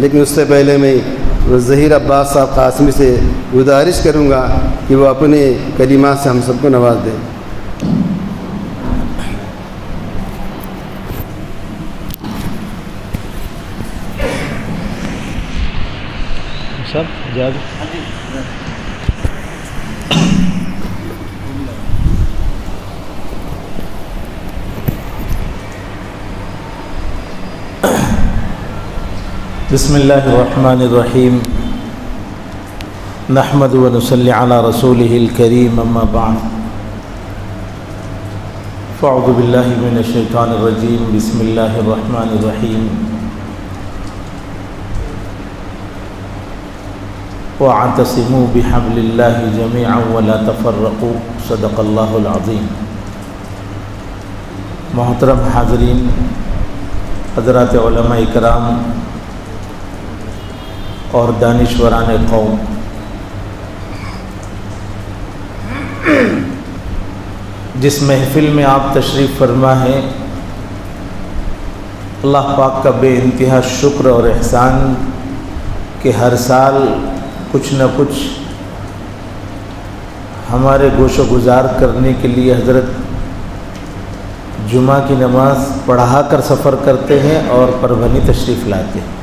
لیکن اس سے پہلے میں ظہیر عباس صاحب قاسمی سے گزارش کروں گا کہ وہ اپنے کلمات سے ہم سب کو نواز دیں۔ بسم اللہ الرحمن الرحیم نحمد و نصلی علی رسولہ الکریم اما بعد فاعوذ باللہ من الشیطان الرجیم بسم اللہ الرحمن الرحیم واعتصموا بحبل اللہ جميعا ولا تفرقوا صدق اللہ العظیم۔ محترم حاضرین، حضرات علماء اکرام اور دانشوران قوم، جس محفل میں آپ تشریف فرما ہیں، اللہ پاک کا بے انتہا شکر اور احسان کہ ہر سال کچھ نہ کچھ ہمارے گوش و گزار کرنے کے لیے حضرت جمعہ کی نماز پڑھا کر سفر کرتے ہیں اور پربھنی تشریف لاتے ہیں۔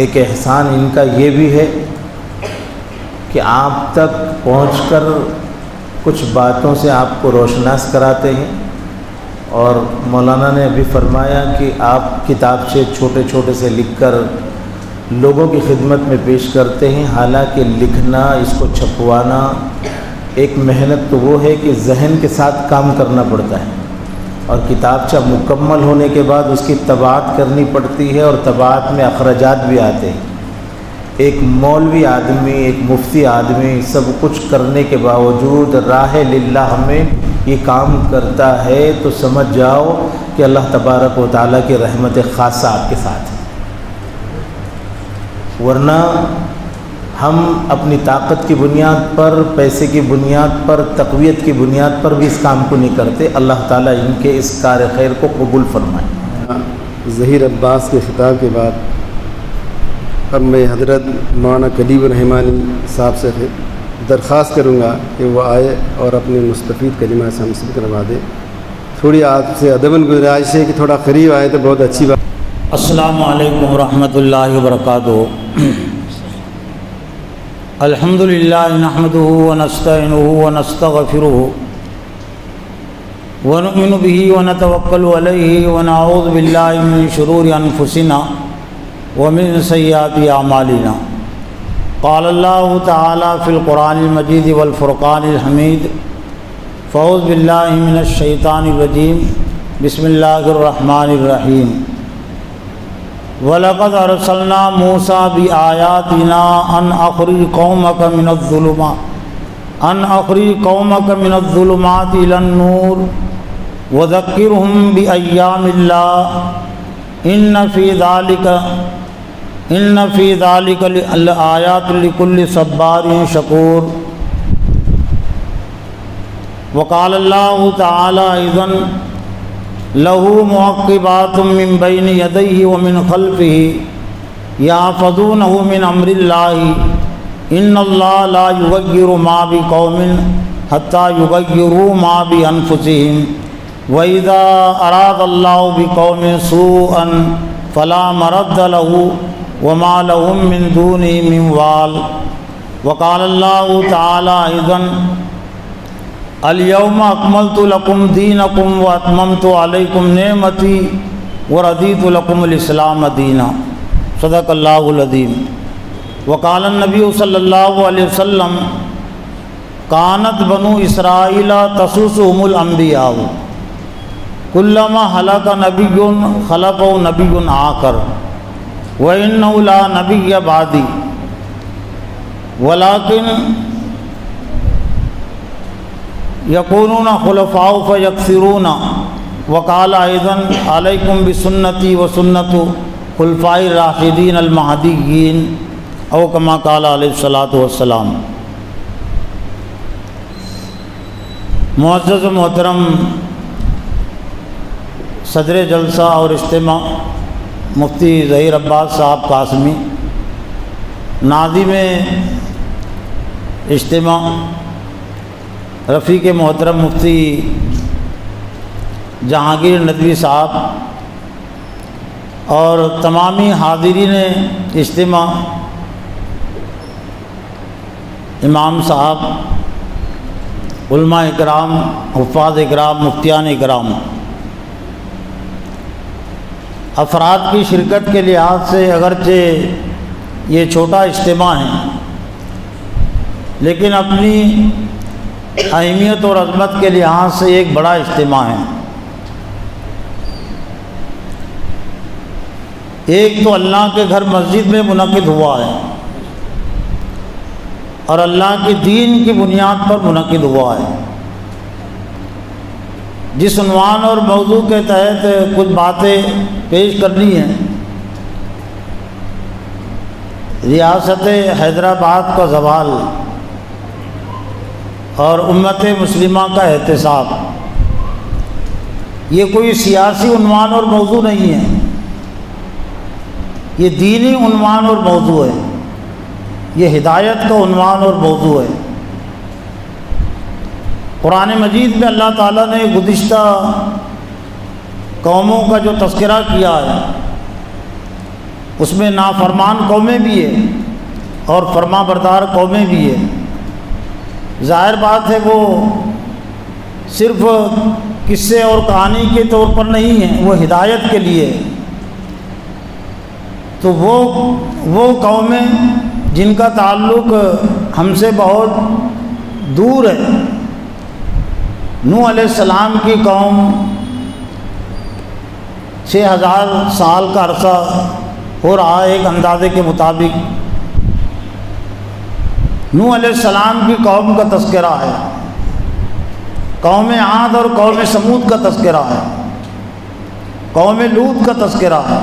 ایک احسان ان کا یہ بھی ہے کہ آپ تک پہنچ کر کچھ باتوں سے آپ کو روشناس کراتے ہیں، اور مولانا نے ابھی فرمایا کہ آپ کتابچے چھوٹے چھوٹے سے لکھ کر لوگوں کی خدمت میں پیش کرتے ہیں۔ حالانکہ لکھنا، اس کو چھپوانا ایک محنت تو وہ ہے کہ ذہن کے ساتھ کام کرنا پڑتا ہے، اور کتابچہ مکمل ہونے کے بعد اس کی طباعت کرنی پڑتی ہے، اور طباعت میں اخراجات بھی آتے ہیں۔ ایک مولوی آدمی، ایک مفتی آدمی سب کچھ کرنے کے باوجود راہ للہ میں یہ کام کرتا ہے تو سمجھ جاؤ کہ اللہ تبارک و تعالیٰ کی رحمت خاصہ آپ کے ساتھ ہے۔ ورنہ ہم اپنی طاقت کی بنیاد پر، پیسے کی بنیاد پر، تقویت کی بنیاد پر بھی اس کام کو نہیں کرتے۔ اللہ تعالیٰ ان کے اس کار خیر کو قبول فرمائے۔ ظہیر عباس کے خطاب کے بعد اب میں حضرت مولانا کلیم الرحمانی صاحب سے درخواست کروں گا کہ وہ آئے اور اپنے مستفید کلمات سے ہم سب کروا دے۔ تھوڑی آپ سے ادباً گزارش ہے کہ تھوڑا قریب آئے تو بہت اچھی بات۔ السلام علیکم ورحمۃ اللہ وبرکاتہ۔ الحمد للہ نحمدہ ونستعینہ ونستغفرہ ونؤمن بہ ونتوکل علیہ ونعوذ باللہ من شرور انفسنا ومن سیئات اعمالنا۔ قال اللہ تعالی فی القرآن المجید والفرقان الحمید، فاعوذ باللہ من الشیطان الرجیم، بسم اللہ الرحمن الرحیم۔ وَلَقَدْ أَرْسَلْنَا مُوسَىٰ بِآيَاتِنَا أَنْ أَخْرِجْ قَوْمَكَ مِنَ الظُّلُمَاتِ إِلَى النُّورِ وَذَكِّرْهُمْ بِأَيَّامِ اللَّهِ إِنَّ فِي ذَلِكَ لَآيَاتٍ لِكُلِّ صَبَّارٍ شَكُورٍ۔ وقال اللہ تعالی اذن لَهُ مُعَقِّبَاتٌ مِّن بَيْنِ يَدَيْهِ وَمِنْ خَلْفِهِ يَحْفَظُونَهُ مِنْ أَمْرِ اللَّهِ إِنَّ اللَّهَ لَا يُغَيِّرُ مَا بِقَوْمٍ حَتَّى يُغَيِّرُوا مَا بِأَنفُسِهِمْ وَإِذَا أَرَادَ اللَّهُ بِقَوْمٍ سُوءًا فَلَا مَرَدَّ لَهُ وَمَا لَهُم مِّن دُونِهِ مِن وَالٍ۔ وقال اللہ تعالی اذن اليوم اکملت لکم دینکم واتممت علیکم نعمتی ورضیت لکم الاسلام دینا۔ صدق اللہ العظیم۔ وقال النبی صلی اللہ علیہ وسلم کانت بنو اسرائیل تسوسهم الانبیاء کلما ہلک نبی خلفہ نبی آخر وانہ لا نبی بعدی ولکن یکونون خلفاء فیکثرون۔ وقال ایضا علیکم بسنتی وسنت خلفاء الراشدین المہدیین، او کما قال علیہ الصلاۃ والسلام۔ معزز و محترم صدر جلسہ اور اجتماع مفتی ظہیر عباس صاحب قاسمی، ناظم اجتماع رفیق محترم مفتی جہانگیر ندوی صاحب اور تمامی حاضرین اجتماع، امام صاحب، علماء اکرام، حفاظ اکرام، مفتیان اکرام، افراد کی شرکت کے لحاظ سے اگرچہ یہ چھوٹا اجتماع ہے لیکن اپنی اہمیت اور عظمت کے لحاظ سے ایک بڑا اجتماع ہے۔ ایک تو اللہ کے گھر مسجد میں منعقد ہوا ہے اور اللہ کے دین کی بنیاد پر منعقد ہوا ہے۔ جس عنوان اور موضوع کے تحت کچھ باتیں پیش کرنی ہیں، ریاست حیدرآباد کا زوال اور امت مسلمہ کا احتساب، یہ کوئی سیاسی عنوان اور موضوع نہیں ہے، یہ دینی عنوان اور موضوع ہے، یہ ہدایت کا عنوان اور موضوع ہے۔ قرآن مجید میں اللہ تعالیٰ نے گزشتہ قوموں کا جو تذکرہ کیا ہے اس میں نافرمان قومیں بھی ہیں اور فرما بردار قومیں بھی ہیں۔ ظاہر بات ہے وہ صرف قصے اور کہانی کے طور پر نہیں ہیں، وہ ہدایت کے لیے۔ تو وہ قومیں جن کا تعلق ہم سے بہت دور ہے، نوح علیہ السلام کی قوم 6000 سال کا عرصہ ہو رہا ہے ایک اندازے کے مطابق۔ نوح علیہ السلام کی قوم کا تذکرہ ہے، قوم عاد اور قوم سمود کا تذکرہ ہے، قوم لوط کا تذکرہ ہے،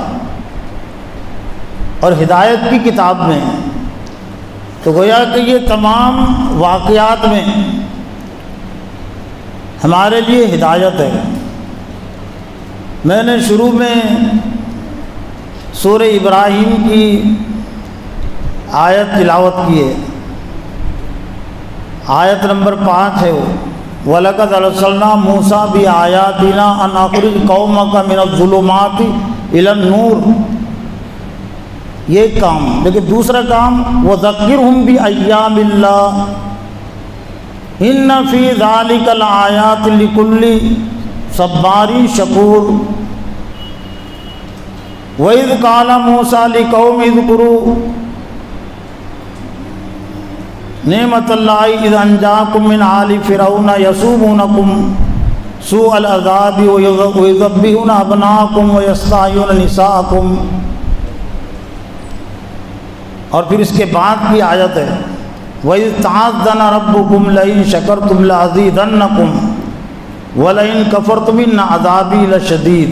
اور ہدایت کی کتاب میں۔ تو گویا کہ یہ تمام واقعات میں ہمارے لیے ہدایت ہے۔ میں نے شروع میں سورہ ابراہیم کی آیت تلاوت کی ہے، آیت نمبر 5 ہے وہ، وَلَقَدْ أَرْسَلْنَا مُوسَىٰ بِآيَاتِنَا أَنْ أَخْرِجْ قَوْمَكَ مِنَ الظُّلُمَاتِ إِلَى النُّورِ، یہ ایک کام۔ لیکن دوسرا کام وَذَكِّرْهُمْ بِأَيَّامِ اللَّهِ إِنَّ فِي ذَلِكَ لَآيَاتٍ لِكُلِّ صَبَّارٍ شَكُورٍ وَإِذْ قَالَ مُوسَىٰ لِقَوْمِهِ اذْكُرُوا نعمت اللہ اذ انجاکم من آل فرعون یسومونکم سوء العذاب ویذبحون ابناءکم ویستحیون نساءکم۔ اور پھر اس کے بعد کی آیت ہے وَإِذْ تَعَذَّنَ رَبُّكُمْ لَئِن شَكَرْتُمْ لَأَزِيدَنَّكُمْ وَلَئِن كَفَرْتُمْ إِنَّ عَذَابِي لَشَدِيدٌ۔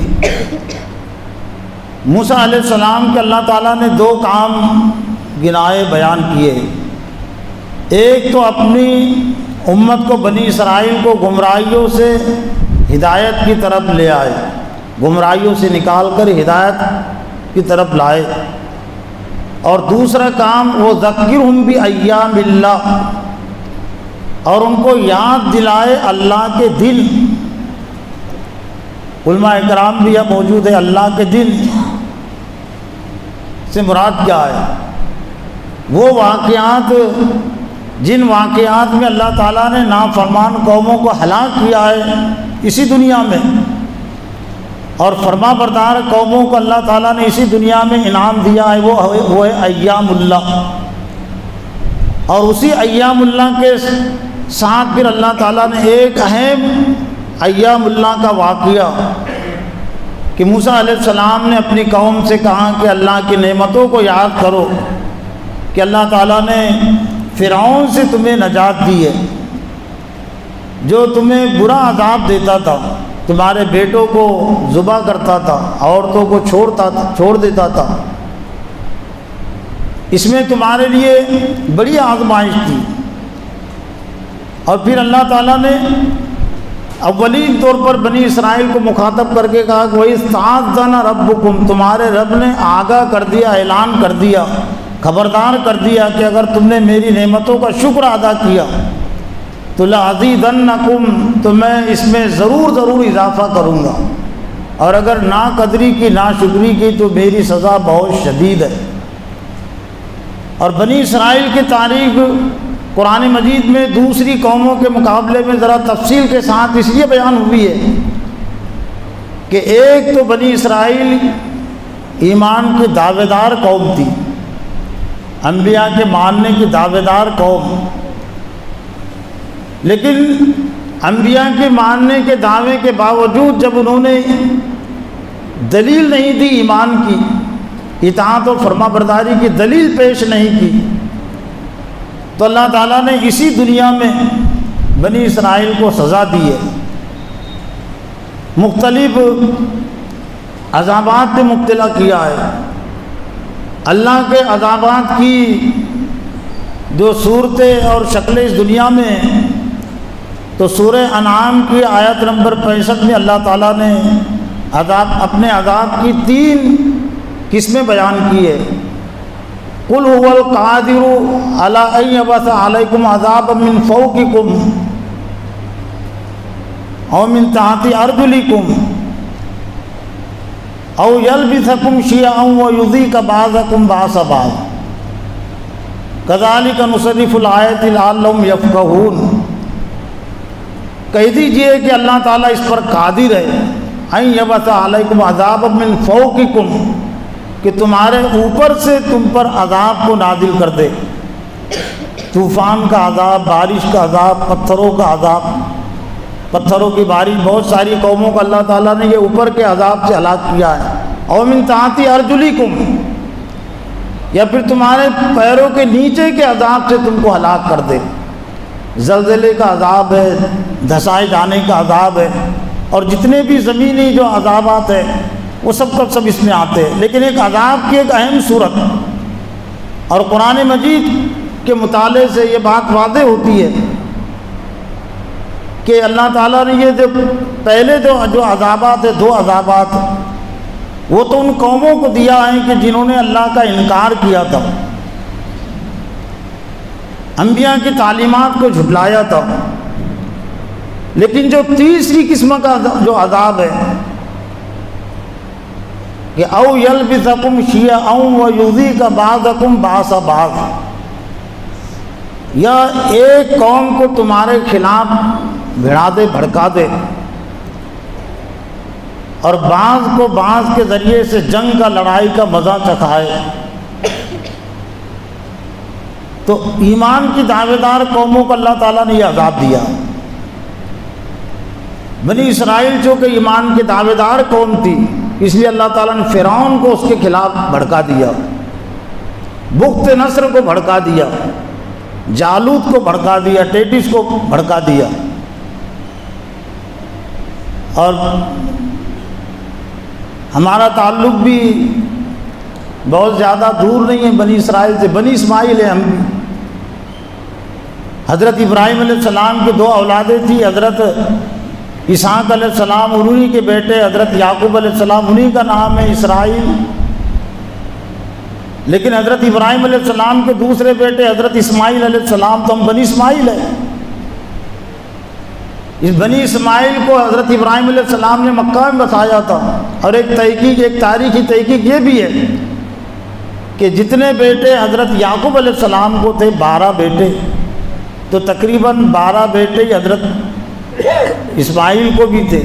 موسیٰ علیہ السلام کے اللہ تعالیٰ نے 2 کام گنائے بیان کیے۔ ایک تو اپنی امت کو، بنی اسرائیل کو گمراہیوں سے ہدایت کی طرف لے آئے، گمراہیوں سے نکال کر ہدایت کی طرف لائے، اور دوسرا کام وہ ذکرہم بایام اللہ، اور ان کو یاد دلائے اللہ کے دن۔ علماء اکرام بھی یہاں موجود ہے، اللہ کے دن سے مراد کیا ہے؟ وہ واقعات، جن واقعات میں اللہ تعالیٰ نے نافرمان قوموں کو ہلاک کیا ہے اسی دنیا میں، اور فرما بردار قوموں کو اللہ تعالیٰ نے اسی دنیا میں انعام دیا ہے، وہ ہے ایام اللہ۔ اور اسی ایام اللہ کے ساتھ پھر اللہ تعالیٰ نے ایک اہم ایام اللہ کا واقعہ کہ موسیٰ علیہ السلام نے اپنی قوم سے کہا کہ اللہ کی نعمتوں کو یاد کرو کہ اللہ تعالیٰ نے فرعون سے تمہیں نجات دی ہے، جو تمہیں برا عذاب دیتا تھا، تمہارے بیٹوں کو ذبح کرتا تھا، عورتوں کو چھوڑ دیتا تھا، اس میں تمہارے لیے بڑی آزمائش تھی۔ اور پھر اللہ تعالیٰ نے اولین طور پر بنی اسرائیل کو مخاطب کر کے کہا کہ وَإِذْ رَبُّكُمْ، تمہارے رب نے آگاہ کر دیا، اعلان کر دیا، خبردار کر دیا کہ اگر تم نے میری نعمتوں کا شکر ادا کیا تو لَأَزِيدَنَّكُمْ، تو میں اس میں ضرور اضافہ کروں گا، اور اگر ناقدری کی، ناشکری کی تو میری سزا بہت شدید ہے۔ اور بنی اسرائیل کی تاریخ قرآن مجید میں دوسری قوموں کے مقابلے میں ذرا تفصیل کے ساتھ اس لیے بیان ہوئی ہے کہ ایک تو بنی اسرائیل ایمان کی دعوے دار قوم تھی، انبیاء کے ماننے کی دعوے دار قوم، لیکن انبیاء کے ماننے کے دعوے کے باوجود جب انہوں نے دلیل نہیں دی ایمان کی، اطاعت و فرما برداری کی دلیل پیش نہیں کی، تو اللہ تعالیٰ نے اسی دنیا میں بنی اسرائیل کو سزا دی ہے، مختلف عذابات میں مبتلا کیا ہے۔ اللہ کے عذابات کی جو صورتیں اور شکلیں اس دنیا میں، تو سورہ انعام کی آیت نمبر 65 میں اللہ تعالیٰ نے اپنے عذاب کی 3 قسمیں بیان کی ہے۔ قُلْ هُوَ الْقَادِرُ عَلَىٰ أَن يَبْعَثَ عَلَيْكُمْ عَذَابًا مِّن فَوْقِكُمْ أَوْ مِن تَحْتِ أَرْجُلِكُمْ أَوْ يَلْبِسَكُمْ شِيَعًا وَيُذِيقَ بَعْضَكُمْ بَأْسَ بَعْضٍ كَذَٰلِكَ نُصَرِّفُ الْآيَاتِ لَعَلَّهُمْ يَفْقَهُونَ۔ کہہ دیجئے کہ اللہ تعالیٰ اس پر قادر ہے، أَن يَبْعَثَ عَلَيْكُمْ عَذَابًا مِّن فَوْقِكُمْ، کہ تمہارے اوپر سے تم پر عذاب کو نازل کر دے، طوفان کا عذاب، بارش کا عذاب، پتھروں کا عذاب، پتھروں کی بارش، بہت ساری قوموں کو اللہ تعالیٰ نے یہ اوپر کے عذاب سے ہلاک کیا ہے۔ اور من تحت ارجلکم، یا پھر تمہارے پیروں کے نیچے کے عذاب سے تم کو ہلاک کر دے، زلزلے کا عذاب ہے، دھسائے جانے کا عذاب ہے، اور جتنے بھی زمینی جو عذابات ہیں وہ سب کا سب اس میں آتے ہیں۔ لیکن ایک عذاب کی ایک اہم صورت، اور قرآن مجید کے مطالعے سے یہ بات واضح ہوتی ہے کہ اللہ تعالیٰ نے یہ جو پہلے جو عذابات ہیں، 2 عذابات، وہ تو ان قوموں کو دیا ہے کہ جنہوں نے اللہ کا انکار کیا تھا، انبیاء کی تعلیمات کو جھٹلایا تھا۔ لیکن جو تیسری قسم کا جو عذاب ہے کہ او یلبسکم شیعا ویذیق بعضکم بأس بعض، یا ایک قوم کو تمہارے خلاف بھڑا دے، بھڑکا دے، اور بعض کو بعض کے ذریعے سے جنگ کا، لڑائی کا مزہ چکھائے۔ تو ایمان کی دعوے دار قوموں کو اللہ تعالیٰ نے یہ عذاب دیا۔ بنی اسرائیل جو کہ ایمان کی دعوے دار قوم تھی، اس لیے اللہ تعالیٰ نے فرعون کو اس کے خلاف بھڑکا دیا، بخت نصر کو بھڑکا دیا، جالوت کو بھڑکا دیا، ٹیٹس کو بھڑکا دیا۔ اور ہمارا تعلق بھی بہت زیادہ دور نہیں ہے بنی اسرائیل سے، بنی اسماعیل ہیں ہم بھی۔ حضرت ابراہیم علیہ السلام کی 2 اولادیں تھیں، حضرت اسحاق علیہ السلام، انہی کے بیٹے حضرت یعقوب علیہ السلام، انہی کا نام ہے اسرائیل۔ لیکن حضرت ابراہیم علیہ السلام کے دوسرے بیٹے حضرت اسماعیل علیہ السلام، تو ہم بنی اسماعیل ہیں۔ اس بنی اسماعیل کو حضرت ابراہیم علیہ السلام نے مکہ میں بسایا تھا۔ اور ایک تاریخی تحقیق یہ بھی ہے کہ جتنے بیٹے حضرت یعقوب علیہ السلام کو تھے، 12 بیٹے، تو تقریباً 12 بیٹے ہی حضرت اسماعیل کو بھی تھے۔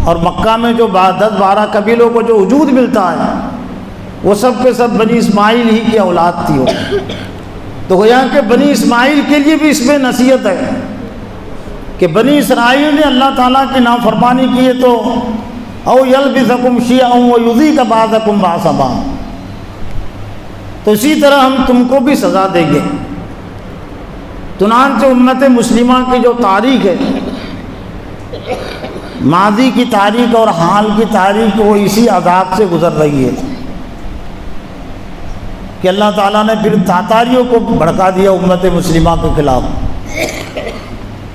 اور مکہ میں جو 10-12 قبیلوں کو جو وجود ملتا ہے، وہ سب کے سب بنی اسماعیل ہی کی اولاد تھی۔ تو گویا کہ بنی اسماعیل کے لیے بھی اس میں نصیحت ہے کہ بنی اسرائیل نے اللہ تعالیٰ کی نافرمانی کی ہے، تو او یلبسکم شیعا ویذیق بعضکم بأس بعض، تو اسی طرح ہم تم کو بھی سزا دیں گے۔ چنانچہ امت مسلمہ کی جو تاریخ ہے، ماضی کی تاریخ اور حال کی تاریخ، وہ اسی عذاب سے گزر رہی ہے کہ اللہ تعالیٰ نے پھر تاتاریوں کو بھڑکا دیا امت مسلمہ کے خلاف،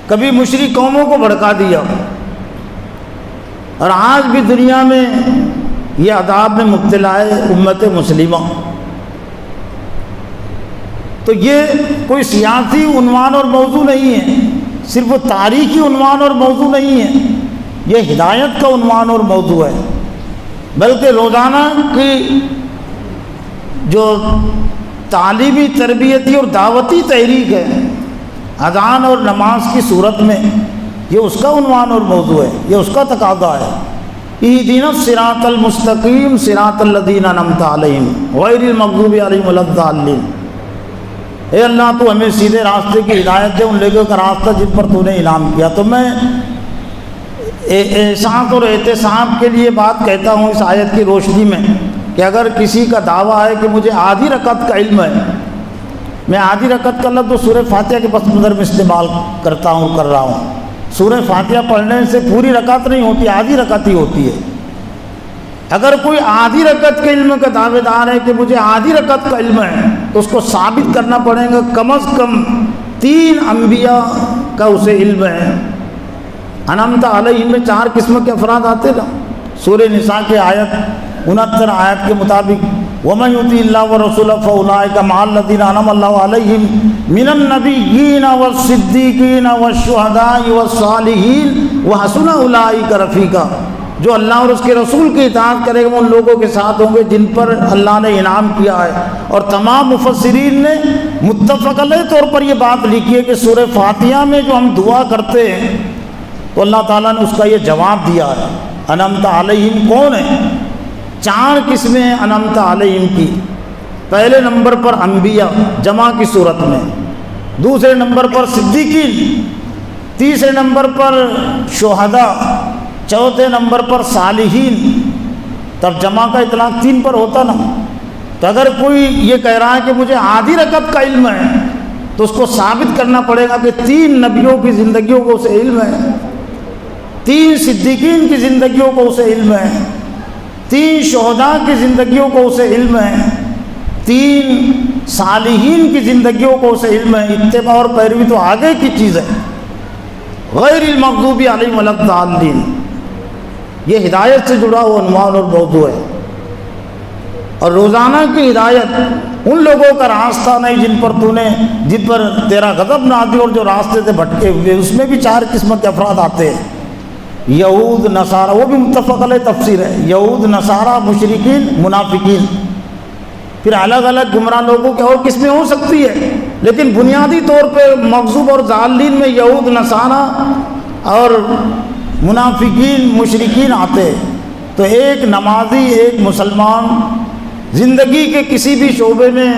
کبھی مشرک قوموں کو بھڑکا دیا، اور آج بھی دنیا میں یہ عذاب میں مبتلا ہے امت مسلمہ۔ تو یہ کوئی سیاسی عنوان اور موضوع نہیں ہے، صرف تاریخی عنوان اور موضوع نہیں ہے، یہ ہدایت کا عنوان اور موضوع ہے، بلکہ روزانہ کی جو تعلیمی تربیتی اور دعوتی تحریک ہے اذان اور نماز کی صورت میں، یہ اس کا عنوان اور موضوع ہے، یہ اس کا تقاضا ہے۔ اہدنا الصراط المستقیم صراط الذین انعمت علیہم غیر المغضوب علیہم ولا الضالین۔ اے اللہ تو ہمیں سیدھے راستے کی ہدایت دے، ان لوگوں کا راستہ جن پر تو نے انعام کیا۔ تو میں احساس اور احتساب کے لیے بات کہتا ہوں اس آیت کی روشنی میں کہ اگر کسی کا دعویٰ ہے کہ مجھے آدھی رکعت کا علم ہے، میں آدھی رکعت کا لفظ سورہ فاتحہ کے پس منظر میں استعمال کر رہا ہوں۔ سورہ فاتحہ پڑھنے سے پوری رکعت نہیں ہوتی، آدھی رکعت ہی ہوتی ہے۔ اگر کوئی آدھی رکعت کے علم کا دعوے دار ہے کہ مجھے آدھی رکعت کا علم ہے، تو اس کو ثابت کرنا پڑے گا کم از کم 3 انبیاء کا اسے علم ہے۔ انعمت علیہم میں 4 قسم کے افراد آتے نا، سورہ نساء کے آیت 69 آیت کے مطابق وَمَن يُطِعِ اللَّهَ وَرَسُولَهُ فَأُولَٰئِكَ مَعَ الَّذِينَ أَنْعَمَ اللَّهُ عَلَيْهِم مِّنَ النَّبِيِّينَ وَالصِّدِّيقِينَ وَالشُّهَدَاءِ وَالصَّالِحِينَ وَحَسُنَ أُولَٰئِكَ رَفِيقًا۔ جو اللہ اور اس کے رسول کی اطاعت کرے گا وہ ان لوگوں کے ساتھ ہوں گے جن پر اللہ نے انعام کیا ہے۔ اور تمام مفسرین نے متفق علیہ طور پر یہ بات لکھی ہے کہ سورہ فاتحہ میں جو ہم دعا کرتے ہیں تو اللہ تعالیٰ نے اس کا یہ جواب دیا ہے۔ انعمت علیہم کون ہے؟ 4 قسمیں ہیں انعمت علیہم کی۔ پہلے نمبر پر انبیاء جمع کی صورت میں، دوسرے نمبر پر صدیقین، تیسرے نمبر پر شہداء، چوتھے نمبر پر صالحین۔ تب جمع کا اطلاق 3 پر ہوتا نا۔ تو اگر کوئی یہ کہہ رہا ہے کہ مجھے آدھی رکعت کا علم ہے تو اس کو ثابت کرنا پڑے گا کہ 3 نبیوں کی زندگیوں کو اسے علم ہے، 3 صدیقین کی زندگیوں کو اسے علم ہے، 3 شہداء کی زندگیوں کو اسے علم ہے، 3 صالحین کی زندگیوں کو اسے علم ہے۔ اتباع اور پیروی تو آگے کی چیز ہے۔ غیر المغضوب علیہم ولا الضالین، یہ ہدایت سے جڑا ہوا عنوان اور موضوع ہے۔ اور روزانہ کی ہدایت ان لوگوں کا راستہ نہیں جن پر تیرا غضب نازل اور جو راستے سے بھٹکے ہوئے۔ اس میں بھی 4 قسم کے افراد آتے ہیں، یہود نصارہ، وہ بھی متفق علیہ تفسیر ہے، یہود نصارہ مشرکین منافقین۔ پھر الگ الگ گمراہ لوگوں کی اور قسمیں ہو سکتی ہے، لیکن بنیادی طور پہ مغضوب اور ضالین میں یہود نصارہ اور منافقین مشرکین آتے ہیں۔ تو ایک نمازی، ایک مسلمان زندگی کے کسی بھی شعبے میں،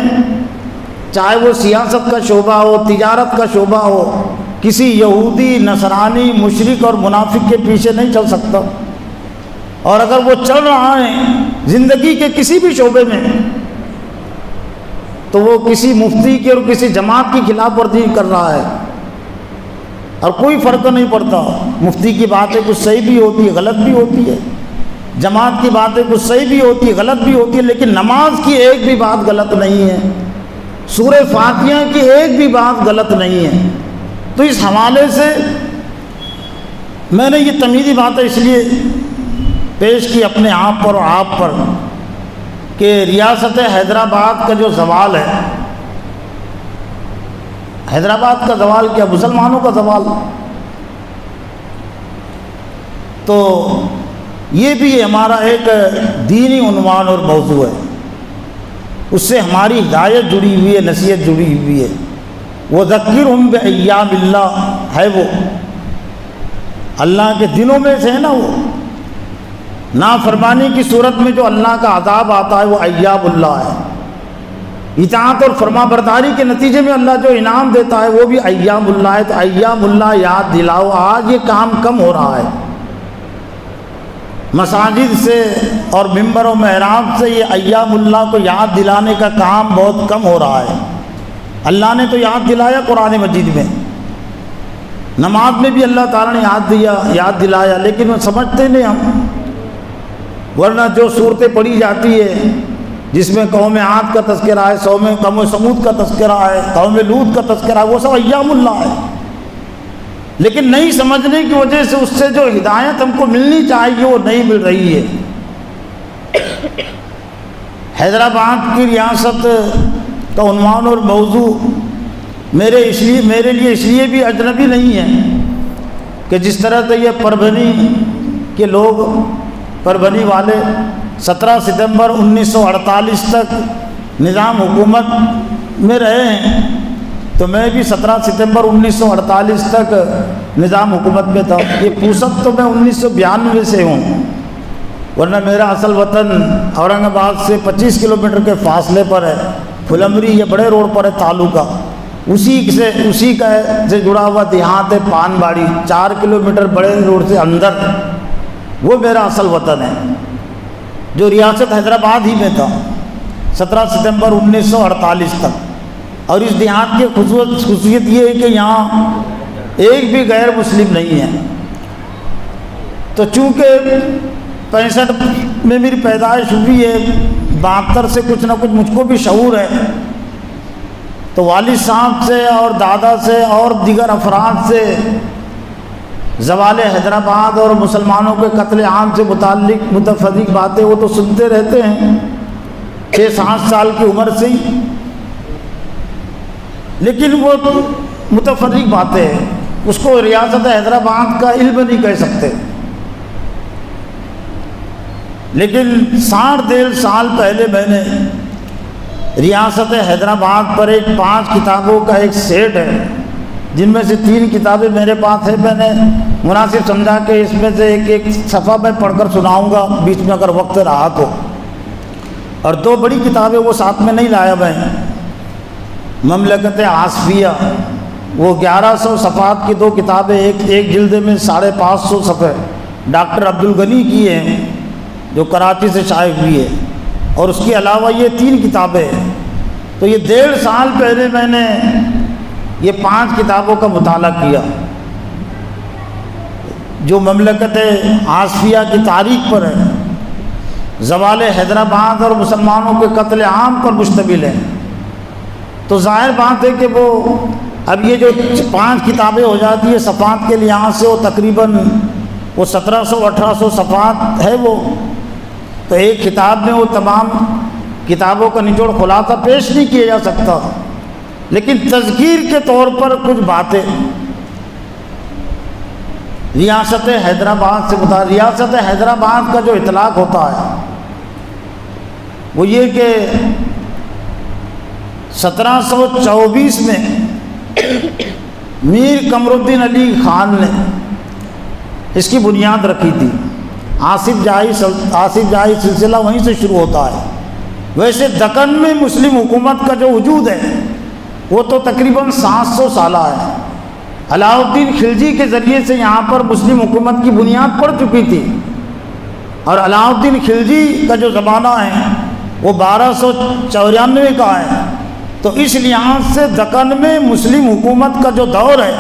چاہے وہ سیاست کا شعبہ ہو، تجارت کا شعبہ ہو، کسی یہودی، نصرانی، مشرک اور منافق کے پیچھے نہیں چل سکتا۔ اور اگر وہ چل رہا ہے زندگی کے کسی بھی شعبے میں تو وہ کسی مفتی کی اور کسی جماعت کی خلاف ورزی کر رہا ہے، اور کوئی فرق نہیں پڑتا۔ مفتی کی باتیں کچھ صحیح بھی ہوتی ہے، غلط بھی ہوتی ہے، جماعت کی باتیں کچھ صحیح بھی ہوتی ہے، غلط بھی ہوتی ہے، لیکن نماز کی ایک بھی بات غلط نہیں ہے، سورہ فاتحہ کی ایک بھی بات غلط نہیں ہے۔ تو اس حوالے سے میں نے یہ تمیزی باتیں اس لیے پیش کی اپنے آپ پر اور آپ پر کہ ریاست حیدرآباد کا جو زوال ہے، حیدرآباد کا زوال کیا، مسلمانوں کا زوال، تو یہ بھی ہمارا ایک دینی عنوان اور موضوع ہے، اس سے ہماری ہدایت جڑی ہوئی ہے، نصیحت جڑی ہوئی ہے۔ وَذَكِّرْهُمْ بِأَيَّامِ اللَّهِ ہے، وہ اللہ کے دنوں میں سے ہے نا۔ وہ نافرمانی کی صورت میں جو اللہ کا عذاب آتا ہے وہ ایام اللہ ہے، اطاعت اور فرما برداری کے نتیجے میں اللہ جو انعام دیتا ہے وہ بھی ایام اللہ ہے۔ تو ایام اللہ یاد دلاؤ، آج یہ کام کم ہو رہا ہے، مساجد سے اور ممبر و محراب سے یہ ایام اللہ کو یاد دلانے کا کام بہت کم ہو رہا ہے۔ اللہ نے تو یاد دلایا قرآن مجید میں، نماز میں بھی اللہ تعالیٰ نے یاد دلایا، لیکن وہ سمجھتے نہیں ہم۔ ورنہ جو صورتیں پڑھی جاتی ہے جس میں قوم عاد کا تذکرہ ہے، قوم سمود کا تذکرہ ہے، قوم لوط کا تذکرہ ہے، وہ سب ایام اللہ ہے۔ لیکن نہیں سمجھنے کی وجہ سے اس سے جو ہدایت ہم کو ملنی چاہیے وہ نہیں مل رہی ہے۔ حیدرآباد کی ریاست کا عنوان اور موضوع میرے لیے اس لیے بھی اجنبی نہیں ہے کہ جس طرح سے یہ پربھنی کے لوگ، پربھنی والے 17 ستمبر 1948 تک نظام حکومت میں رہے ہیں، تو میں بھی 17 ستمبر 1948 تک نظام حکومت میں تھا۔ یہ پوسب تو میں 1992 سے ہوں، ورنہ میرا اصل وطن اورنگ آباد سے 25 کلومیٹر کے فاصلے پر ہے، پھلمری، یہ بڑے روڈ پر ہے تعلقہ، اسی کا سے جڑا ہوا دیہات ہے پان باڑی، 4 کلومیٹر بڑے روڈ سے اندر، وہ میرا اصل وطن ہے جو ریاست حیدرآباد ہی میں تھا 17 ستمبر 1948 تک۔ اور اس دیہات کی خصوصیت یہ ہے کہ یہاں ایک بھی غیر مسلم نہیں ہے۔ تو چونکہ 65 میں میری پیدائش ہوئی ہے، 72 سے کچھ نہ کچھ مجھ کو بھی شعور ہے، تو والد صاحب سے اور دادا سے اور دیگر افراد سے زوال حیدرآباد اور مسلمانوں کے قتل عام سے متعلق متفرق باتیں وہ تو سنتے رہتے ہیں 6-7 سال کی عمر سے ہی، لیکن وہ متفرق باتیں ہیں، اس کو ریاست حیدرآباد کا علم نہیں کہہ سکتے۔ لیکن 60 سال پہلے میں نے ریاست حیدرآباد پر 5 کتابوں کا ایک سیٹ ہے، جن میں سے 3 کتابیں میرے پاس ہیں، میں نے مناسب سمجھا کہ اس میں سے ایک صفحہ میں پڑھ کر سناؤں گا بیچ میں اگر وقت رہا تو، اور 2 بڑی کتابیں وہ ساتھ میں نہیں لایا میں، مملکت آصفیہ، وہ 1100 صفحات کی 2 کتابیں، ایک جلد میں 550 صفحے ڈاکٹر عبدالغنی کی ہیں جو کراچی سے شائع ہوئی ہے، اور اس کے علاوہ یہ 3 کتابیں ہیں۔ تو یہ 1.5 سال پہلے میں نے یہ 5 کتابوں کا مطالعہ کیا جو مملکت آصفیہ کی تاریخ پر ہے، زوال حیدرآباد اور مسلمانوں کے قتل عام پر مشتمل ہے۔ تو ظاہر بات ہے کہ وہ اب یہ جو 5 کتابیں ہو جاتی ہے صفحات کے لحاظ سے، وہ تقریباً 1700-1800 صفحات ہے وہ، تو ایک کتاب میں وہ تمام کتابوں کا نچوڑ خلاصہ پیش نہیں کیا جا سکتا، لیکن تذکیر کے طور پر کچھ باتیں ریاست حیدرآباد سے متعلق۔ ریاست حیدرآباد کا جو اطلاق ہوتا ہے وہ یہ کہ 1724 میں میر قمر الدین علی خان نے اس کی بنیاد رکھی تھی۔ آصف جاہی سلسلہ وہیں سے شروع ہوتا ہے۔ ویسے دکن میں مسلم حکومت کا جو وجود ہے وہ تو تقریباً 700 سالہ ہے۔ علاء الدین خلجی کے ذریعے سے یہاں پر مسلم حکومت کی بنیاد پڑ چکی تھی، اور علاء الدین خلجی کا جو زمانہ ہے وہ 1294 کا ہے، تو اس لحاظ سے دکن میں مسلم حکومت کا جو دور ہے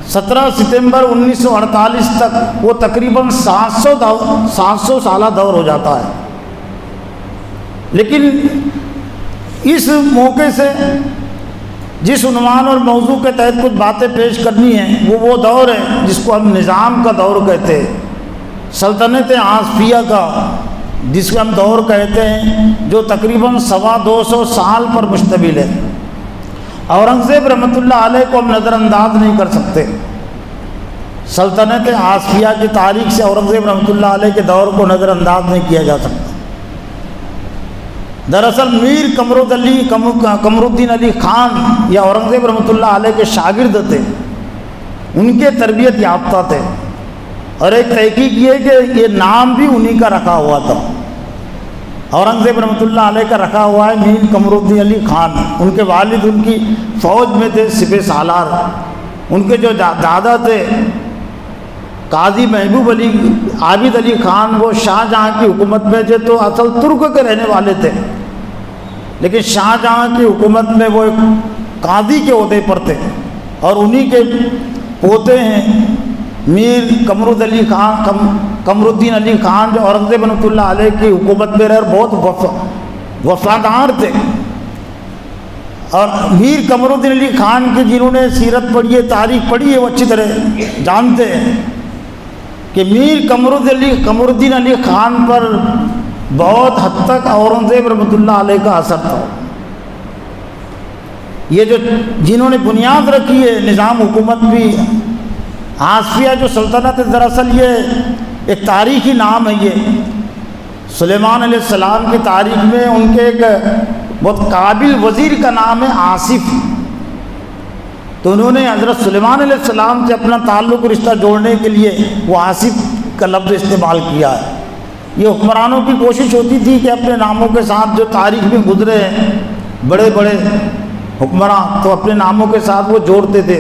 17 ستمبر 1948 تک وہ تقریباً 700 سالہ دور ہو جاتا ہے۔ لیکن اس موقع سے جس عنوان اور موضوع کے تحت کچھ باتیں پیش کرنی ہیں وہ دور ہے جس کو ہم نظام کا دور کہتے ہیں، سلطنت آصفیہ کا جس کو ہم دور کہتے ہیں، جو تقریباً 225 سال پر مشتمل ہے۔ اورنگزیب رحمۃ اللہ علیہ کو ہم نظر انداز نہیں کر سکتے۔ سلطنت آصفیہ کی تاریخ سے اورنگزیب رحمۃ اللہ علیہ کے دور کو نظر انداز نہیں کیا جا سکتا۔ دراصل میر قمر الدین علی خان یا اورنگزیب رحمۃ اللہ علیہ کے شاگرد تھے، ان کے تربیت یافتہ تھے، اور ایک تحقیق یہ کہ یہ نام بھی انہی کا رکھا ہوا تھا۔ اورنگزیب رحمۃ اللہ علیہ کا رکھا ہوا ہے میر قمر الدین علی خان۔ ان کے والد ان کی فوج میں تھے، سپہ سالار۔ ان کے جو دادا تھے قاضی محبوب علی عابد علی خان، وہ شاہ جہاں کی حکومت میں تھے، تو اصل ترک کے رہنے والے تھے، لیکن شاہ جہاں کی حکومت میں وہ ایک قاضی کے عہدے پر تھے، اور انہی کے پوتے ہیں میر قمر الدین علی خان، جو اورنگزیب رحمۃ اللہ علیہ کی حکومت میں رہے اور بہت وفادار تھے۔ اور میر قمر الدین علی خان کی جنہوں نے سیرت پڑھی ہے، تاریخ پڑھی ہے، وہ اچھی طرح جانتے ہیں کہ میر قمر الدین علی خان پر بہت حد تک اورنگزیب رحمۃ اللہ علیہ کا اثر تھا۔ یہ جو جنہوں نے بنیاد رکھی ہے نظام حکومت بھی، آصفیہ جو سلطنت ہے، دراصل یہ ایک تاریخی نام ہے۔ یہ سلیمان علیہ السلام کی تاریخ میں ان کے ایک بہت قابل وزیر کا نام ہے آصف، تو انہوں نے حضرت سلیمان علیہ السلام سے اپنا تعلق رشتہ جوڑنے کے لیے وہ آصف کا لفظ استعمال کیا ہے۔ یہ حکمرانوں کی کوشش ہوتی تھی کہ اپنے ناموں کے ساتھ جو تاریخ میں گزرے ہیں بڑے بڑے حکمراں، تو اپنے ناموں کے ساتھ وہ جوڑتے تھے،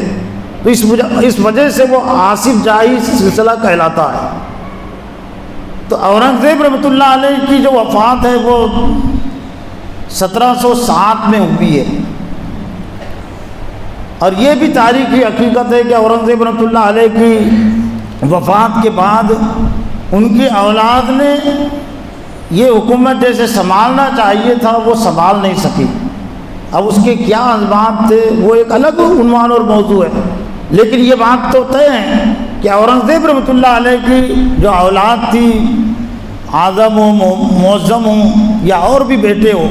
تو اس وجہ سے وہ آصف جاہی سلسلہ کہلاتا ہے۔ تو اورنگزیب رحمۃ اللہ علیہ کی جو وفات ہے وہ 1707 میں ہوئی ہے، اور یہ بھی تاریخی حقیقت ہے کہ اورنگزیب رحمۃ اللہ علیہ کی وفات کے بعد ان کی اولاد نے یہ حکومت جیسے سنبھالنا چاہیے تھا وہ سنبھال نہیں سکی۔ اب اس کے کیا اسباب تھے وہ ایک الگ عنوان اور موضوع ہے، لیکن یہ بات تو طے ہے کہ اورنگزیب رحمۃ اللہ علیہ کی جو اولاد تھی، اعظم ہو، معظم ہو یا اور بھی بیٹے ہو،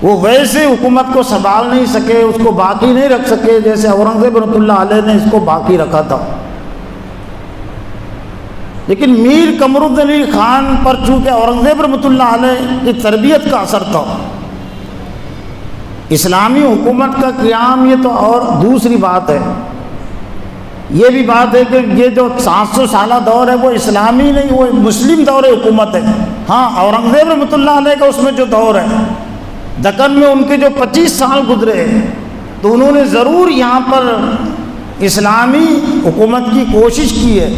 وہ ویسے حکومت کو سنبھال نہیں سکے، اس کو باقی نہیں رکھ سکے جیسے اورنگزیب رحمۃ اللہ علیہ نے اس کو باقی رکھا تھا۔ لیکن میر قمر الدین علی خان پر چونکہ اورنگزیب رحمۃ اللہ علیہ کی تربیت کا اثر تھا، اسلامی حکومت کا قیام یہ تو اور دوسری بات ہے۔ یہ بھی بات ہے کہ یہ جو 700 سالہ دور ہے وہ اسلامی نہیں، وہ مسلم دور حکومت ہے۔ ہاں، اورنگزیب رحمۃ اللہ علیہ کا اس میں جو دور ہے، دکن میں ان کے جو 25 سال گزرے، تو انہوں نے ضرور یہاں پر اسلامی حکومت کی کوشش کی ہے۔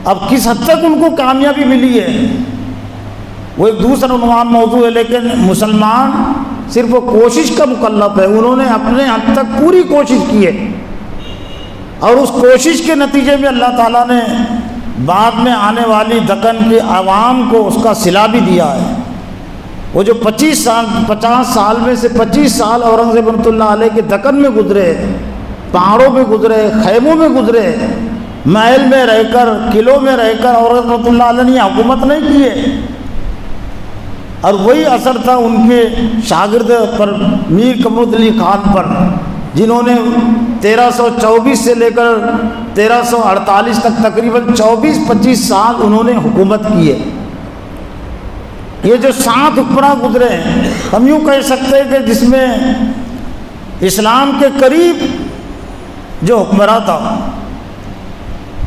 اب کس حد تک ان کو کامیابی ملی ہے وہ ایک دوسرا عنوان موضوع ہے، لیکن مسلمان صرف وہ کوشش کا مکلف ہے۔ انہوں نے اپنے حد تک پوری کوشش کی ہے، اور اس کوشش کے نتیجے میں اللہ تعالیٰ نے بعد میں آنے والی دکن کی عوام کو اس کا صلہ بھی دیا ہے۔ وہ جو 50 سال میں سے 25 سال اورنگزیب رحمۃ اللہ علیہ کے دکن میں گزرے، پہاڑوں میں گزرے، خیموں میں گزرے، محل میں رہ کر، قلعوں میں رہ کر اورنگزیب رحمۃ اللہ علیہ نے حکومت نہیں کی ہے، اور وہی اثر تھا ان کے شاگرد پر، میر قمر الدین علی خان پر، جنہوں نے 1324 سے لے کر 1348 تک تقریباً 24-25 سال انہوں نے حکومت کی ہے۔ یہ جو 7 حکمراں گزرے ہیں، ہم یوں کہہ سکتے ہیں کہ جس میں اسلام کے قریب جو حکمراں تھا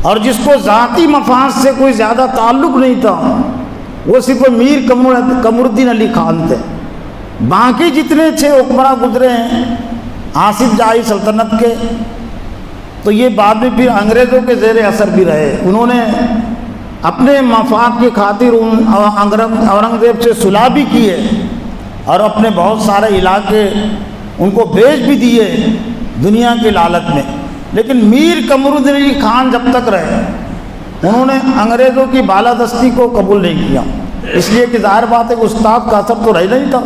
اور جس کو ذاتی مفاد سے کوئی زیادہ تعلق نہیں تھا، وہ صرف میر قمر الدین علی خان تھے۔ باقی جتنے 6 حکمراں گزرے ہیں آصف جاہی سلطنت کے، تو یہ بعد میں پھر انگریزوں کے زیر اثر بھی رہے۔ انہوں نے اپنے مفاد کی خاطر اورنگزیب سے صلح بھی کی ہے، اور اپنے بہت سارے علاقے ان کو بیچ بھی دیے دنیا کی لالچ میں۔ لیکن میر قمر الدین علی خان جب تک رہے، انہوں نے انگریزوں کی بالادستی کو قبول نہیں کیا، اس لیے کہ ظاہر بات ہے کہ استاد کا اثر تو رہ نہیں تھا،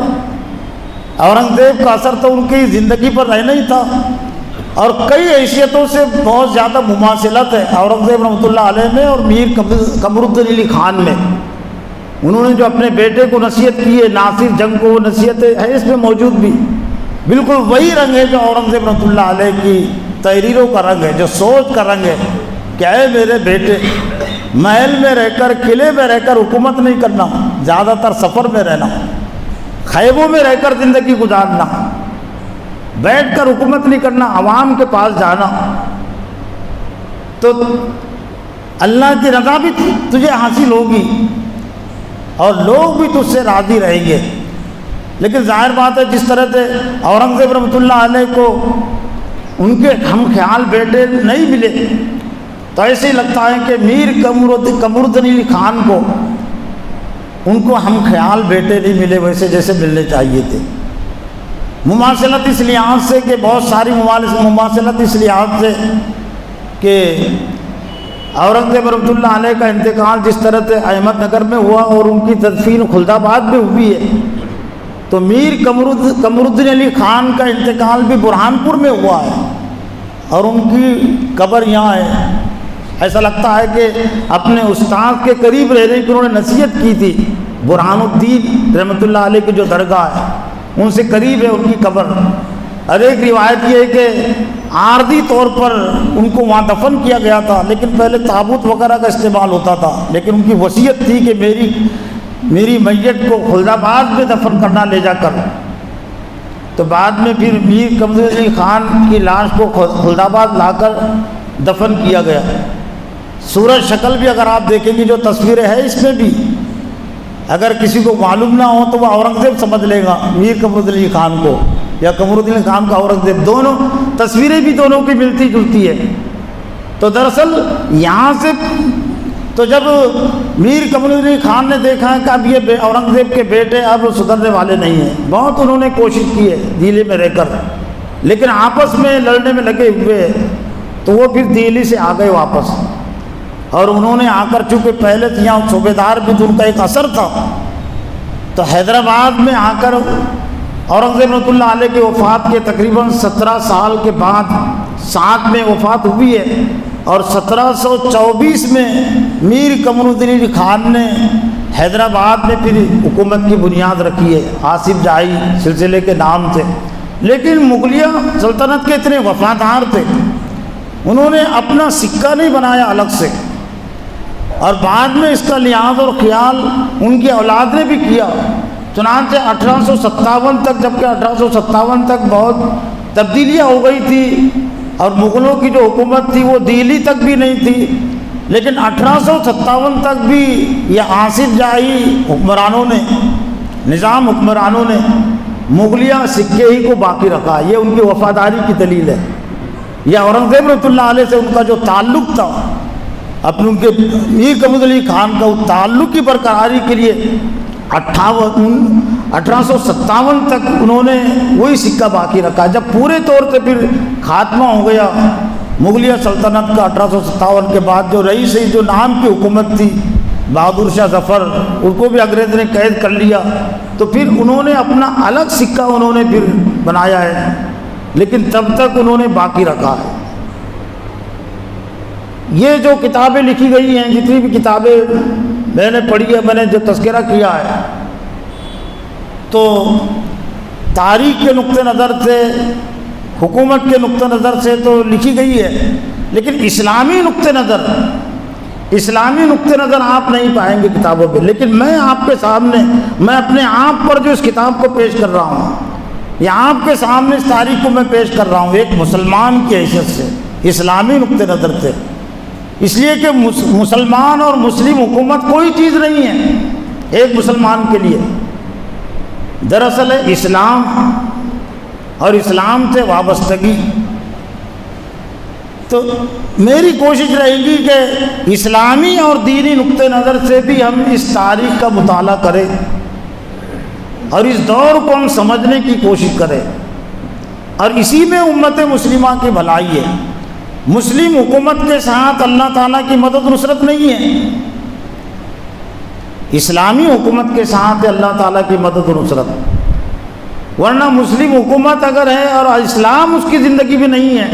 اورنگزیب کا اثر تو ان کی زندگی پر رہ نہیں تھا، اور کئی حیثیتوں سے بہت زیادہ مماثلت ہے اورنگزیب رحمۃ اللہ علیہ میں اور میر قمر الدین علی خان میں۔ انہوں نے جو اپنے بیٹے کو نصیحت کی ہے، ناصر جنگ کو، وہ نصیحت ہے اس میں موجود بھی، بالکل وہی رنگ ہے جو اورنگزیب رحمۃ اللہ علیہ کی تحریروں کا رنگ ہے، جو سوچ کا رنگ ہے کہ اے میرے بیٹے، محل میں رہ کر، قلعے میں رہ کر حکومت نہیں کرنا، زیادہ تر سفر میں رہنا، خیموں میں رہ کر زندگی گزارنا، بیٹھ کر حکومت نہیں کرنا، عوام کے پاس جانا، تو اللہ کی رضا بھی تجھے حاصل ہوگی اور لوگ بھی تجھ سے راضی رہیں گے۔ لیکن ظاہر بات ہے جس طرح سے اورنگزیب رحمۃ اللہ علیہ کو ان کے ہم خیال بیٹے نہیں ملے، تو ایسے ہی لگتا ہے کہ میر قمر الدین علی خان کو ان کو ہم خیال بیٹے نہیں ملے ویسے جیسے ملنے چاہیے تھے۔ مماثلت اس لحاظ سے کہ بہت ساری مماثلت اس لحاظ سے کہ اورنگزیب رحمۃ اللہ علیہ کا انتقال جس طرح سے احمد نگر میں ہوا اور ان کی تدفین خلد آباد میں ہوئی ہے، تو تو میر قمرالدین علی خان کا انتقال بھی برہانپور میں ہوا ہے اور ان کی قبر یہاں ہے۔ ایسا لگتا ہے کہ اپنے استاد کے قریب رہنے کی انہوں نے نصیحت کی تھی۔ برہان الدین رحمۃ اللہ علیہ کی جو درگاہ ہے ان سے قریب ہے ان کی قبر۔ اور ایک روایت یہ ہے کہ عارضی طور پر ان کو وہاں دفن کیا گیا تھا، لیکن پہلے تابوت وغیرہ کا استعمال ہوتا تھا، لیکن ان کی وصیت تھی کہ میری میت کو خلد آباد میں دفن کرنا لے جا کر۔ تو بعد میں پھر میر قمرالدین علی خان کی لاش کو خلد آباد لا کر دفن کیا گیا۔ صورت شکل بھی اگر آپ دیکھیں گے جو تصویریں ہیں اس میں بھی، اگر کسی کو معلوم نہ ہو تو وہ اورنگزیب سمجھ لے گا میر قمرالدین علی خان کو، یا قمرالدین علی خان کا اورنگزیب، دونوں تصویریں بھی دونوں کی ملتی جلتی ہے۔ تو دراصل یہاں سے تو جب میر قمرالدین علی خان نے دیکھا کہ اب یہ اورنگزیب کے بیٹے اب سدھرنے والے نہیں ہیں، بہت انہوں نے کوشش کی ہے دہلی میں رہ کر، لیکن آپس میں لڑنے میں لگے ہوئے، تو وہ پھر دہلی سے آ گئے واپس۔ اور انہوں نے آ کر چونکہ پہلے یہاں صوبے دار بھی تو ان کا ایک اثر تھا، تو حیدرآباد میں آ کر اورنگزیب رحمۃ اللہ علیہ کی وفات کے تقریباً 17 سال کے بعد 7 میں وفات ہوئی ہے، اور 1724 میں میر قمرالدین علی خان نے حیدرآباد میں پھر حکومت کی بنیاد رکھی ہے، آصف جائی سلسلے کے نام سے۔ لیکن مغلیہ سلطنت کے اتنے وفادار تھے، انہوں نے اپنا سکہ نہیں بنایا الگ سے، اور بعد میں اس کا لحاظ اور خیال ان کی اولاد نے بھی کیا۔ چنانچہ 1857 تک، جبکہ 1857 تک بہت تبدیلیاں ہو گئی تھی اور مغلوں کی جو حکومت تھی وہ دہلی تک بھی نہیں تھی، لیکن 1857 تک بھی یہ آصف جائی حکمرانوں نے، نظام حکمرانوں نے مغلیہ سکے ہی کو باقی رکھا۔ یہ ان کی وفاداری کی دلیل ہے۔ یا اورنگزیب رحمۃ اللہ علیہ سے ان کا جو تعلق تھا، اپنے ان کے میر قمرالدین علی خان کا وہ تعلق کی برقراری کے لیے 1857 تک انہوں نے وہی سکہ باقی رکھا۔ جب پورے طور سے پھر خاتمہ ہو گیا مغلیہ سلطنت کا 1857 کے بعد، جو رئیس جو نام کی حکومت تھی بہادر شاہ ظفر، ان کو بھی انگریز نے قید کر لیا، تو پھر انہوں نے اپنا الگ سکہ انہوں نے پھر بنایا ہے، لیکن تب تک انہوں نے باقی رکھا ہے۔ یہ جو کتابیں لکھی گئی ہیں، جتنی بھی کتابیں میں نے پڑھی ہے، میں نے جو تذکرہ کیا ہے، تو تاریخ کے نقطہ نظر سے، حکومت کے نقطہ نظر سے تو لکھی گئی ہے، لیکن اسلامی نقطہ نظر آپ نہیں پائیں گے کتابوں پہ۔ لیکن میں آپ کے سامنے، میں اپنے آپ پر جو اس کتاب کو پیش کر رہا ہوں، یا آپ کے سامنے اس تاریخ کو میں پیش کر رہا ہوں ایک مسلمان کی حیثیت سے، اسلامی نقطہ نظر سے، اس لیے کہ مسلمان اور مسلم حکومت کوئی چیز نہیں ہے ایک مسلمان کے لیے۔ دراصل ہے اسلام اور اسلام سے وابستگی۔ تو میری کوشش رہے گی کہ اسلامی اور دینی نقطہ نظر سے بھی ہم اس تاریخ کا مطالعہ کریں اور اس دور کو ہم سمجھنے کی کوشش کریں، اور اسی میں امت مسلمہ کی بھلائی ہے۔ مسلم حکومت کے ساتھ اللہ تعالیٰ کی مدد نصرت نہیں ہے، اسلامی حکومت کے ساتھ اللہ تعالیٰ کی مدد و نصرت، ورنہ مسلم حکومت اگر ہے اور اسلام اس کی زندگی میں نہیں ہے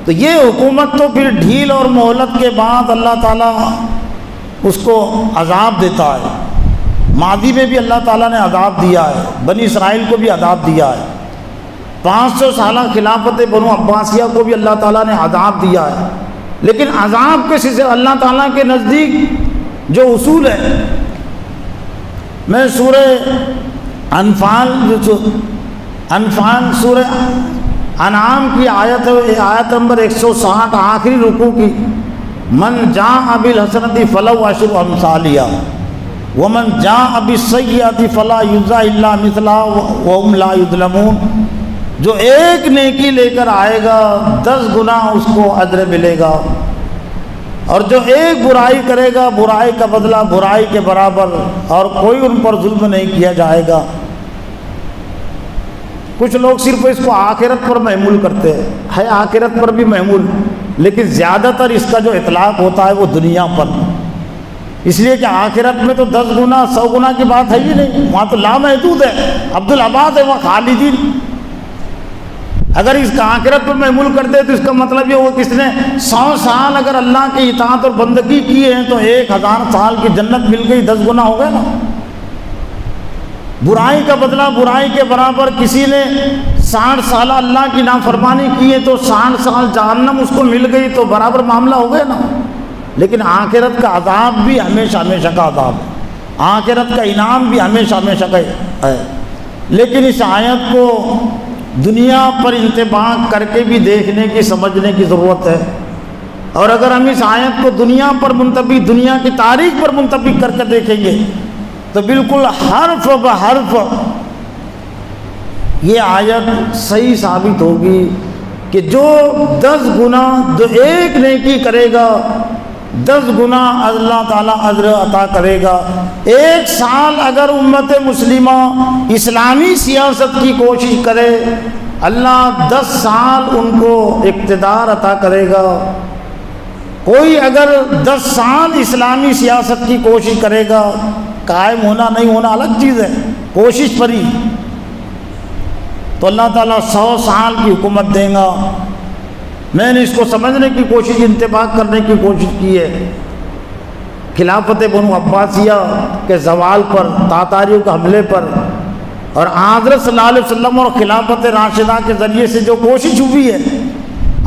تو یہ حکومت تو پھر ڈھیل اور مہلت کے بعد اللہ تعالیٰ اس کو عذاب دیتا ہے۔ ماضی میں بھی اللہ تعالیٰ نے عذاب دیا ہے، بنی اسرائیل کو بھی عذاب دیا ہے، 500 سالہ خلافت بنو عباسیہ کو بھی اللہ تعالیٰ نے عذاب دیا ہے، لیکن عذاب کے سلسلے اللہ تعالیٰ کے نزدیک جو اصول ہے، میں سورہ انفال سورہ انعام کی آیت نمبر 160 آخری رکوع کی، من جاء بالحسنۃ فلہ عشر امثالہا ومن جاء بالسیئۃ فلا یجزی الا مثلہا وہم لا یظلمون، جو ایک نیکی لے کر آئے گا 10 گنا اس کو اجر ملے گا، اور جو ایک برائی کرے گا برائی کا بدلہ برائی کے برابر، اور کوئی ان پر ظلم نہیں کیا جائے گا۔ کچھ لوگ صرف اس کو آخرت پر محمول کرتے ہیں، ہے آخرت پر بھی محمول، لیکن زیادہ تر اس کا جو اطلاق ہوتا ہے وہ دنیا پر، اس لیے کہ آخرت میں تو 10 گنا 100 گنا کی بات ہے ہی نہیں، وہاں تو لامحدود ہے، عبدالعباد ہے وہاں خالدین۔ اگر اس کا آخرت پر محمول کر دے تو اس کا مطلب یہ ہو کس نے 100 سال اگر اللہ کی اطاعت اور بندگی کی ہے تو 1000 سال کی جنت مل گئی، 10 گنا ہو گئے نا۔ برائی کا بدلہ برائی کے برابر، کسی نے 60 سال اللہ کی نافرمانی کی ہے تو 60 سال جہنم اس کو مل گئی تو برابر معاملہ ہو گیا نا۔ لیکن آخرت کا عذاب بھی ہمیشہ ہمیشہ کا عذاب ہے، آخرت کا انعام بھی ہمیشہ ہمیشہ کا ہے۔ لیکن اس آیت کو دنیا پر انطباق کر کے بھی دیکھنے کی سمجھنے کی ضرورت ہے، اور اگر ہم اس آیت کو دنیا پر منطبق، دنیا کی تاریخ پر منطبق کر کے دیکھیں گے تو بالکل حرف بحرف یہ آیت صحیح ثابت ہوگی کہ جو 10 گنا جو ایک نیکی کرے گا 10 گنا اللہ تعالیٰ اجر عطا کرے گا۔ 1 سال اگر امت مسلمہ اسلامی سیاست کی کوشش کرے اللہ 10 سال ان کو اقتدار عطا کرے گا۔ کوئی اگر 10 سال اسلامی سیاست کی کوشش کرے گا، قائم ہونا نہیں ہونا الگ چیز ہے، کوشش پر ہی، تو اللہ تعالیٰ 100 سال کی حکومت دیں گا۔ میں نے اس کو سمجھنے کی کوشش، انتباہ کرنے کی کوشش کی ہے۔ خلافت بنو عباسیہ کے زوال پر، تاتاریوں کے حملے پر، اور حضرت صلی اللہ علیہ وسلم اور خلافت راشدہ کے ذریعے سے جو کوشش ہوئی ہے،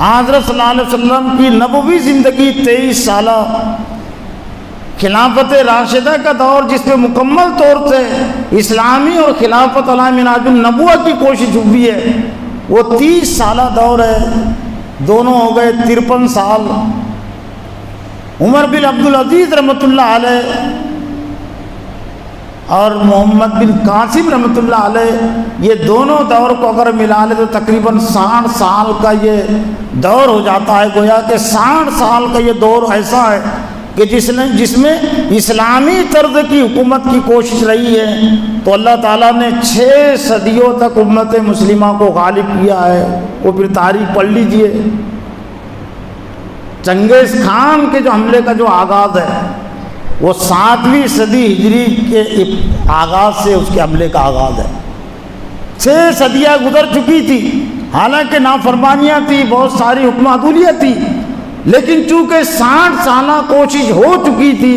حضرت صلی اللہ علیہ وسلم کی نبوی زندگی 23 سالہ، خلافت راشدہ کا دور جس میں مکمل طور سے اسلامی اور خلافت علی منہاج النبوہ کی کوشش ہوئی ہے، وہ 30 سالہ دور ہے، دونوں ہو گئے 53 سال۔ عمر بن عبدالعزیز رحمۃ اللہ علیہ اور محمد بن قاسم رحمۃ اللہ علیہ، یہ دونوں دور کو اگر ملا لے تو تقریباً 60 سال کا یہ دور ہو جاتا ہے۔ گویا کہ 60 سال کا یہ دور ایسا ہے کہ جس میں اسلامی طرز کی حکومت کی کوشش رہی ہے، تو اللہ تعالیٰ نے 6 صدیوں تک امت مسلمہ کو غالب کیا ہے۔ وہ پھر تاریخ پڑھ لیجئے، چنگیز خان کے جو حملے کا جو آغاز ہے وہ 7ویں صدی ہجری کے آغاز سے اس کے حملے کا آغاز ہے۔ 6 صدیاں گزر چکی تھی، حالانکہ نافرمانیاں تھی، بہت ساری حکم عدولیہ تھی، لیکن چونکہ 60 سالہ کوشش ہو چکی تھی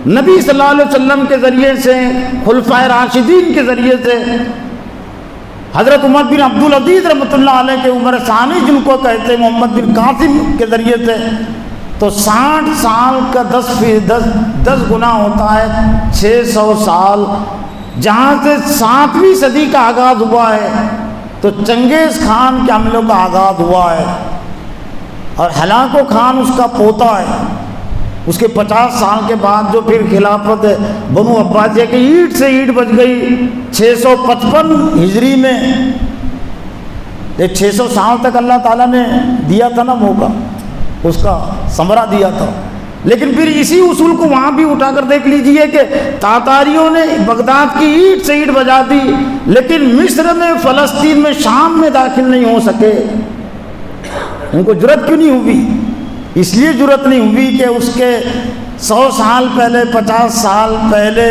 نبی صلی اللہ علیہ وسلم کے ذریعے سے، خلفائے راشدین کے ذریعے سے، حضرت عمر بن عبدالعزیز رحمۃ اللہ علیہ کے عمر ثانی جن کو کہتے ہیں، محمد بن قاسم کے ذریعے سے، تو 60 سال کا 10 گنا ہوتا ہے 600 سال۔ جہاں سے 7ویں صدی کا آغاز ہوا ہے تو چنگیز خان کے حملوں کا آغاز ہوا ہے، اور ہلاکو خان اس کا پوتا ہے۔ اس کے 50 سال کے بعد جو پھر خلافت بنو عباسیہ کی اینٹ سے اینٹ بچ گئی 655 ہجری میں۔ یہ 600 سال تک اللہ تعالیٰ نے دیا تھا نا موقع، اس کا ثمرہ دیا تھا، لیکن پھر اسی اصول کو وہاں بھی اٹھا کر دیکھ لیجئے کہ تاتاریوں نے بغداد کی اینٹ سے اینٹ بجا دی، لیکن مصر میں، فلسطین میں، شام میں داخل نہیں ہو سکے۔ ان کو جرأت کیوں نہیں ہوئی؟ اس لیے جرأت نہیں ہوئی کہ اس کے 100 سال پہلے، 50 سال پہلے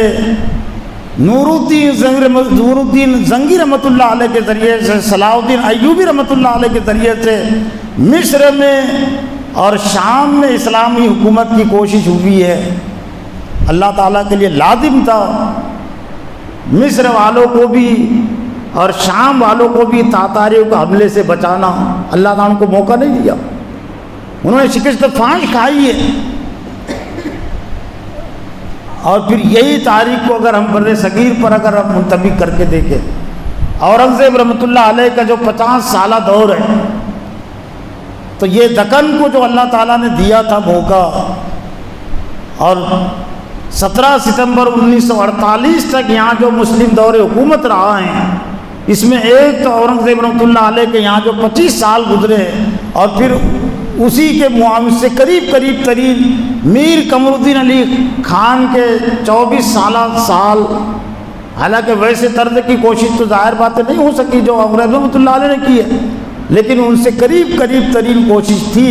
نور الدین زنگی رحمۃ اللہ علیہ کے ذریعے سے، صلاح الدین ایوبی رحمۃ اللہ علیہ کے ذریعے سے مصر میں اور شام میں اسلامی حکومت کی کوشش ہوئی ہے۔ اللہ تعالیٰ کے لیے لازم تھا مصر والوں کو بھی اور شام والوں کو بھی تاتاریوں کے حملے سے بچانا۔ اللہ تعالیٰ نے کو موقع نہیں دیا، انہوں نے شکست فاش کھائی ہے۔ اور پھر یہی تاریخ کو اگر ہم بر صغیر پر اگر ہم منطبق کر کے دیکھیں، اورنگزیب رحمۃ اللہ علیہ کا جو 50 سالہ دور ہے، تو یہ دکن کو جو اللہ تعالیٰ نے دیا تھا موقع، اور 17 ستمبر 1948 تک یہاں جو مسلم دور حکومت رہا ہے، اس میں ایک تو اورنگزیب رحمۃ اللہ علیہ کے یہاں جو 25 سال گزرے، اور پھر اسی کے معاون سے قریب ترین میر قمر الدین علی خان کے 24 سال، حالانکہ ویسے طرز کی کوشش تو ظاہر باتیں نہیں ہو سکی جو اورنگزیب رحمۃ اللہ علیہ نے کی ہے، لیکن ان سے قریب ترین کوشش تھی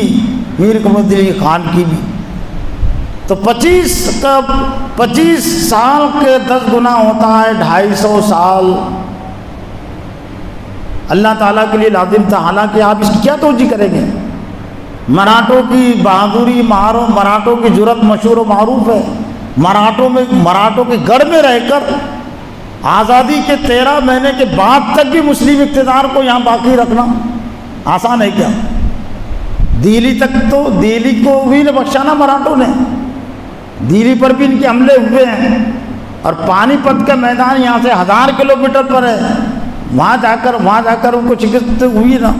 میر قمر الدین علی خان کی بھی۔ تو 25 سال کے 10 گنا ہوتا ہے 250 سال اللہ تعالیٰ کے لیے لازم تھا. حالانکہ آپ اس کی کیا توجہ کریں گے؟ مراٹھوں کی بہادری، مراٹھوں کی جرأت مشہور و معروف ہے. مراٹھوں کے گڑھ میں رہ کر آزادی کے 13 مہینے کے بعد تک بھی مسلم اقتدار کو یہاں باقی رکھنا آسان ہے کیا؟ دہلی تک تو دہلی کو بھی نہ بخشانا مراٹھوں نے، دہلی پر بھی ان کے حملے ہوئے ہیں. اور پانی پت کا میدان یہاں سے 1000 کلومیٹر پر ہے، وہاں جا کر ان کو شکست ہوئی نا.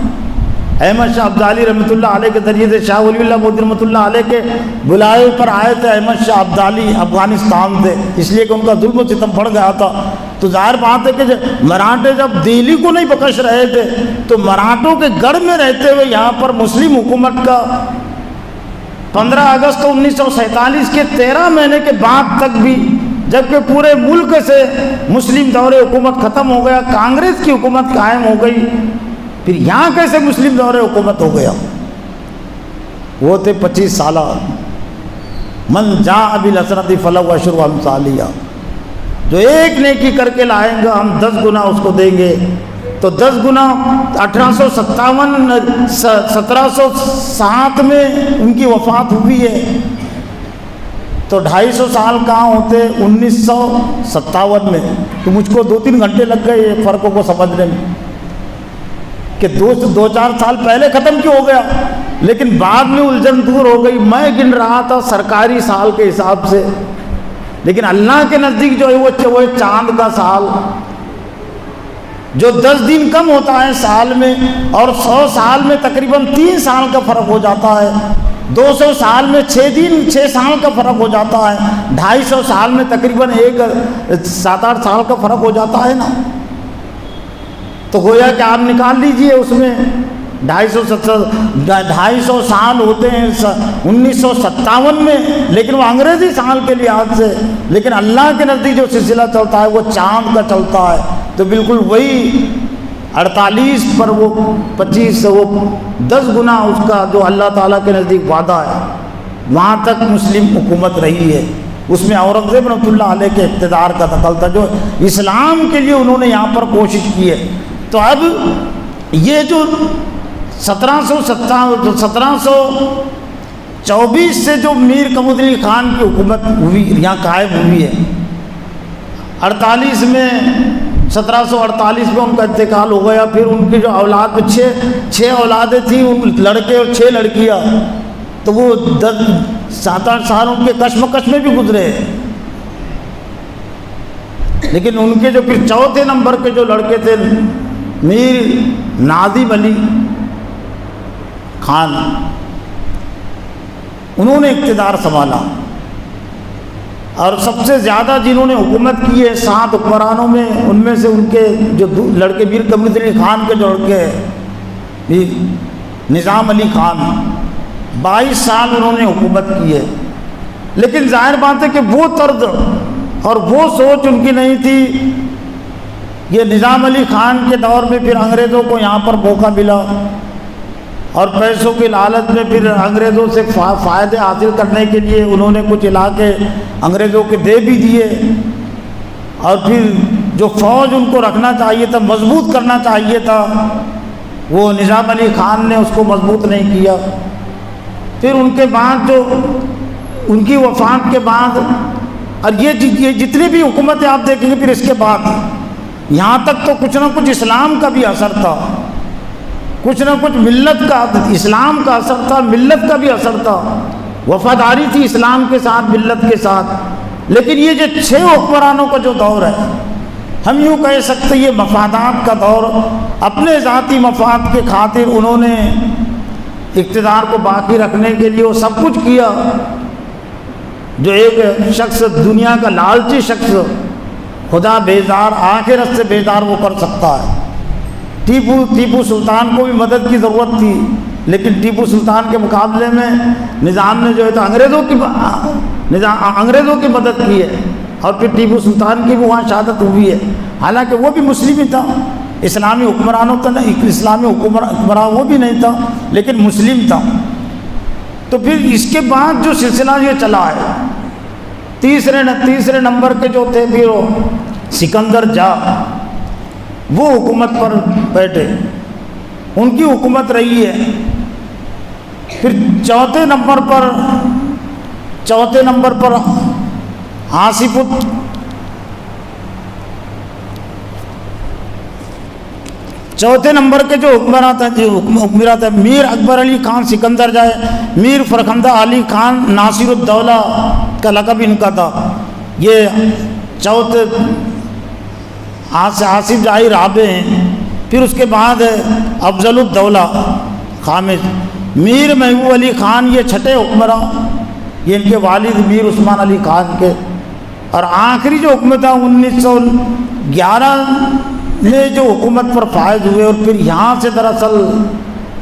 احمد شاہ ابدالی رحمۃ اللہ علیہ کے ذریعے سے شاہ ولی اللہ مودودی رحمۃ اللہ علیہ کے بلائے پر آئے تھے. احمد شاہ ابدالی افغانستان تھے، اس لیے کہ ان کا ظلم و ستم بڑھ گیا تھا. تو ظاہر بات ہے کہ مراٹھے جب دہلی کو نہیں بخش رہے تھے تو مراٹھوں کے گڑھ میں رہتے ہوئے یہاں پر مسلم حکومت کا 15 اگست 1947 کے 13 مہینے کے بعد تک بھی، جبکہ پورے ملک سے مسلم دور حکومت ختم ہو گیا، کانگریس کی حکومت قائم ہو گئی، پھر یہاں کیسے مسلم دور حکومت ہو گیا؟ وہ تھے 25 سالہ. من جاء بالحسنۃ فلہ عشر امثالہا، جو ایک نیکی کر کے لائیں گا ہم 10 گنا اس کو دیں گے. تو 10 گنا 1707 میں ان کی وفات ہوئی ہے. تو 250 سال کہاں ہوتے 1957 میں. تو مجھ کو 2-3 گھنٹے لگ گئے یہ فرقوں کو سمجھنے میں کہ 2-4 سال پہلے ختم کیوں ہو گیا، لیکن بعد میں الجھن دور ہو گئی. میں گن رہا تھا سرکاری سال کے حساب سے، لیکن اللہ کے نزدیک جو ہے وہ چاند کا سال، جو 10 دن کم ہوتا ہے سال میں، اور 100 سال میں تقریباً 3 سال کا فرق ہو جاتا ہے. 200 سال میں 6 سال کا فرق ہو جاتا ہے. 250 سال میں تقریباً 7-8 سال کا فرق ہو جاتا ہے نا. تو گویا کہ آپ نکال لیجئے اس میں 250 سال ہوتے ہیں 1957 میں، لیکن وہ انگریزی سال کے لحاظ سے، لیکن اللہ کے نزدیک جو سلسلہ چلتا ہے وہ چاند کا چلتا ہے. تو بالکل وہی 48 پر وہ 25 سے وہ 10 گنا اس کا جو اللہ تعالیٰ کے نزدیک وعدہ ہے، وہاں تک مسلم حکومت رہی ہے. اس میں اورنگزیب رحمۃ اللہ علیہ کے اقتدار کا دخل تھا، جو اسلام کے لیے انہوں نے یہاں پر کوشش کی ہے. تو اب یہ جو 1724 سے جو میر قمر علی خان کی حکومت ہوئی یہاں قائم ہوئی ہے، 48 میں 1748 میں ان کا انتقال ہو گیا. پھر ان کی جو اولاد 6 اولادیں تھیں، ان لڑکے اور 6 لڑکیاں، تو وہ 7-8 سال ان کے کشمکش میں بھی گزرے. لیکن ان کے جو پھر چوتھے نمبر کے جو لڑکے تھے میر ناظم علی خان، انہوں نے اقتدار سنبھالا. اور سب سے زیادہ جنہوں نے حکومت کی ہے 7 حکمرانوں میں، ان میں سے ان کے جو لڑکے میر قمر علی خان کے جو لڑکے میر نظام علی خان، 22 سال انہوں نے حکومت کی ہے. لیکن ظاہر بات ہے کہ وہ طرز اور وہ سوچ ان کی نہیں تھی. یہ نظام علی خان کے دور میں پھر انگریزوں کو یہاں پر موقع ملا، اور پیسوں کی لالچ میں پھر انگریزوں سے فائدے حاصل کرنے کے لیے انہوں نے کچھ علاقے انگریزوں کے دے بھی دیے. اور پھر جو فوج ان کو رکھنا چاہیے تھا، مضبوط کرنا چاہیے تھا، وہ نظام علی خان نے اس کو مضبوط نہیں کیا. پھر ان کے بعد جو ان کی وفات کے بعد، اور یہ جتنی بھی حکومتیں آپ دیکھیں گے پھر اس کے بعد، یہاں تک تو کچھ نہ کچھ اسلام کا بھی اثر تھا، کچھ نہ کچھ ملت کا، اسلام کا اثر تھا، ملت کا بھی اثر تھا، وفاداری تھی اسلام کے ساتھ، ملت کے ساتھ. لیکن یہ جو 6 حکمرانوں کا جو دور ہے، ہم یوں کہہ سکتے یہ مفادات کا دور، اپنے ذاتی مفاد کے خاطر انہوں نے اقتدار کو باقی رکھنے کے لیے وہ سب کچھ کیا جو ایک شخص، دنیا کا لالچی شخص، خدا بیزار، آخرت سے بیزار وہ کر سکتا ہے. ٹیپو سلطان کو بھی مدد کی ضرورت تھی، لیکن ٹیپو سلطان کے مقابلے میں نظام نے جو ہے تو انگریزوں کی مدد کی ہے، اور پھر ٹیپو سلطان کی بھی وہاں شہادت ہوئی ہے. حالانکہ وہ بھی مسلم ہی تھا، اسلامی حکمرانوں کا نہیں، اسلامی حکمران وہ بھی نہیں تھا، لیکن مسلم تھا. تو پھر اس کے بعد جو سلسلہ یہ چلا ہے، تیسرے نمبر کے جو تھے پھر وہ سکندر جا، وہ حکومت پر بیٹھے، ان کی حکومت رہی ہے۔ پھر چوتھے نمبر پر آصف چوتھے نمبر کے جو حکمراں تھے میر اکبر علی خان سکندر جائے، میر فرخندہ علی خان ناصر الدولہ کا لقب ان کا تھا۔ یہ چوتھے آصف جائی رابع ہیں۔ پھر اس کے بعد افضل الدولہ خامس، میر محبوب علی خان یہ چھٹے حکمراں، یہ ان کے والد میر عثمان علی خان کے۔ اور آخری جو حکومت تھا 1911 میں جو حکومت پر فائز ہوئے، اور پھر یہاں سے دراصل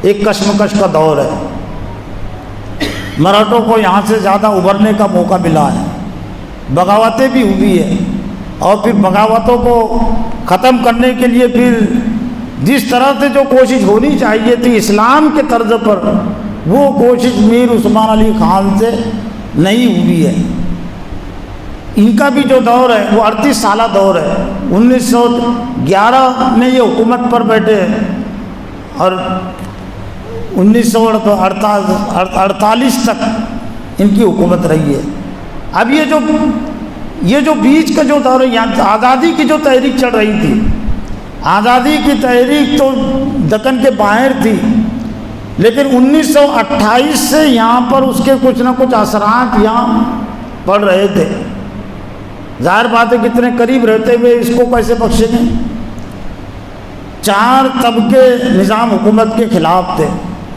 ایک کشمکش کا دور ہے، مراٹھوں کو یہاں سے زیادہ ابھرنے کا موقع ملا ہے، بغاوتیں بھی ہوئی ہے، اور پھر بغاوتوں کو ختم کرنے کے لیے پھر جس طرح سے جو کوشش ہونی چاہیے تھی اسلام کے طرز پر، وہ کوشش میر عثمان علی خان سے نہیں ہوئی ہے۔ ان کا بھی جو دور ہے وہ 38 سالہ دور ہے، 1911 میں یہ حکومت پر بیٹھے اور 1948 تک ان کی حکومت رہی ہے۔ اب یہ جو بیچ کا جو دور ہے، یہاں آزادی کی جو تحریک چل رہی تھی، آزادی کی تحریک تو دکن کے باہر تھی، لیکن 1928 سے یہاں پر اس کے کچھ نہ کچھ اثرات یہاں پڑ رہے تھے۔ ظاہر بات ہے کتنے قریب رہتے ہوئے اس کو کیسے بخشیں گے؟ 4 طبقے نظام حکومت کے خلاف تھے۔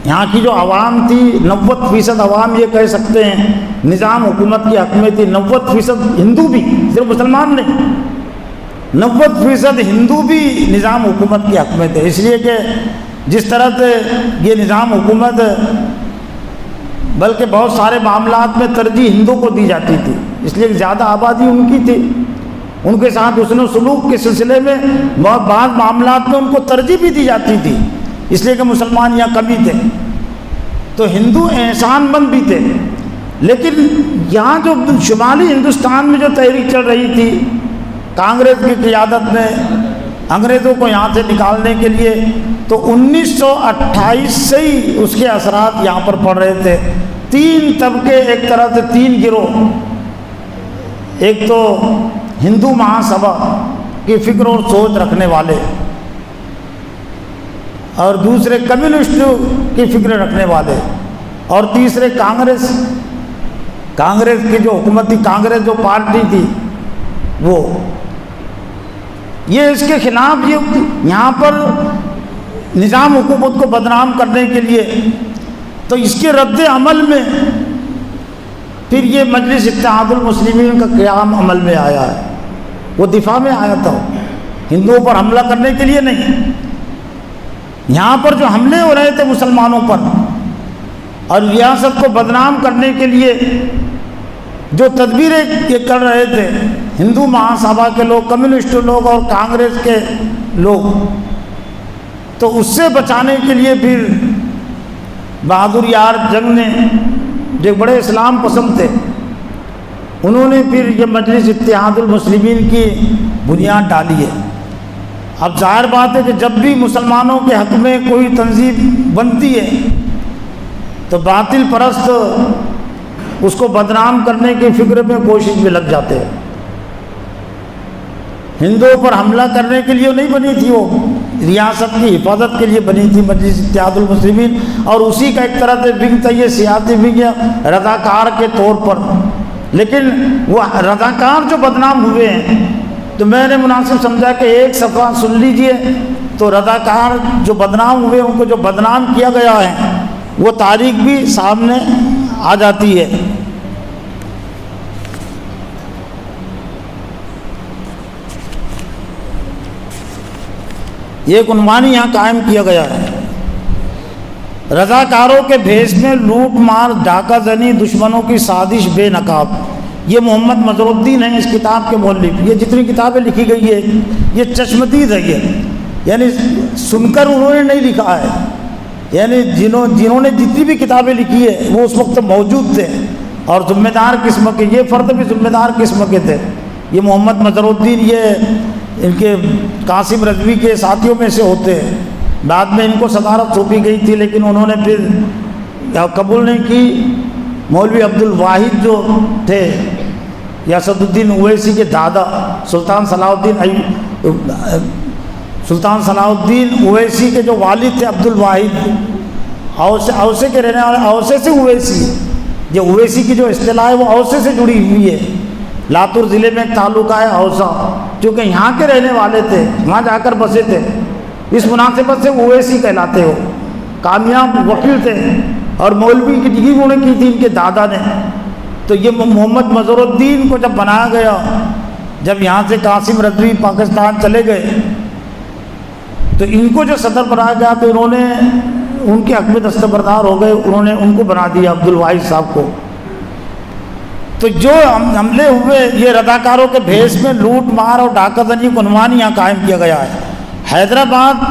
یہاں کی جو عوام تھی 90% عوام یہ کہہ سکتے ہیں نظام حکومت کی حق میں تھی، 90% ہندو بھی، صرف مسلمان نہیں، 90% ہندو بھی نظام حکومت کی حق میں تھے، اس لیے کہ جس طرح سے یہ نظام حکومت بلکہ بہت سارے معاملات میں ترجیح ہندو کو دی جاتی تھی، اس لیے زیادہ آبادی ان کی تھی، ان کے ساتھ حسن و سلوک کے سلسلے میں بعض معاملات میں ان کو ترجیح بھی دی جاتی تھی، اس لیے کہ مسلمان یہاں کمی تھے، تو ہندو احسان مند بھی تھے۔ لیکن یہاں جو شمالی ہندوستان میں جو تحریک چل رہی تھی کانگریس کی قیادت میں انگریزوں کو یہاں سے نکالنے کے لیے، تو 1928 سے ہی اس کے اثرات یہاں پر پڑ رہے تھے۔ 3 طبقے، ایک طرح سے 3 گروہ، ایک تو ہندو مہاسبھا کی فکر اور سوچ رکھنے والے، اور دوسرے کمیونسٹ کی فکر رکھنے والے، اور تیسرے کانگریس کی جو حکومت تھی، کانگریس جو پارٹی تھی وہ، یہ اس کے خلاف یہاں پر نظام حکومت کو بدنام کرنے کے لیے، تو اس کے رد عمل میں پھر یہ مجلس اتحاد المسلمین کا قیام عمل میں آیا ہے۔ وہ دفاع میں آیا تھا، ہندوؤں پر حملہ کرنے کے لیے نہیں۔ یہاں پر جو حملے ہو رہے تھے مسلمانوں پر اور ریاست کو بدنام کرنے کے لیے جو تدبیریں یہ کر رہے تھے ہندو مہاسبھا کے لوگ، کمیونسٹ لوگ اور کانگریس کے لوگ، تو اس سے بچانے کے لیے پھر بہادر یار جنگ نے، جو بڑے اسلام پسند تھے، انہوں نے پھر یہ مجلس اتحاد المسلمین کی بنیاد ڈالی ہے۔ اب ظاہر بات ہے کہ جب بھی مسلمانوں کے حق میں کوئی تنظیم بنتی ہے تو باطل پرست اس کو بدنام کرنے کی فکر میں کوشش میں لگ جاتے ہیں۔ ہندوؤں پر حملہ کرنے کے لیے نہیں بنی تھی، وہ ریاست کی حفاظت کے لیے بنی تھی مجلس اتحاد المسلمین، اور اسی کا ایک طرح سے ونگ تھا، یہ سیاسی ونگ ہے رضاکار کے طور پر۔ لیکن وہ رضاکار جو بدنام ہوئے ہیں تو میں نے مناسب سمجھا کہ ایک صفحہ سن لیجئے، تو رضاکار جو بدنام ہوئے ان کو جو بدنام کیا گیا ہے وہ تاریخ بھی سامنے آ جاتی ہے۔ ایک عنوان یہاں قائم کیا گیا ہے، رضاکاروں کے بھیس میں لوٹ مار، ڈاکہ زنی، دشمنوں کی سازش بے نقاب۔ یہ محمد مظہر الدین ہیں اس کتاب کے مؤلف۔ یہ جتنی کتابیں لکھی گئی ہے یہ چشمدید ہے، یہ یعنی سن کر انہوں نے نہیں لکھا ہے، یعنی جنہوں نے جتنی بھی کتابیں لکھی ہے وہ اس وقت موجود تھے، اور ذمہ دار قسم کے، یہ فرد بھی ذمہ دار قسم کے تھے۔ یہ محمد مظہر الدین یہ ان کے قاسم رضوی کے ساتھیوں میں سے ہوتے ہیں۔ بعد میں ان کو صدارت سونپی گئی تھی، لیکن انہوں نے پھر قبول نہیں کی۔ مولوی عبد الواحد جو تھے اسد الدین اویسی کے دادا، سلطان صلاح الدین اویسی کے جو والد تھے عبد الواحد، اوسے کے رہنے والے، اوسے سے اویسی، یہ اویسی کی جو اصطلاح ہے وہ اوسے سے جڑی ہوئی ہے۔ لاتور ضلع میں ایک تعلقہ ہے اوسا، چونکہ یہاں کے رہنے والے تھے، وہاں جا کر بسے تھے، اس مناسبت سے اویسی کہلاتے ہو۔ کامیاب وکیل تھے اور مولوی کی ڈگری انہوں نے کی تھی ان کے دادا نے۔ تو یہ محمد مظہر الدین کو جب بنایا گیا، جب یہاں سے قاسم رضوی پاکستان چلے گئے تو ان کو جو صدر بنایا گیا تو انہوں نے ان کے حق میں دستبردار ہو گئے، انہوں نے ان کو بنا دیا عبد الواحد صاحب کو۔ تو جو حملے ہوئے یہ رضاکاروں کے بھیس میں لوٹ مار اور ڈاکہ زنی کو عنوان یہاں قائم کیا گیا ہے۔ حیدرآباد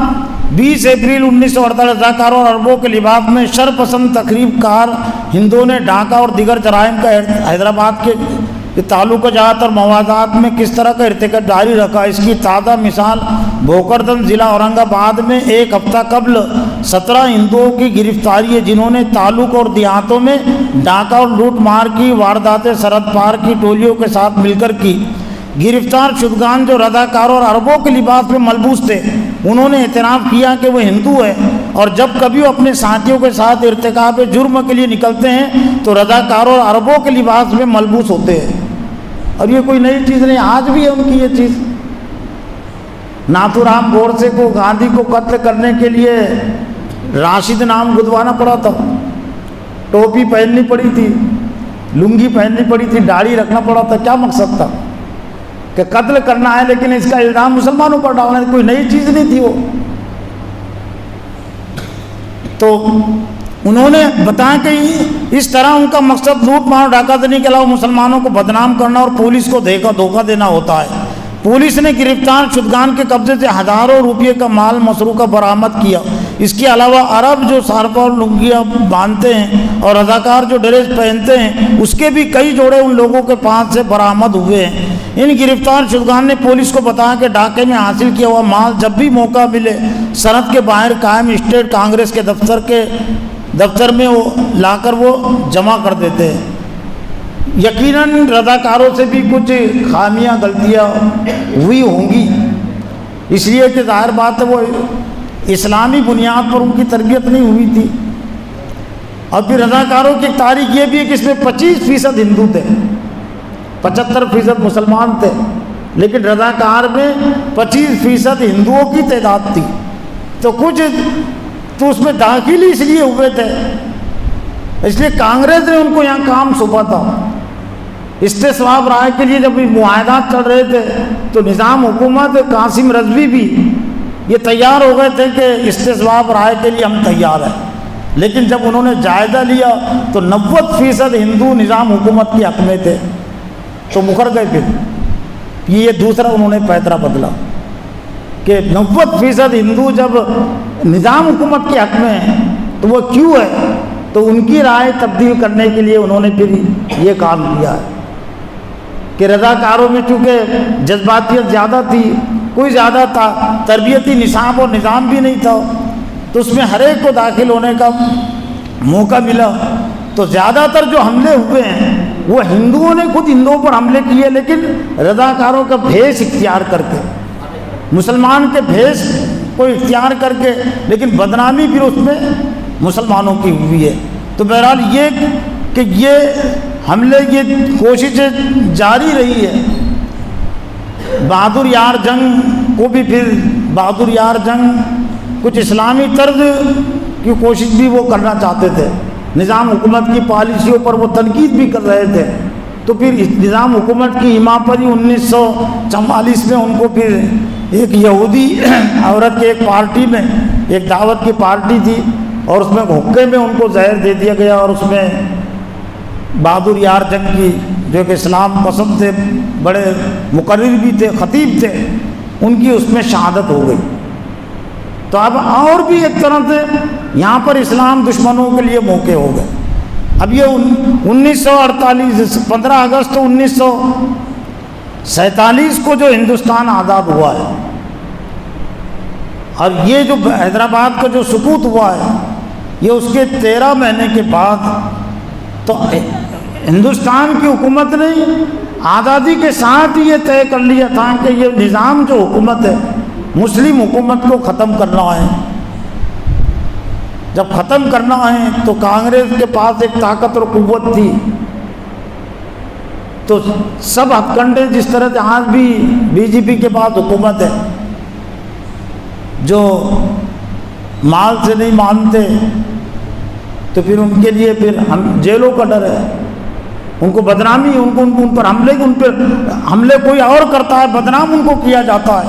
20 اپریل 1948 رضاکاروں اور عربوں کے لباس میں شرپسند تقریب کار ہندوؤں نے ڈھاکہ اور دیگر جرائم کا حیدرآباد کے تعلق و جات اور موازات میں کس طرح کا ارتکاب جاری رکھا، اس کی تازہ مثال بھوکردن ضلع اورنگ آباد میں ایک ہفتہ قبل 17 ہندوؤں کی گرفتاری ہے، جنہوں نے تعلق اور دیہاتوں میں ڈاکہ اور لوٹ مار کی وارداتیں سرحد پار کی ٹولیوں کے ساتھ مل کر کی۔ گرفتار شدگان جو رضاکاروں اور عربوں کے لباس میں ملبوس تھے، انہوں نے اعتراف کیا کہ وہ ہندو ہیں، اور جب کبھی وہ اپنے ساتھیوں کے ساتھ ارتکاب جرم کے لیے نکلتے ہیں تو رضاکاروں اور عربوں کے لباس میں ملبوس ہوتے ہیں۔ اور یہ کوئی نئی چیز نہیں، آج بھی ہے ان کی یہ چیز۔ ناتھو رام گوڈسے کو گاندھی کو قتل کرنے کے لیے راشد نام گدوانا پڑا تھا، ٹوپی پہننی پڑی تھی، لنگی پہننی پڑی تھی، داڑھی رکھنا پڑا تھا۔ کیا مقصد تھا؟ کہ قتل کرنا ہے، لیکن اس کا الزام مسلمانوں پر ڈالنا ہے، کوئی نئی چیز نہیں تھی وہ۔ تو انہوں نے بتایا کہ اس طرح ان کا مقصد لوٹ مار ڈاکہ زنی کے علاوہ مسلمانوں کو بدنام کرنا اور پولیس کو دھوکہ دینا ہوتا ہے۔ پولیس نے گرفتار شدگان کے قبضے سے ہزاروں روپے کا مال مسروقہ برآمد کیا۔ اس کے علاوہ عرب جو سارپا اور لنگیاں باندھتے ہیں اور رضاکار جو ڈریس پہنتے ہیں، اس کے بھی کئی جوڑے ان لوگوں کے پاس سے برآمد ہوئے ہیں۔ ان گرفتار شدگان نے پولیس کو بتایا کہ ڈاکے میں حاصل کیا ہوا مال جب بھی موقع ملے سرحد کے باہر قائم اسٹیٹ کانگریس کے دفتر میں وہ لا کر وہ جمع کر دیتے ہیں۔ یقیناً رضاکاروں سے بھی کچھ خامیاں غلطیاں ہوئی ہوں گی، اس لیے کہ ظاہر بات ہے وہ اسلامی بنیاد پر ان کی تربیت نہیں ہوئی تھی۔ اور پھر رضاکاروں کی تاریخ یہ بھی ہے کہ اس میں 25% ہندو تھے، 75% مسلمان تھے، لیکن رضاکار میں 25% ہندوؤں کی تعداد تھی۔ تو کچھ تو اس میں داخل اس لیے ہوئے تھے، اس لیے کانگریس نے ان کو یہاں کام سونپا تھا۔ استصواب رائے کے لیے جب معاہدات چل رہے تھے تو نظام حکومت قاسم رضوی بھی یہ تیار ہو گئے تھے کہ استصواب رائے کے لیے ہم تیار ہیں، لیکن جب انہوں نے جائزہ لیا تو 90% ہندو نظام حکومت کے حق میں تھے، تو مکر گئے۔ پھر یہ دوسرا انہوں نے پیترا بدلا کہ 90% ہندو جب نظام حکومت کے حق میں ہیں تو وہ کیوں ہے، تو ان کی رائے تبدیل کرنے کے لیے انہوں نے پھر یہ کام کیا ہے کہ رضاکاروں میں چونکہ جذباتیت زیادہ تھی، کوئی زیادہ تربیتی نصاب اور نظام بھی نہیں تھا، تو اس میں ہر ایک کو داخل ہونے کا موقع ملا۔ تو زیادہ تر جو حملے ہوئے ہیں وہ ہندوؤں نے خود ہندوؤں پر حملے کیے، لیکن رضاکاروں کا بھیس اختیار کر کے، مسلمان کے بھیس کو اختیار کر کے، لیکن بدنامی پھر اس میں مسلمانوں کی ہوئی ہے۔ تو بہرحال یہ کہ یہ حملے یہ کوششیں جاری رہی ہے۔ بہادر یار جنگ کو بھی پھر بہادر یار جنگ کچھ اسلامی طرز کی کوشش بھی وہ کرنا چاہتے تھے، نظام حکومت کی پالیسیوں پر وہ تنقید بھی کر رہے تھے۔ تو پھر نظام حکومت کی حما پر ہی 1944 میں ان کو پھر ایک یہودی عورت کے ایک پارٹی میں ایک دعوت کی پارٹی تھی، اور اس میں حقے میں ان کو زہر دے دیا گیا، اور اس میں بہادر یار جنگ کی جو کہ اسلام پسند تھے، بڑے مقرر بھی تھے، خطیب تھے، ان کی اس میں شہادت ہو گئی۔ تو اب اور بھی ایک طرح سے یہاں پر اسلام دشمنوں کے لیے موقع ہو گئے. اب یہ 1948 15 اگست 1947 کو جو ہندوستان آزاد ہوا ہے، اور یہ جو حیدرآباد کا جو سقوط ہوا ہے، یہ اس کے 13 مہینے کے بعد تو ہندوستان کی حکومت نے آزادی کے ساتھ یہ طے کر لیا تھا کہ یہ نظام جو حکومت ہے، مسلم حکومت کو ختم کرنا ہے. جب ختم کرنا ہے تو کانگریس کے پاس ایک طاقت اور قوت تھی، تو سب ہتھ کنڈے جس طرح سے آج بھی بی جے پی کے پاس حکومت ہے، جو مال سے نہیں مانتے تو پھر ان کے لیے پھر ہم جیلوں کا ڈر ہے، ان کو بدنامی، ان پر حملے کوئی اور کرتا ہے، بدنام ان کو کیا جاتا ہے.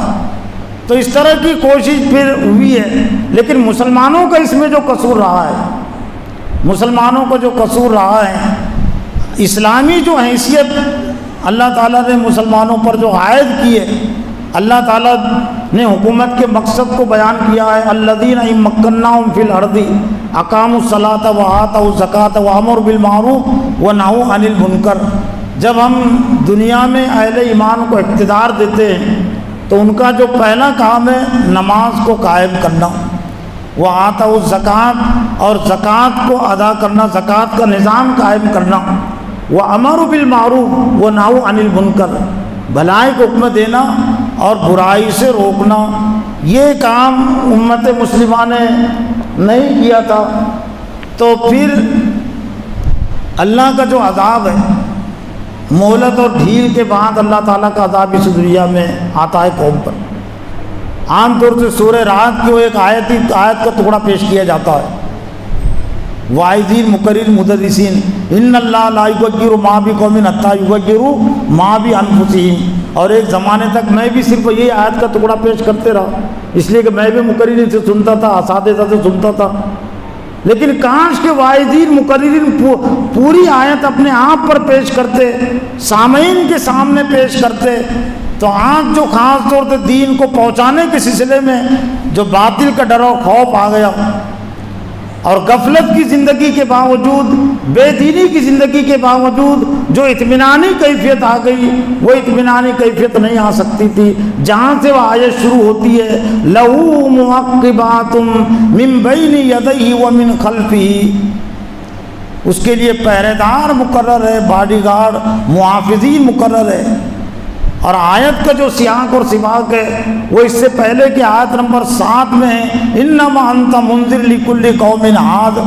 تو اس طرح کی کوشش پھر ہوئی ہے. لیکن مسلمانوں کا اس میں جو قصور رہا ہے، مسلمانوں کا جو قصور رہا ہے، اسلامی جو حیثیت اللہ تعالیٰ نے مسلمانوں پر جو عائد کی ہے، اللہ تعالیٰ نے حکومت کے مقصد کو بیان کیا ہے. الذین ان مکناہم فی الارض اقاموا الصلاۃ وآتوا الزکاۃ وامروا بالمعروف ونہوا عن المنکر. جب ہم دنیا میں اہل ایمان کو اقتدار دیتے ہیں تو ان کا جو پہلا کام ہے نماز کو قائم کرنا، وآتوا الزکاۃ، اور زکوٰۃ کو ادا کرنا، زکوٰۃ کا نظام قائم کرنا، وامروا بالمعروف ونہوا عن المنکر، بھلائی کو حکم دینا اور برائی سے روکنا. یہ کام امت مسلمہ نے نہیں کیا تھا. تو پھر اللہ کا جو عذاب ہے، مہلت اور ڈھیل کے بعد اللہ تعالیٰ کا عذاب اس دنیا میں آتا ہے قوم پر. عام طور سے سورہ رعد کی وہ ایک آیت کا ٹکڑا پیش کیا جاتا ہے. واعظین مقرر مدرسین ان اللہ لا یغیر ما بقوم حتی یغیروا ما بانفسہم. اور ایک زمانے تک میں بھی صرف یہ آیت کا ٹکڑا پیش کرتے رہا، اس لیے کہ میں بھی مقررین سے سنتا تھا، اساتذہ سے سنتا تھا. لیکن کاش کے واعظین مقررین پوری آیت اپنے آپ پر پیش کرتے، سامعین کے سامنے پیش کرتے، تو آج جو خاص طور سے دین کو پہنچانے کے سلسلے میں جو باطل کا ڈر و خوف آ گیا، اور غفلت کی زندگی کے باوجود، بے دینی کی زندگی کے باوجود جو اطمینانی کیفیت آ گئی، وہ اطمینانی کیفیت نہیں آ سکتی تھی. جہاں سے وہ آیت شروع ہوتی ہے لَهُ مُعَقِّبَاتٌ مِّن بَيْنِ يَدَيْهِ وَمِن خَلْفِهِ، اس کے لیے پہرے دار مقرر ہے، باڈی گارڈ، محافظین مقرر ہے. اور آیت کا جو سیاق اور سباق ہے وہ اس سے پہلے کی آیت نمبر 7 میں ہے انما انت منذر لکل قوم عاد.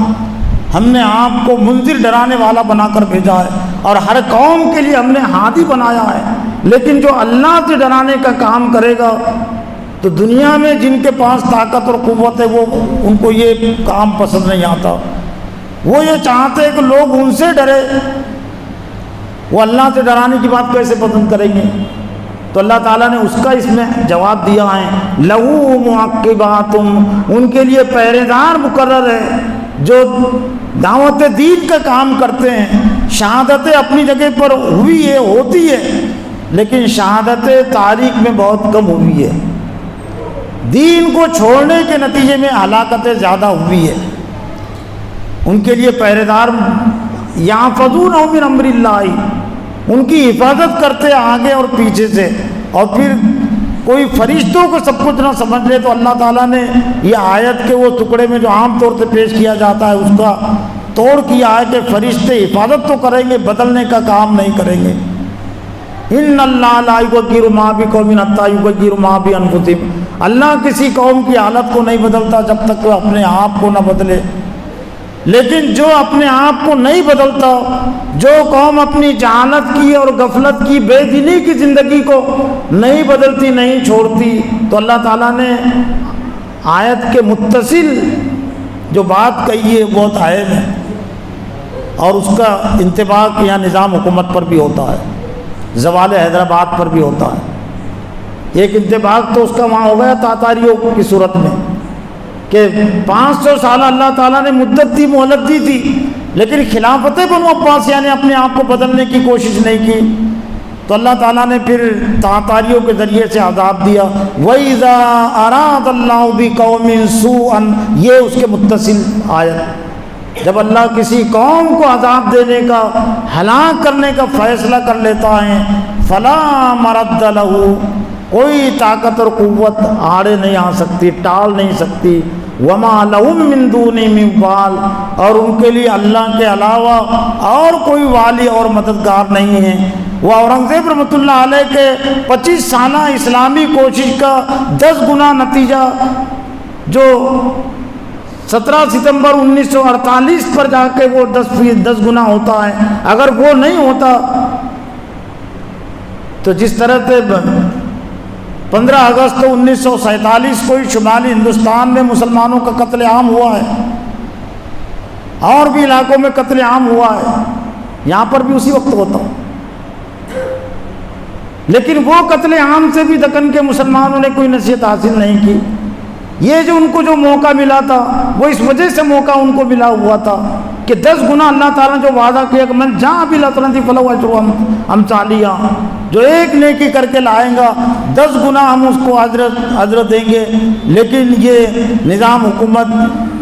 ہم نے آپ کو منذر ڈرانے والا بنا کر بھیجا ہے، اور ہر قوم کے لیے ہم نے ہادی بنایا ہے. لیکن جو اللہ سے ڈرانے کا کام کرے گا تو دنیا میں جن کے پاس طاقت اور قوت ہے وہ ان کو یہ کام پسند نہیں آتا. وہ یہ چاہتے ہیں کہ لوگ ان سے ڈرے، وہ اللہ سے ڈرانے کی بات کیسے پسند کریں گے؟ تو اللہ تعالیٰ نے اس کا اس میں جواب دیا ہے لَهُ مُعَقِّبَاتٌ، ان کے لیے پہرے دار مقرر ہے جو دعوت دین کا کام کرتے ہیں. شہادتیں اپنی جگہ پر ہوئی ہے، ہوتی ہے، لیکن شہادتیں تاریخ میں بہت کم ہوئی ہے. دین کو چھوڑنے کے نتیجے میں ہلاکتیں زیادہ ہوئی ہے. ان کے لیے پہرے دار یحفظونہ من امر اللہ، ان کی حفاظت کرتے آگے اور پیچھے سے. اور پھر کوئی فرشتوں کو سب کچھ نہ سمجھ لے تو اللہ تعالیٰ نے یہ آیت کے وہ ٹکڑے میں جو عام طور سے پیش کیا جاتا ہے اس کا توڑ کیا ہے کہ فرشتے حفاظت تو کریں گے، بدلنے کا کام نہیں کریں گے. ان اللہ لا یغیر ما بقوم حتی یغیروا ما بانفسہم، اللہ کسی قوم کی حالت کو نہیں بدلتا جب تک وہ اپنے آپ کو نہ بدلے. لیکن جو اپنے آپ کو نہیں بدلتا، جو قوم اپنی جہالت کی اور غفلت کی، بے دینی کی زندگی کو نہیں بدلتی، نہیں چھوڑتی، تو اللہ تعالیٰ نے آیت کے متصل جو بات کہی ہے بہت اہم ہے، اور اس کا انطباق یہاں نظام حکومت پر بھی ہوتا ہے، زوال حیدرآباد پر بھی ہوتا ہے. ایک انطباق تو اس کا وہاں ہو گیا تاتاریوں کی صورت میں کہ 500 سال اللہ تعالیٰ نے مدت دی، مہلت دی تھی، لیکن خلافت بنو عباسیہ نے اپنے آپ کو بدلنے کی کوشش نہیں کی. تو تو اللہ تعالیٰ نے پھر تاتاریوں کے ذریعے سے عذاب دیا. وَإِذَا أَرَادَ اللَّهُ بِقَوْمٍ سُوءًا، یہ اس کے متصل آیت. جب اللہ کسی قوم کو عذاب دینے کا، ہلاک کرنے کا فیصلہ کر لیتا ہے، فَلَا مَرَدَّ لَهُ، کوئی طاقت اور قوت آڑے نہیں آ سکتی، ٹال نہیں سکتی. وَمَا لَهُم مِّن دُونِهِ مِن وَالٍ، اور ان کے لیے اللہ کے علاوہ اور کوئی والی اور مددگار نہیں ہے. وہ اورنگزیب رحمۃ اللہ علیہ کے 25 سالہ اسلامی کوشش کا 10 گنا نتیجہ جو 17 ستمبر 1948 پر جا کے وہ 10 گنا ہوتا ہے، اگر وہ نہیں ہوتا تو جس طرح سے 15 اگست 1947 کو شمالی ہندوستان میں مسلمانوں کا قتل عام ہوا ہے، اور بھی علاقوں میں قتل عام ہوا ہے، یہاں پر بھی اسی وقت ہوتا. لیکن وہ قتل عام سے بھی دکن کے مسلمانوں نے کوئی نصیحت حاصل نہیں کی. یہ جو ان کو جو موقع ملا تھا وہ اس وجہ سے موقع ان کو ملا ہوا تھا کہ 10 گنا اللہ تعالیٰ نے جو وعدہ کیا کہ من جہاں بھی لطرتی فلو اجر امثالیہ، جو ایک نیکی کر کے لائیں گا 10 گنا ہم اس کو اجر دیں گے. لیکن یہ نظام حکومت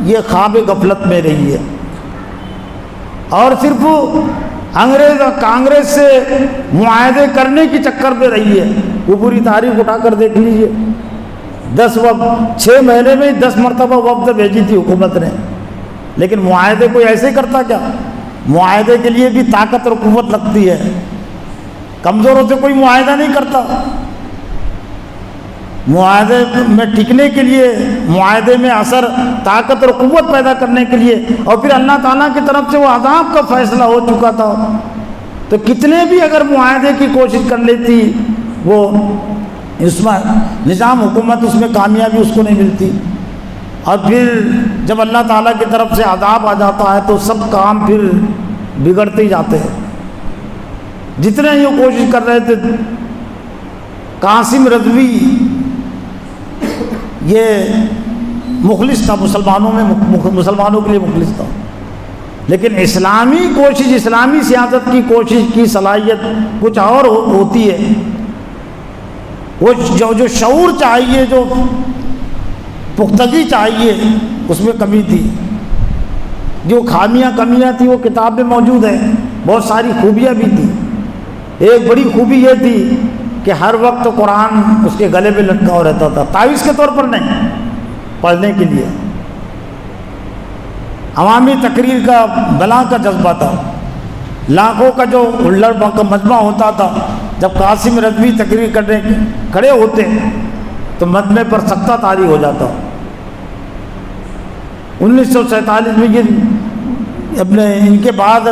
یہ خواب غفلت میں رہی ہے، اور صرف انگریز اور کانگریس سے معاہدے کرنے کی چکر میں رہی ہے. وہ پوری تاریخ اٹھا کر دیکھ لیجیے، 6 مہینے میں 10 مرتبہ وفد بھیجی تھی حکومت نے، لیکن معاہدے کوئی ایسے کرتا کیا؟ معاہدے کے لیے بھی طاقت اور قوت لگتی ہے، کمزوروں سے کوئی معاہدہ نہیں کرتا. معاہدے میں ٹکنے کے لیے، معاہدے میں اثر، طاقت اور قوت پیدا کرنے کے لیے، اور پھر اللہ تعالیٰ کی طرف سے وہ عذاب کا فیصلہ ہو چکا تھا، تو کتنے بھی اگر معاہدے کی کوشش کر لیتی وہ اس میں نظام حکومت اس میں کامیابی اس کو نہیں ملتی. اور پھر جب اللہ تعالیٰ کی طرف سے عذاب آ جاتا ہے تو سب کام پھر بگڑتے ہی جاتے ہیں. جتنے یہ کوشش کر رہے تھے، قاسم رضوی یہ مخلص تھا، مسلمانوں کے لیے مخلص تھا، لیکن اسلامی کوشش، اسلامی سیاست کی کوشش کی صلاحیت کچھ اور ہوتی ہے. وہ جو شعور چاہیے، جو پختگی چاہیے، اس میں کمی تھی. جو کمیاں تھیں وہ کتاب میں موجود ہیں. بہت ساری خوبیاں بھی تھیں. ایک بڑی خوبی یہ تھی کہ ہر وقت قرآن اس کے گلے پہ لٹکا ہوا رہتا تھا، تعویذ کے طور پر نہیں، پڑھنے کے لیے. عوامی تقریر کا بلا کا جذبہ تھا، لاکھوں کا جو مجمع ہوتا تھا. جب قاسم رضوی تقریر کرنے کھڑے ہوتے تو مجمع پر سکتہ طاری ہو جاتا. 1947 میں یہ ان کے بعد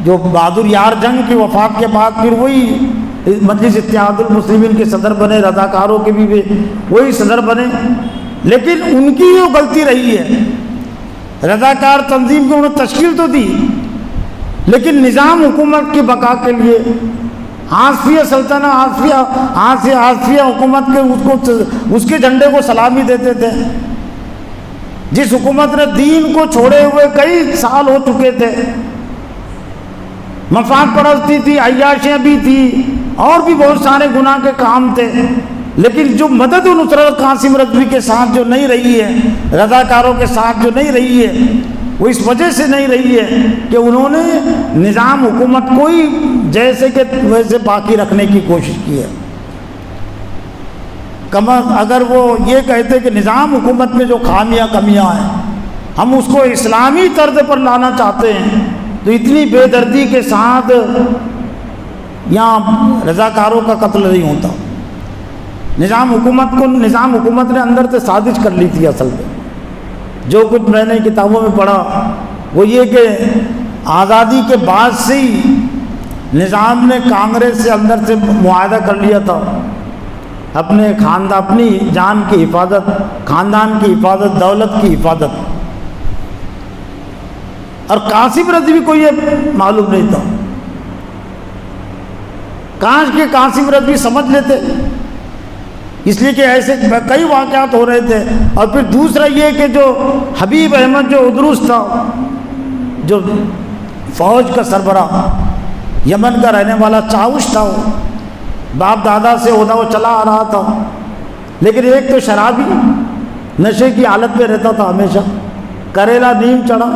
جو بہادر یار جنگ کی وفات کے بعد پھر وہی مجلس اتحاد المسلمین کے صدر بنے، رضاکاروں کے بھی وہی صدر بنے. لیکن ان کی جو غلطی رہی ہے، رضاکار تنظیم کی انہوں نے تشکیل تو دی، لیکن نظام حکومت کی بقا کے لیے آصفیہ سلطنت، آصفیہ حکومت کے اس کے جھنڈے کو سلامی دیتے تھے. جس حکومت نے دین کو چھوڑے ہوئے کئی سال ہو چکے تھے، مفاد پرستی تھی، عیاشیاں بھی تھی، اور بھی بہت سارے گناہ کے کام تھے، لیکن جو مدد و نصرت قاسم رضوی کے ساتھ جو نہیں رہی ہے، رضاکاروں کے ساتھ جو نہیں رہی ہے، وہ اس وجہ سے نہیں رہی ہے کہ انہوں نے نظام حکومت کو ہی جیسے کہ ویسے باقی رکھنے کی کوشش کی ہے. اگر وہ یہ کہتے کہ نظام حکومت میں جو کمیاں ہیں ہم اس کو اسلامی طرز پر لانا چاہتے ہیں، تو اتنی بے دردی کے ساتھ یہاں رضاکاروں کا قتل نہیں ہوتا. نظام حکومت نے اندر سے سازش کر لی تھی. اصل میں جو کچھ میں نے کتابوں میں پڑھا وہ یہ کہ آزادی کے بعد سے ہی نظام نے کانگریس سے اندر سے معاہدہ کر لیا تھا اپنے اپنی جان کی حفاظت، خاندان کی حفاظت، دولت کی حفاظت. اور قاسم رضوی کو یہ معلوم نہیں تھا. کاش کہ قاسم رضوی سمجھ لیتے، اس لیے کہ ایسے کئی واقعات ہو رہے تھے. اور پھر دوسرا یہ کہ جو حبیب احمد جو ادروس تھا، جو فوج کا سربراہ، یمن کا رہنے والا چاوش تھا، وہ باپ دادا سے عہدہ وہ چلا آ رہا تھا، لیکن ایک تو شرابی نشے کی حالت میں رہتا تھا ہمیشہ، کریلا نیم چڑھا،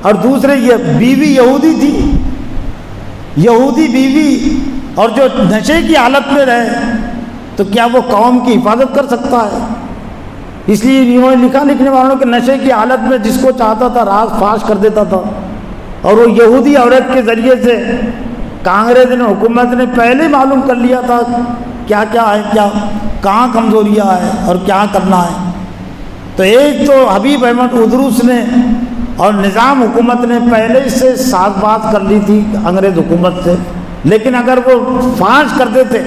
اور دوسرے یہ بیوی یہودی تھی، یہودی بیوی، اور جو نشے کی حالت میں رہے تو کیا وہ قوم کی حفاظت کر سکتا ہے؟ اس لیے انہوں نے لکھا لکھنے والوں کہ نشے کی حالت میں جس کو چاہتا تھا راز فاش کر دیتا تھا، اور وہ یہودی عورت کے ذریعے سے کانگریس نے، حکومت نے پہلے معلوم کر لیا تھا کیا کیا ہے، کیا کہاں کمزوریاں ہے اور کیا کرنا ہے۔ تو ایک تو حبیب احمد ادروس نے اور نظام حکومت نے پہلے سے ساز باز کر لی تھی انگریز حکومت سے، لیکن اگر وہ فاش کر دیتے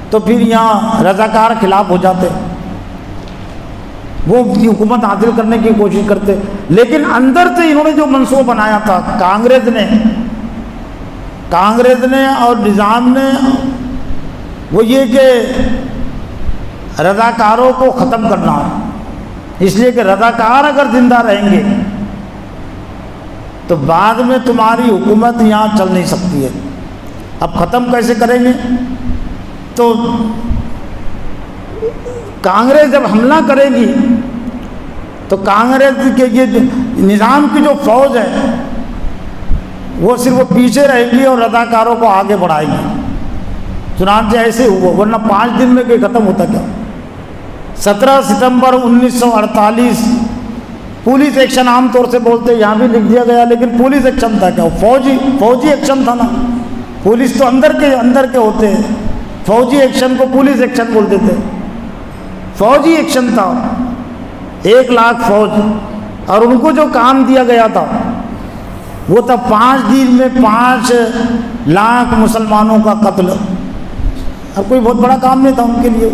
تو پھر یہاں رضاکار خلاف ہو جاتے، وہ حکومت حاصل کرنے کی کوشش کرتے، لیکن اندر سے انہوں نے جو منصوبہ بنایا تھا کانگریس نے اور نظام نے، وہ یہ کہ رضاکاروں کو ختم کرنا ہے، اس لیے کہ رضاکار اگر زندہ رہیں گے تو بعد میں تمہاری حکومت یہاں چل نہیں سکتی ہے۔ اب ختم کیسے کریں گے؟ تو کانگریس جب حملہ کرے گی تو کانگریس کے یہ نظام کی جو فوج ہے وہ صرف وہ پیچھے رہے گی اور رضاکاروں کو آگے بڑھائے گی۔ چنانچہ ایسے ہوا، ورنہ 5 دن میں کوئی ختم ہوتا کیا؟ 17 ستمبر 1948 پولیس ایکشن، عام طور سے بولتے یہاں بھی لکھ دیا گیا، لیکن پولیس ایکشن تھا کیا؟ فوجی ایکشن تھا نا۔ پولیس تو اندر کے ہوتے ہیں، فوجی ایکشن کو پولیس ایکشن بولتے تھے۔ فوجی ایکشن تھا، 1 لاکھ فوج، اور ان کو جو کام دیا گیا تھا وہ تھا 5 دن میں 5 لاکھ مسلمانوں کا قتل۔ اب کوئی بہت بڑا کام نہیں تھا ان کے لیے،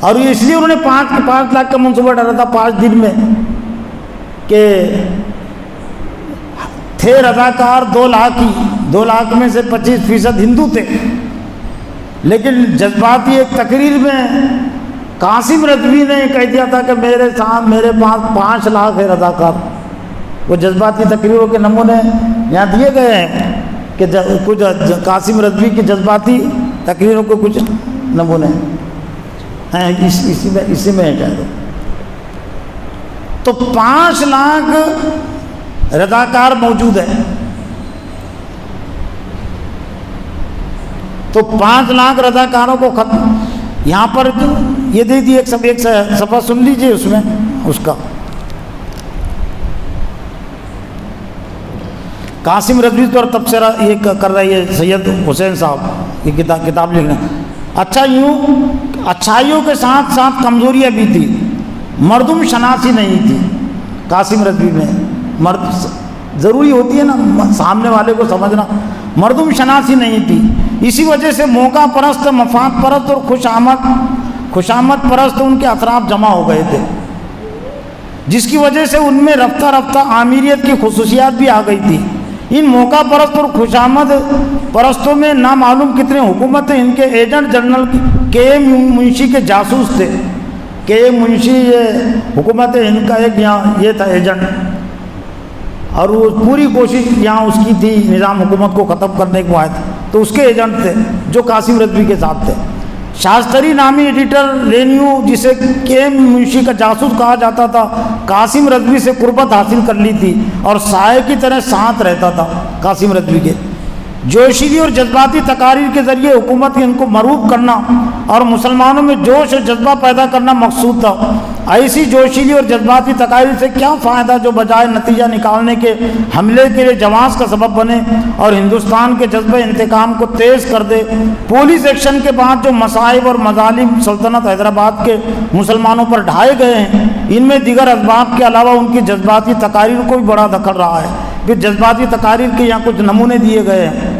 اور اس لیے انہوں نے 5 لاکھ کا منصوبہ ڈالا تھا 5 دن میں، کہ تھے رضاکار 2 لاکھ ہی، 2 لاکھ میں سے 25% ہندو تھے، لیکن جذباتی ایک تقریر میں قاسم رضوی نے کہہ دیا تھا کہ میرے پاس 5 لاکھ ہے رضاکار۔ وہ جذباتی تقریروں کے نمونے یہاں دیے گئے ہیں کہ کچھ قاسم رضوی کی جذباتی تقریروں کے کچھ نمونے ہیں، اسی میں ہے شاید۔ تو 5 لاکھ رضاکار موجود ہے، تو 5 لاکھ رضاکاروں کو ختم، یہاں پر یہ دے دی ایک صفحہ سن لیجئے اس میں اس کا۔ قاسم رضوی پر تبصرہ یہ کر رہی ہے سید حسین صاحب، یہ کتاب لکھنا۔ اچھا، یوں اچھائیوں کے ساتھ ساتھ کمزوریاں بھی تھی، مردم شناسی نہیں تھی قاسم رضوی میں۔ ضروری ہوتی ہے نا سامنے والے کو سمجھنا، مردم شناسی نہیں تھی، اسی وجہ سے موقع پرست، مفاد پرست اور خوشامد پرست ان کے اطراف جمع ہو گئے تھے، جس کی وجہ سے ان میں رفتہ رفتہ عامریت کی خصوصیات بھی آ گئی تھی۔ ان موقع پرست اور خوشامد پرستوں میں نامعلوم کتنے حکومتیں ان کے ایجنٹ جنرل کے ایم منشی کے جاسوس تھے۔ کے ایم منشی یہ حکومت ہند کا ایک یہاں یہ تھا ایجنٹ، اور وہ پوری کوشش یہاں اس کی تھی نظام حکومت کو ختم کرنے کے بعد، تو اس کے ایجنٹ تھے جو قاسم رضوی کے ساتھ تھے۔ شاستری نامی ایڈیٹر رینیو، جسے کے ایم منشی کا جاسوس کہا جاتا تھا، قاسم رضوی سے قربت حاصل کر لی تھی اور سائے کی طرح ساتھ رہتا تھا قاسم رضوی کے۔ جوشیلی اور جذباتی تقاریر کے ذریعے حکومت کی ان کو مرعوب کرنا اور مسلمانوں میں جوش اور جذبہ پیدا کرنا مقصود تھا۔ ایسی جوشیلی اور جذباتی تقاریر سے کیا فائدہ جو بجائے نتیجہ نکالنے کے حملے کے لیے جواز کا سبب بنے اور ہندوستان کے جذبہ انتقام کو تیز کر دے۔ پولیس ایکشن کے بعد جو مصائب اور مظالم سلطنت حیدرآباد کے مسلمانوں پر ڈھائے گئے ہیں، ان میں دیگر اسباب کے علاوہ ان کی جذباتی تقاریر کو بھی بڑا دخل رہا ہے۔ پھر جذباتی تقاریر کے یہاں کچھ نمونے دیے گئے ہیں،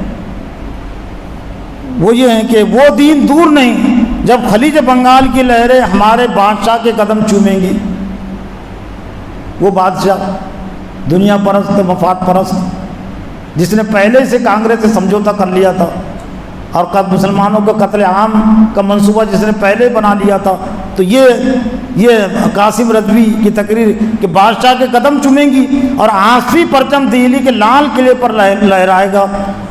وہ یہ ہیں کہ وہ دین دور نہیں جب خلیج بنگال کی لہریں ہمارے بادشاہ کے قدم چومیں گی۔ وہ بادشاہ دنیا پرست، مفاد پرست، جس نے پہلے سے کانگریس سے سمجھوتا کر لیا تھا اور مسلمانوں کے قتل عام کا منصوبہ جس نے پہلے بنا لیا تھا، تو یہ یہ قاسم رضوی کی تقریر کہ بادشاہ کے قدم چومیں گی اور آصفی پرچم دہلی کے لال قلعے پر لہرائے گا۔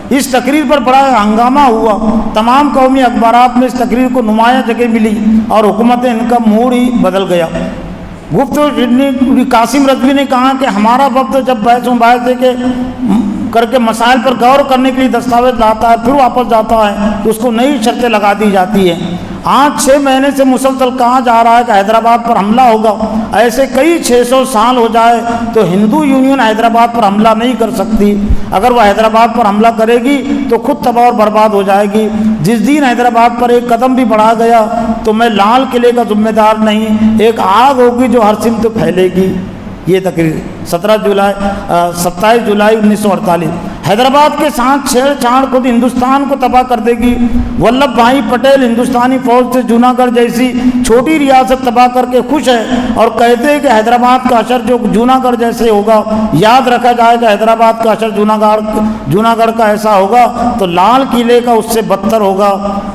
اس تقریر پر بڑا ہنگامہ ہوا، تمام قومی اخبارات میں اس تقریر کو نمایاں جگہ ملی اور حکومت ان کا موڈ ہی بدل گیا۔ گفتگو قاسم رضوی نے کہا کہ ہمارا وقت جب بحث و مباحثے کے کر کے مسائل پر غور کرنے کے لیے دستاویز لاتا ہے پھر واپس جاتا ہے تو اس کو نئی شرطیں لگا دی جاتی ہیں۔ آج 6 مہینے سے مسلسل کہا جا رہا ہے کہ حیدرآباد پر حملہ ہوگا، ایسے کئی 600 سال ہو جائے تو ہندو یونین حیدرآباد پر حملہ نہیں کر سکتی۔ اگر وہ حیدرآباد پر حملہ کرے گی تو خود تباہ اور برباد ہو جائے گی۔ جس دن حیدرآباد پر ایک قدم بھی بڑھا گیا تو میں لال قلعے کا ذمہ دار نہیں، ایک آگ ہوگی جو ہر سمت پھیلے گی۔ یہ تقریر 27 جولائی 1948۔ حیدرآباد کے ساتھ چھیڑ چھاڑ خود ہندوستان کو تباہ کر دے گی۔ ولبھ بھائی پٹیل ہندوستانی فوج سے جونا گڑھ جیسی چھوٹی ریاست تباہ کر کے خوش ہے اور کہتے ہیں کہ حیدرآباد کا اشر جو جونا گڑھ جیسے ہوگا، یاد رکھا جائے کہ حیدرآباد کا اشر جونا گڑھ کا ایسا ہوگا تو لال قلعے کا اس سے بدتر ہوگا۔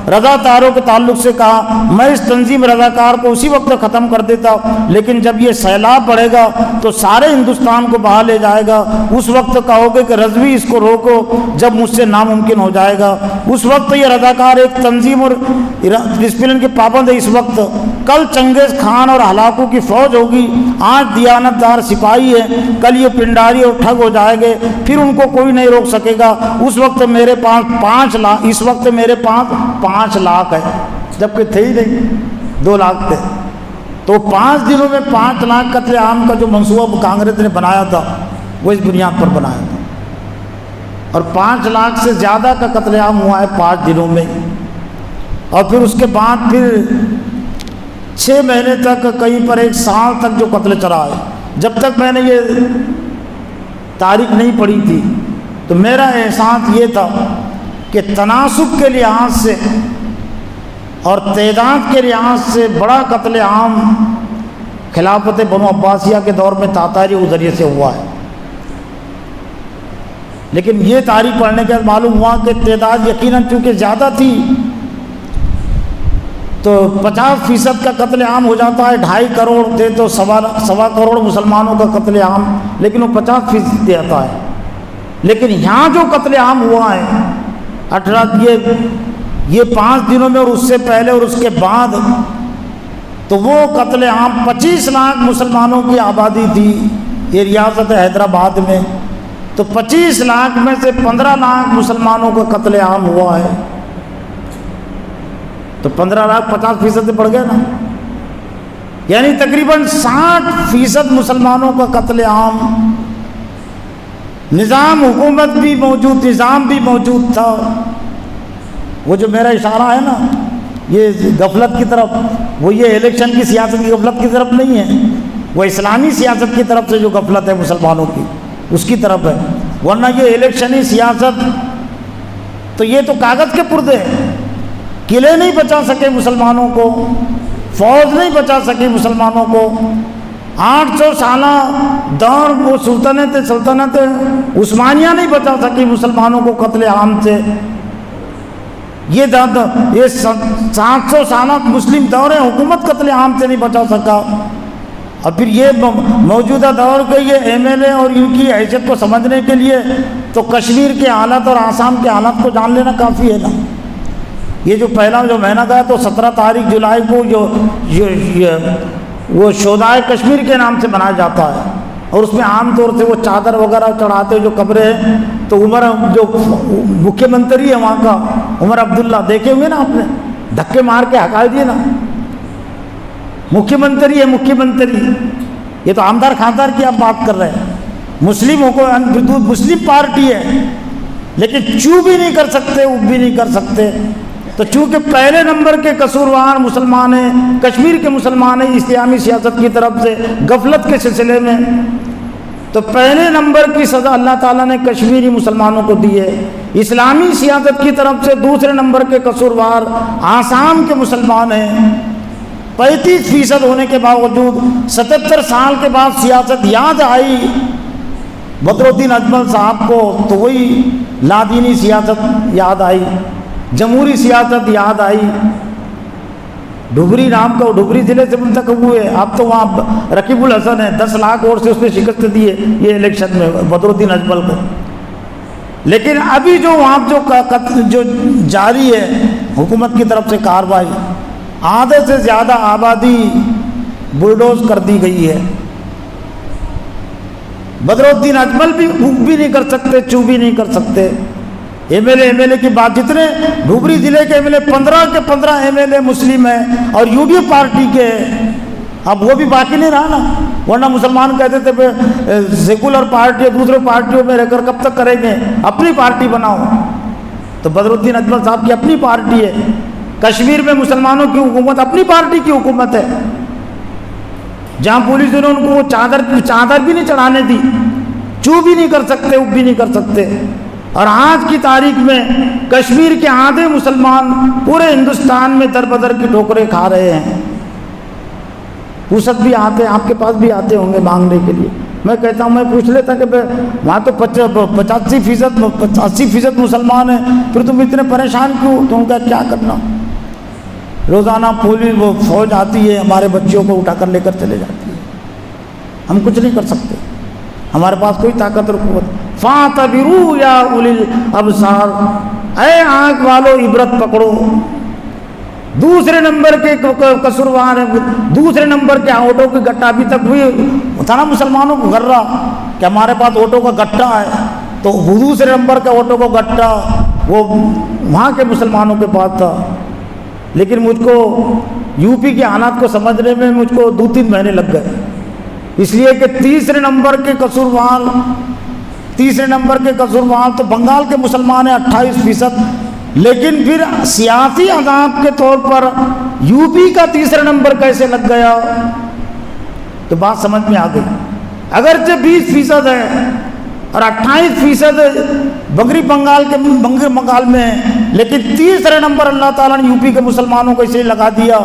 رضا تاروں کے تعلق سے کہا میں اس تنظیم رضاکار کو اسی وقت ختم کر دیتا، لیکن جب یہ سیلاب بڑھے گا تو سارے ہندوستان کو بہا لے جائے گا۔ اس وقت کہو گے کہ رضوی اس کو روکو، جب مجھ سے ناممکن ہو جائے گا۔ اس وقت یہ رضاکار ایک تنظیم اور ڈسپلن کے پابند ہے۔ اس وقت کل چنگیز خان اور ہلاکو کی فوج ہوگی، آج دیانت دار سپاہی ہے، کل یہ پنڈاری اور ٹھگ ہو جائے گے، پھر ان کو کوئی نہیں روک سکے گا۔ اس وقت میرے پاس 5 لاکھ، اس وقت میرے پاس 5 لاکھ ہے، جبکہ تھے ہی نہیں 2 لاکھ تھے۔ تو 5 دنوں میں 5 لاکھ قتل عام کا جو منصوبہ کانگریس نے بنایا تھا وہ اس بنیاد پر بنایا تھا، اور 5 لاکھ سے زیادہ کا قتل عام ہوا ہے 5 دنوں میں۔ اور پھر اس کے بعد پھر 6 مہینے تک، کہیں پر 1 سال تک جو قتل چلا ہے۔ جب تک میں نے یہ تاریخ نہیں پڑھی تھی تو میرا احساس یہ تھا کہ تناسب کے لحاظ سے اور تعداد کے لحاظ سے بڑا قتل عام خلافت بنو عباسیہ کے دور میں تاتاری کے ذریعے سے ہوا ہے، لیکن یہ تاریخ پڑھنے کے بعد معلوم ہوا کہ تعداد یقیناً چونکہ زیادہ تھی تو 50% کا قتل عام ہو جاتا ہے۔ 2.5 کروڑ تھے تو 1.25 کروڑ مسلمانوں کا قتل عام، لیکن وہ 50% دیتا ہے۔ لیکن یہاں جو قتل عام ہوا ہے یہ 5 دنوں میں اور اس سے پہلے اور اس کے بعد، تو وہ قتل عام 25 لاکھ مسلمانوں کی آبادی تھی یہ ریاست حیدرآباد میں، تو 25 لاکھ میں سے 15 لاکھ مسلمانوں کا قتل عام ہوا ہے، تو 15 لاکھ 50% سے بڑھ گیا نا، یعنی تقریباً 60% مسلمانوں کا قتل عام۔ نظام حکومت بھی موجود، نظام بھی موجود تھا۔ وہ جو میرا اشارہ ہے نا یہ غفلت کی طرف، وہ یہ الیکشن کی سیاست کی غفلت کی طرف نہیں ہے، وہ اسلامی سیاست کی طرف سے جو غفلت ہے مسلمانوں کی اس کی طرف ہے، ورنہ یہ الیکشنی سیاست تو یہ تو کاغذ کے پردے ہیں۔ قلعے نہیں بچا سکے مسلمانوں کو، فوج نہیں بچا سکی مسلمانوں کو، 800 سالہ دور وہ سلطنت عثمانیہ نہیں بچا سکی مسلمانوں کو قتل عام سے۔ یہ 700 سالہ مسلم دور حکومت قتل عام سے نہیں بچا سکا، اور پھر یہ موجودہ دور کے یہ MLA اور ان کی حیثیت کو سمجھنے کے لیے تو کشمیر کے حالات اور آسام کے حالات کو جان لینا کافی ہے نا۔ یہ جو پہلا جو مہینہ گیا تو 17 جولائی کو وہ شہدائے کشمیر کے نام سے منایا جاتا ہے، اور اس میں عام طور سے وہ چادر وغیرہ چڑھاتے جو قبریں ہیں، تو عمر جو مکھیہ منتری ہے وہاں کا عمر عبداللہ دیکھے ہوئے نا آپ نے، دھکے مار کے ہٹا دیے نا، مکھیہ منتری ہے مکھیہ منتری، یہ تو آمدار خاندار کی آپ بات کر رہے ہیں، مسلموں کو مسلم پارٹی ہے، لیکن چو بھی نہیں کر سکتے، اُب بھی نہیں کر سکتے۔ تو چونکہ پہلے نمبر کے قصوروار مسلمان ہیں، کشمیر کے مسلمان ہیں اسلامی سیاست کی طرف سے غفلت کے سلسلے میں، تو پہلے نمبر کی سزا اللہ تعالیٰ نے کشمیری مسلمانوں کو دی ہے۔ اسلامی سیاست کی طرف سے دوسرے نمبر کے قصوروار آسام کے مسلمان ہیں۔ 35% ہونے کے باوجود 77 سال کے بعد سیاست یاد آئی بدرالدین اجمل صاحب کو، تو وہی لادینی سیاست یاد آئی، جمہوری سیاست یاد آئی، ڈھبری نام کا، ڈھبری ضلع سے منتخب ہوئے، اب تو وہاں رقیب الحسن ہے، 10 لاکھ ووٹ سے اس نے شکست دی ہے یہ الیکشن میں بدرالدین اجمل کو۔ لیکن ابھی جو وہاں جو جاری ہے حکومت کی طرف سے کارروائی، آدھے سے زیادہ آبادی بلڈوز کر دی گئی ہے۔ بدرالدین اجمل بھی بک بھی نہیں کر سکتے، چو بھی نہیں کر سکتے۔ ایم ایل اے کی بات، جتنے ڈھبری ضلع کے ایم ایل اے 15 کے 15 ایم ایل اے مسلم ہیں اور یو ڈی ایف پارٹی کے ہیں، اب وہ بھی باقی نہیں رہا نا، ورنہ مسلمان کہتے تھے سیکولر پارٹی دوسرے پارٹیوں میں رہ کر کب تک کریں گے، اپنی پارٹی بناؤ۔ تو بدرالدین اجمل صاحب کی اپنی پارٹی ہے، کشمیر میں مسلمانوں کی حکومت اپنی پارٹی کی حکومت ہے، جہاں پولیس نے ان کو وہ چادر بھی نہیں چڑھانے دی، چو بھی نہیں کر سکتے، اف بھی نہیں کر سکتے۔ اور آج کی تاریخ میں کشمیر کے آدھے مسلمان پورے ہندوستان میں در بدر کی ٹھوکریں کھا رہے ہیں۔ پوسد بھی آتے ہیں، آپ کے پاس بھی آتے ہوں گے مانگنے کے لیے، میں کہتا ہوں میں پوچھ لیتا کہ وہاں تو 85% مسلمان ہیں، پھر تم اتنے پریشان کیوں، تم کا کیا کرنا؟ روزانہ پولیس وہ فوج آتی ہے، ہمارے بچوں کو اٹھا کر لے کر چلے جاتی ہے، ہم کچھ نہیں کر سکتے، ہمارے پاس کوئی طاقت اور قوت۔ فَاعْتَبِرُوا يَا أُولِي الْأَبْصَارِ، اے آنکھ والو عبرت پکڑو۔ دوسرے نمبر کے قصوروار ہیں، دوسرے نمبر کے آٹو کی گٹا، ابھی تک بھی تھا نا مسلمانوں کو گھر رہا کہ ہمارے پاس آٹو کا گٹا ہے، تو دوسرے نمبر کا آٹو کا گٹا وہ وہاں کے مسلمانوں کے پاس تھا۔ لیکن مجھ کو یو پی کے حالات کو سمجھنے میں مجھ کو 2-3 مہینے لگ گئے، اس لیے کہ تیسرے نمبر کے قصوروار تو بنگال کے مسلمان ہیں 28%، لیکن پھر سیاسی عذاب کے طور پر یو پی کا تیسرا نمبر کیسے لگ گیا، تو بات سمجھ میں آ گئی۔ اگرچہ 20% ہے اور 28% بنگری بنگال میں ہے، لیکن تیسرا نمبر اللہ تعالیٰ نے یو پی کے مسلمانوں کو اس لیے لگا دیا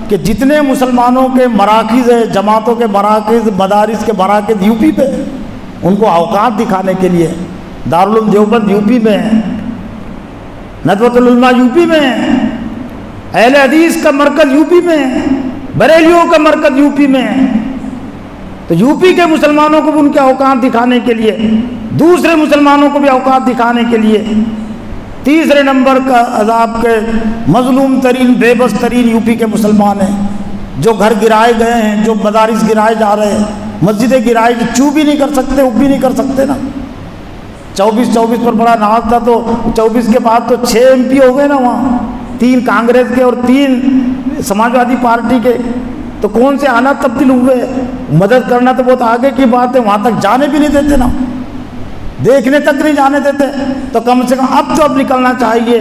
کہ جتنے مسلمانوں کے مراکز ہیں، جماعتوں کے مراکز، مدارس کے مراکز یو پی پہ، ان کو اوقات دکھانے کے لیے دارالعلوم دیوبند یو پی میں ہے، ندوۃ العلماء یو پی میں ہے، اہل حدیث کا مرکز یو پی میں ہے، بریلیوں کا مرکز یو پی میں ہے، تو یو پی کے مسلمانوں کو بھی ان کے اوقات دکھانے کے لیے، دوسرے مسلمانوں کو بھی اوقات دکھانے کے لیے تیسرے نمبر کا عذاب کے مظلوم ترین بے بس ترین یو پی کے مسلمان ہیں، جو گھر گرائے گئے ہیں، جو مدارس گرائے جا رہے ہیں، مسجدیں گرائے، چو بھی نہیں کر سکتے، اف بھی نہیں کر سکتے نا۔ 24 پر بڑا ناز تھا، تو 24 کے بعد تو 6 MP ہو گئے نا وہاں، 3 کانگریس کے اور 3 سماجوادی پارٹی کے، تو کون سے حالات تبدیل ہوئے؟ مدد کرنا تو بہت آگے کی بات ہے، وہاں تک جانے بھی نہیں دیتے نا، دیکھنے تک نہیں جانے دیتے، تو کم سے کم اب نکلنا چاہیے۔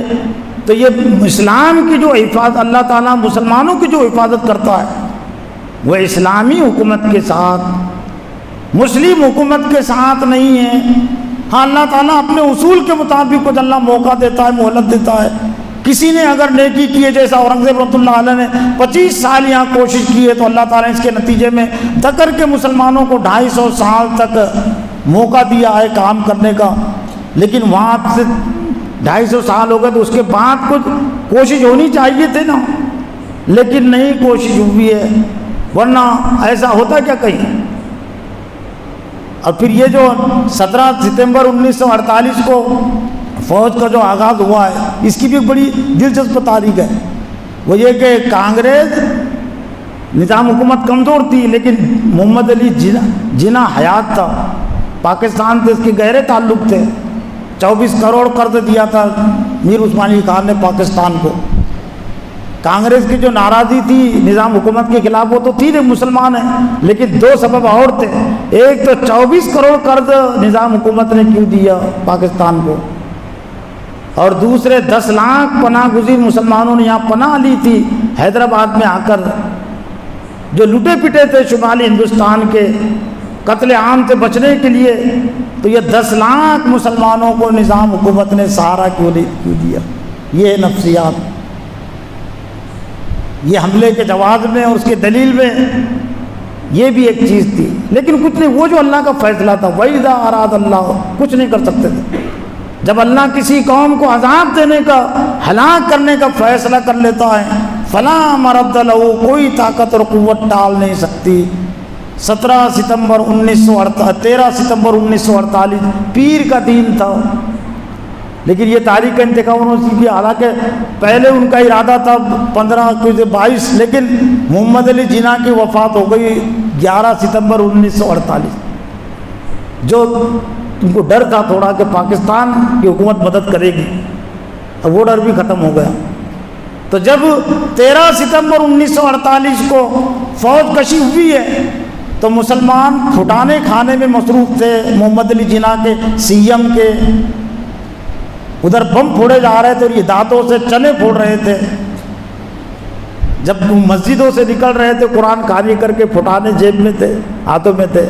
تو یہ اسلام کی جو حفاظت اللہ تعالیٰ مسلمانوں کی جو حفاظت کرتا ہے وہ اسلامی حکومت کے ساتھ، مسلم حکومت کے ساتھ نہیں ہے۔ ہاں اللہ تعالیٰ اپنے اصول کے مطابق کچھ اللہ موقع دیتا ہے، مہلت دیتا ہے۔ کسی نے اگر نیکی کی ہے، جیسا اورنگزیب رحمۃ اللہ علیہ نے 25 سال یہاں کوشش کی ہے، تو اللہ تعالیٰ نے اس کے نتیجے میں دکر کے مسلمانوں کو 250 سال تک موقع دیا ہے کام کرنے کا، لیکن وہاں سے 250 سال ہو گئے، تو اس کے بعد کچھ کوشش ہونی چاہیے تھے نا، لیکن نہیں کوشش ہوئی ہے، ورنہ ایسا ہوتا کیا کہیں۔ اور پھر یہ جو 17 ستمبر 1948 کو فوج کا جو آغاز ہوا ہے، اس کی بھی بڑی دلچسپ تاریخ ہے۔ وہ یہ کہ کانگریس نظام حکومت کمزور تھی، لیکن محمد علی جناح حیات تھا، پاکستان سے اس کے گہرے تعلق تھے۔ 24 کروڑ قرض دیا تھا میر عثمان علی خان نے پاکستان کو۔ کانگریس کی جو ناراضی تھی نظام حکومت کے خلاف، وہ تو تھی مسلمان ہیں، لیکن 2 سبب اور تھے۔ ایک تو 24 کروڑ قرض نظام حکومت نے کیوں دیا پاکستان کو، اور دوسرے 10 لاکھ پناہ گزین مسلمانوں نے یہاں پناہ لی تھی حیدرآباد میں آ کر، جو لٹے پٹے تھے شمالی ہندوستان کے قتل عام سے بچنے کے لیے۔ تو یہ 10 لاکھ مسلمانوں کو نظام حکومت نے سہارا کیوں دیا؟ یہ نفسیات، یہ حملے کے جواز میں اور اس کے دلیل میں یہ بھی ایک چیز تھی، لیکن کچھ نہیں، وہ جو اللہ کا فیصلہ تھا، وَإِذَا أَرَادَ اللَّهُ، کچھ نہیں کر سکتے تھے۔ جب اللہ کسی قوم کو عذاب دینے کا، ہلاک کرنے کا فیصلہ کر لیتا ہے، فلا مرد لہو، کوئی طاقت اور قوت ٹال نہیں سکتی۔ 13 ستمبر 1948 پیر کا دن تھا، لیکن یہ تاریخ کا انتخاب انہوں نے کیا، حالانکہ پہلے ان کا ارادہ تھا 15 لیکن محمد علی جناح کی وفات ہو گئی 11 ستمبر 1948۔ جو ان کو ڈر تھا تھوڑا کہ پاکستان کی حکومت مدد کرے گی، اب وہ ڈر بھی ختم ہو گیا۔ تو جب 13 ستمبر 1948 کو فوج کشی ہوئی ہے تو مسلمان پھٹانے کھانے میں مصروف تھے، محمد علی جناح کے CM کے ادھر بم پھوڑے جا رہے تھے اور یہ دانتوں سے چنے پھوڑ رہے تھے، جب مسجدوں سے نکل رہے تھے قرآن خوانی کر کے پھٹانے جیب میں تھے، ہاتھوں میں تھے،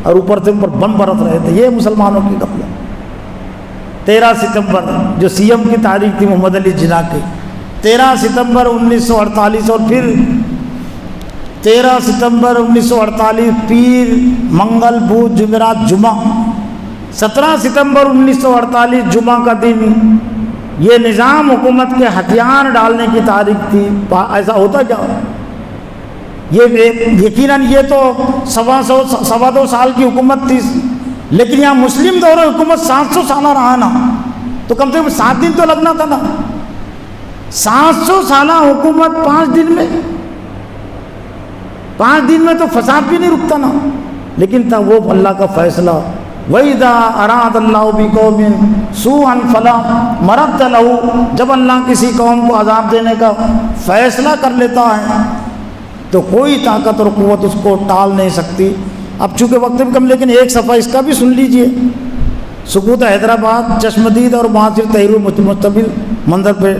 اور اوپر سے بم برس رہے تھے۔ یہ مسلمانوں کی غفلت۔ 13 ستمبر جو CM کی تاریخ تھی محمد علی جناح کی، 13 ستمبر 1948 اور پھر 13 ستمبر 1948 پیر، منگل، بدھ، جمعرات، جمعہ، 17 ستمبر 1948 جمعہ کا دن یہ نظام حکومت کے ہتھیار ڈالنے کی تاریخ تھی۔ ایسا ہوتا کیا؟ یہ یقیناً یہ تو 2.25 سال کی حکومت تھی، لیکن یہاں مسلم دور حکومت 700 سالہ رہا نا، تو کم سے کم 7 دن تو لگنا تھا نا۔ 700 سالہ حکومت 5 دن میں، 5 دن میں تو فساد بھی نہیں رکتا نا، لیکن تھا وہ اللہ کا فیصلہ۔ وَإِذَا أَرَادَ اللَّهُ بِقَوْمٍ سُوءًا فَلَا مَرَدَّ لَهُ، جب اللہ کسی قوم کو عذاب دینے کا فیصلہ کر لیتا ہے تو کوئی طاقت اور قوت اس کو ٹال نہیں سکتی۔ اب چونکہ وقت بھی کم، لیکن ایک صفحہ اس کا بھی سن لیجئے۔ سقوط حیدرآباد، چشمدید اور معاصر تحریر مستقبل منظر پہ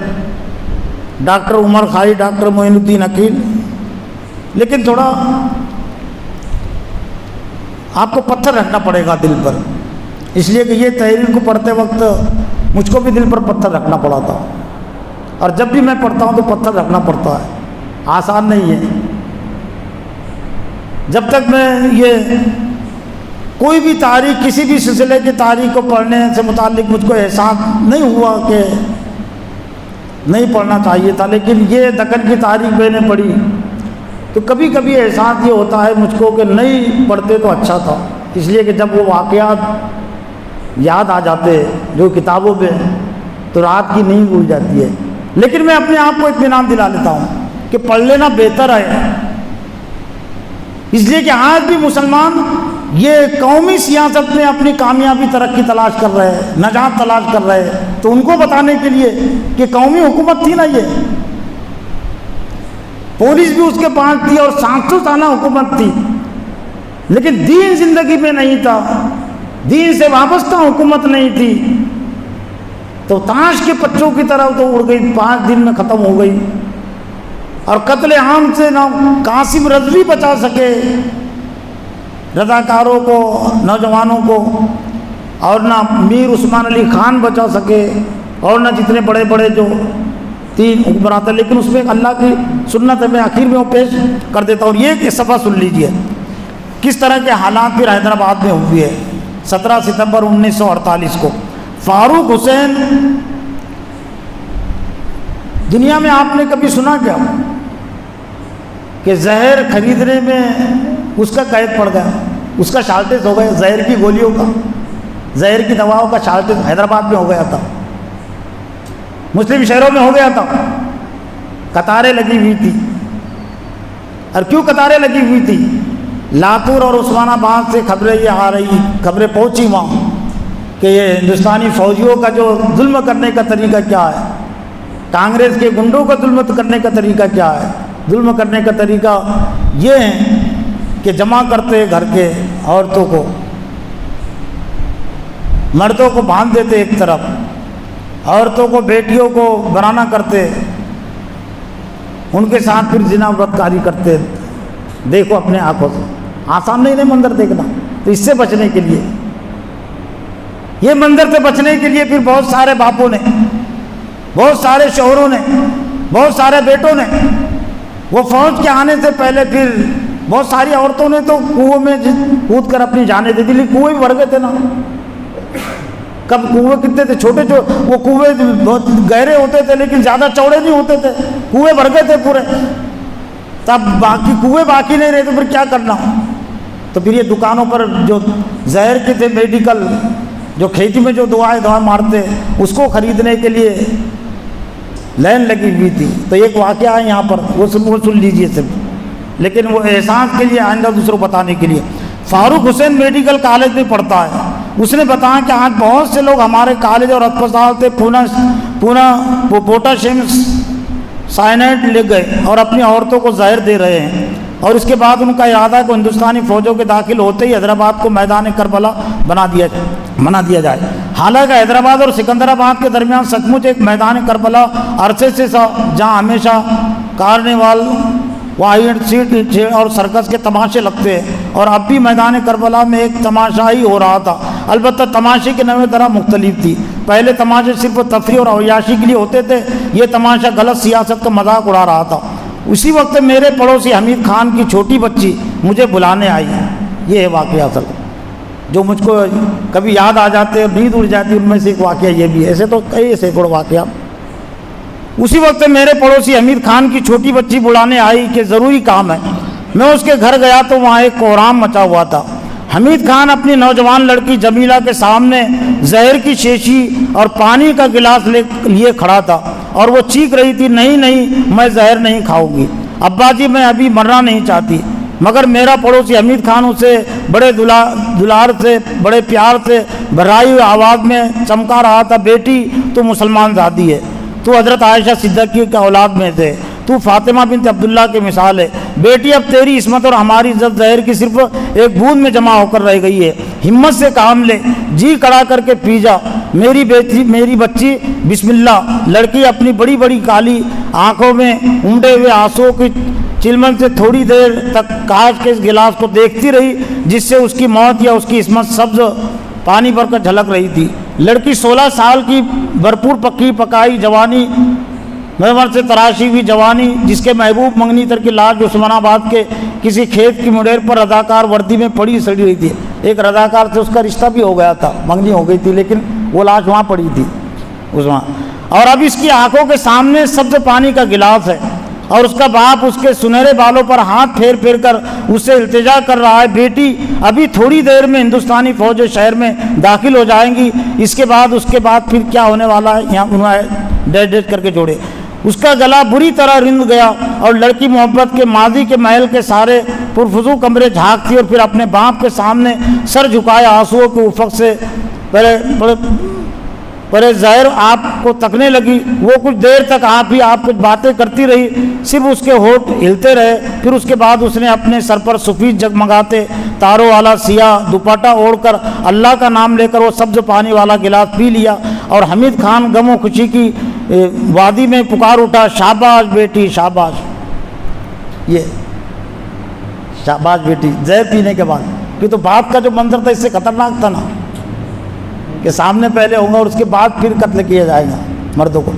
ڈاکٹر عمر خائی، ڈاکٹر معین الدین عقیل۔ لیکن تھوڑا آپ کو پتھر رکھنا پڑے گا دل پر، اس لیے کہ یہ تحریر کو پڑھتے وقت مجھ کو بھی دل پر پتھر رکھنا پڑا تھا، اور جب بھی میں پڑھتا ہوں تو پتھر رکھنا پڑتا ہے، آسان نہیں ہے۔ جب تک میں یہ کوئی بھی تاریخ، کسی بھی سلسلے کی تاریخ کو پڑھنے سے متعلق مجھ کو احساس نہیں ہوا کہ نہیں پڑھنا چاہیے تھا، لیکن یہ دکن کی تاریخ میں نے پڑھی تو کبھی کبھی احساس یہ ہوتا ہے مجھ کو کہ نہیں پڑھتے تو اچھا تھا، اس لیے کہ جب وہ واقعات یاد آ جاتے جو کتابوں میں تو رات کی نیند بھول جاتی ہے۔ لیکن میں اپنے آپ کو اطمینان دلا لیتا ہوں کہ پڑھ لینا بہتر ہے، اس لیے کہ آج بھی مسلمان یہ قومی سیاست میں اپنی کامیابی، ترقی تلاش کر رہے ہیں، نجات تلاش کر رہے ہیں، تو ان کو بتانے کے لیے کہ قومی حکومت تھی نا، یہ پولیس بھی اس کے پاس تھی اور 700 سالہ حکومت تھی، لیکن دین زندگی میں نہیں تھا، دین سے وابستہ حکومت نہیں تھی، تو تاش کے پچوں کی طرح تو اڑ گئی، 5 دن میں ختم ہو گئی۔ اور قتل عام سے نہ قاسم رضوی بچا سکے رضاکاروں کو، نوجوانوں کو، اور نہ میر عثمان علی خان بچا سکے، اور نہ جتنے بڑے بڑے جو 3 حکمران تھے۔ لیکن اس میں اللہ کی سنت ہے، میں آخر میں وہ پیش کر دیتا ہوں۔ یہ ایک صفحہ سن لیجئے کس طرح کے حالات پھر حیدرآباد میں ہوئے ہیں۔ 17 ستمبر 1948 کو فاروق حسین، دنیا میں آپ نے کبھی سنا کیا کہ زہر خریدنے میں اس کا قید پڑ گیا، اس کا شارٹیج ہو گیا، زہر کی گولیوں کا، زہر کی دواؤں کا شارٹیج حیدرآباد میں ہو گیا تھا، مسلم شہروں میں ہو گیا تھا، قطاریں لگی ہوئی تھی۔ اور کیوں قطاریں لگی ہوئی تھی؟ لاتور اور عثمان آباد سے خبریں یہ آ رہی، خبریں پہنچی وہاں کہ یہ ہندوستانی فوجیوں کا جو ظلم کرنے کا طریقہ کیا ہے، کانگریس کے گنڈوں کا ظلم کرنے کا طریقہ کیا ہے۔ ظلم کرنے کا طریقہ یہ ہے کہ جمع کرتے گھر کے عورتوں کو، مردوں کو باندھ دیتے ایک طرف، عورتوں کو، بیٹیوں کو برانہ کرتے، ان کے ساتھ پھر زنا بدکاری کرتے۔ دیکھو اپنے آنکھوں سے، آسان نہیں منظر دیکھنا۔ تو اس سے بچنے کے لیے، یہ منظر سے بچنے کے لیے پھر بہت سارے باپوں نے، بہت سارے شوہروں نے، بہت سارے بیٹوں نے، وہ فوج کے آنے سے پہلے پھر بہت ساری عورتوں نے تو کنویں میں کود کر اپنی جانیں دے دی، لیکن کنویں بھی بھر گئے تھے نا، کب کنویں کتنے تھے چھوٹے وہ کنویں بہت گہرے ہوتے تھے لیکن زیادہ چوڑے نہیں ہوتے تھے، کنویں بھر گئے تھے پورے، تب باقی کنویں باقی نہیں رہے تو پھر کیا کرنا؟ تو پھر یہ دکانوں پر جو زہر کے تھے میڈیکل، جو کھیتی میں جو دوائیں مارتے اس کو خریدنے کے لیے لائن لگی ہوئی تھی۔ تو ایک واقعہ ہے یہاں پر، وہ سن لیجئے صرف، لیکن وہ احساس کے لیے آئندہ دوسروں کو بتانے کے لیے۔ فاروق حسین میڈیکل کالج میں پڑھتا ہے، اس نے بتایا کہ آج بہت سے لوگ ہمارے کالج اور اسپتال سے پوٹاشیم سائنائڈ لے گئے اور اپنی عورتوں کو زہر دے رہے ہیں، اور اس کے بعد ان کا ارادہ ہے کہ ہندوستانی فوجوں کے داخل ہوتے ہی حیدرآباد کو میدان کربلا بنا دیا جائے۔ حالانکہ حیدرآباد اور سکندرآباد کے درمیان سچ مچ ایک میدان کربلا عرصے سے جہاں ہمیشہ کارنیوال سیٹ اور سرکس کے تماشے لگتے ہیں، اور اب بھی میدان کربلا میں ایک تماشا ہی ہو رہا تھا۔ البتہ تماشے کی نوع طرح مختلف تھی۔ پہلے تماشے صرف تفریح اور عیاشی کے لیے ہوتے تھے، یہ تماشا غلط سیاست کا مذاق اڑا رہا تھا۔ اسی وقت میرے پڑوسی حمید خان کی چھوٹی بچی مجھے بلانے آئی۔ یہ ہے واقعہ اصل جو مجھ کو کبھی یاد آ جاتے اور نیند اڑ جاتی، ان میں سے ایک واقعہ یہ بھی ہے، ایسے تو کئی سینکڑوں واقعہ۔ اسی وقت میرے پڑوسی حمید خان کی چھوٹی بچی بلانے آئی کہ ضروری کام ہے۔ میں اس کے گھر گیا تو وہاں ایک کوہرام مچا ہوا تھا۔ حمید خان اپنی نوجوان لڑکی جمیلہ کے سامنے زہر کی شیشی اور پانی کا گلاس لیے کھڑا تھا، اور وہ چیخ رہی تھی، نہیں نہیں میں زہر نہیں کھاؤں گی، ابا جی میں ابھی مرنا نہیں چاہتی۔ مگر میرا پڑوسی حمید خان اسے بڑے دلار سے، بڑے پیار سے بھرائی ہوئی آواز میں چمکا رہا تھا، بیٹی تو مسلمان زادی ہے، تو حضرت عائشہ صدیقہ کے اولاد میں تھے، تو فاطمہ بنت عبداللہ کی مثال ہے، بیٹی اب تیری عصمت اور ہماری عزت زہر کی صرف ایک بوند میں جمع ہو کر رہ گئی ہے، ہمت سے کام لے، جی کڑا کر کے پی جا میری بچی، بسم اللہ۔ لڑکی اپنی بڑی بڑی کالی آنکھوں میں امڑے ہوئے آنسوؤں کی چلمن سے تھوڑی دیر تک کاچ کے اس گلاس کو دیکھتی رہی جس سے اس کی موت یا اس کی عصمت سبز پانی بھر کر جھلک رہی تھی۔ لڑکی 16 سال کی بھرپور پکی پکائی جوانی، محور سے تراشی ہوئی جوانی، جس کے محبوب منگنی تر کی لاش عثمان آباد کے کسی کھیت کی مڈیر پر رضاکار وردی میں پڑی سڑی ہوئی تھی۔ ایک رضاکار سے اس کا رشتہ بھی ہو گیا تھا، منگنی ہو گئی تھی، لیکن وہ لاش وہاں پڑی تھی عثمان، اور اب اس کی آنکھوں کے سامنے سبز پانی کا گلاس ہے، اور اس کا باپ اس کے سنہرے بالوں پر ہاتھ پھیر پھیر کر اس سے التجا کر رہا ہے، بیٹی ابھی تھوڑی دیر میں ہندوستانی فوجیں شہر میں داخل ہو جائیں گی، اس کے بعد پھر کیا ہونے والا ہے، یہاں انہوں نے ڈیٹ کر کے جوڑے۔ اس کا گلا بری طرح رند گیا، اور لڑکی محبت کے ماضی کے محل کے سارے پرفضو کمرے جھانکتی اور پھر اپنے باپ کے سامنے سر جھکائے آنسوؤں کے افق سے پرے ظاہر آپ کو تکنے لگی۔ وہ کچھ دیر تک آپ کچھ باتیں کرتی رہی، صرف اس کے ہونٹ ہلتے رہے، پھر اس کے بعد اس نے اپنے سر پر سفید جگمگاتے تاروں والا سیاہ دوپٹہ اوڑھ کر اللہ کا نام لے کر وہ سبز پانی والا گلاس پی لیا، اور حمید خان غم و خوشی کی وادی میں پکار اٹھا، شاباش بیٹی شاباش، یہ شاباش بیٹی، زہر پینے کے بعد۔ یہ تو باپ کا جو منظر تھا اس سے خطرناک تھا نا، کہ سامنے پہلے ہوگا اور اس کے بعد پھر قتل کیا جائے گا مردوں کو۔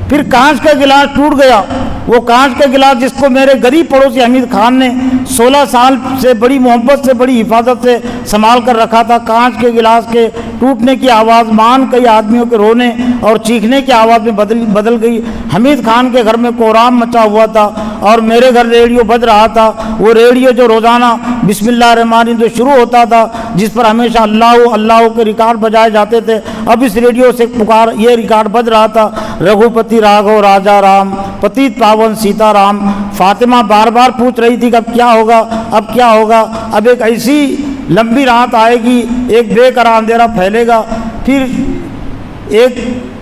پھر کانچ کا گلاس ٹوٹ گیا، وہ کانچ کا گلاس جس کو میرے غریب پڑوسی حمید خان نے 16 سال سے بڑی محبت سے، بڑی حفاظت سے سنبھال کر رکھا تھا۔ کانچ کے گلاس کے ٹوٹنے کی آواز مان کئی آدمیوں کے رونے اور چیخنے کی آواز میں بدل گئی۔ حمید خان کے گھر میں کوہرام مچا ہوا تھا، اور میرے گھر ریڈیو بج رہا تھا، وہ ریڈیو جو روزانہ بسم اللہ الرحمن الرحیم جو شروع ہوتا تھا، جس پر ہمیشہ اللہ اللہ کے ریکارڈ بجائے جاتے تھے۔ اب اس ریڈیو سے یہ ریکارڈ بج رہا تھا، رگھوپتی راگھو راجا رام، پتیت پاون سیتا رام۔ فاطمہ بار بار پوچھ رہی تھی کہ اب کیا ہوگا، اب کیا ہوگا، اب ایک ایسی لمبی رات آئے گی، ایک بے قرار اندھیرا پھیلے گا، پھر ایک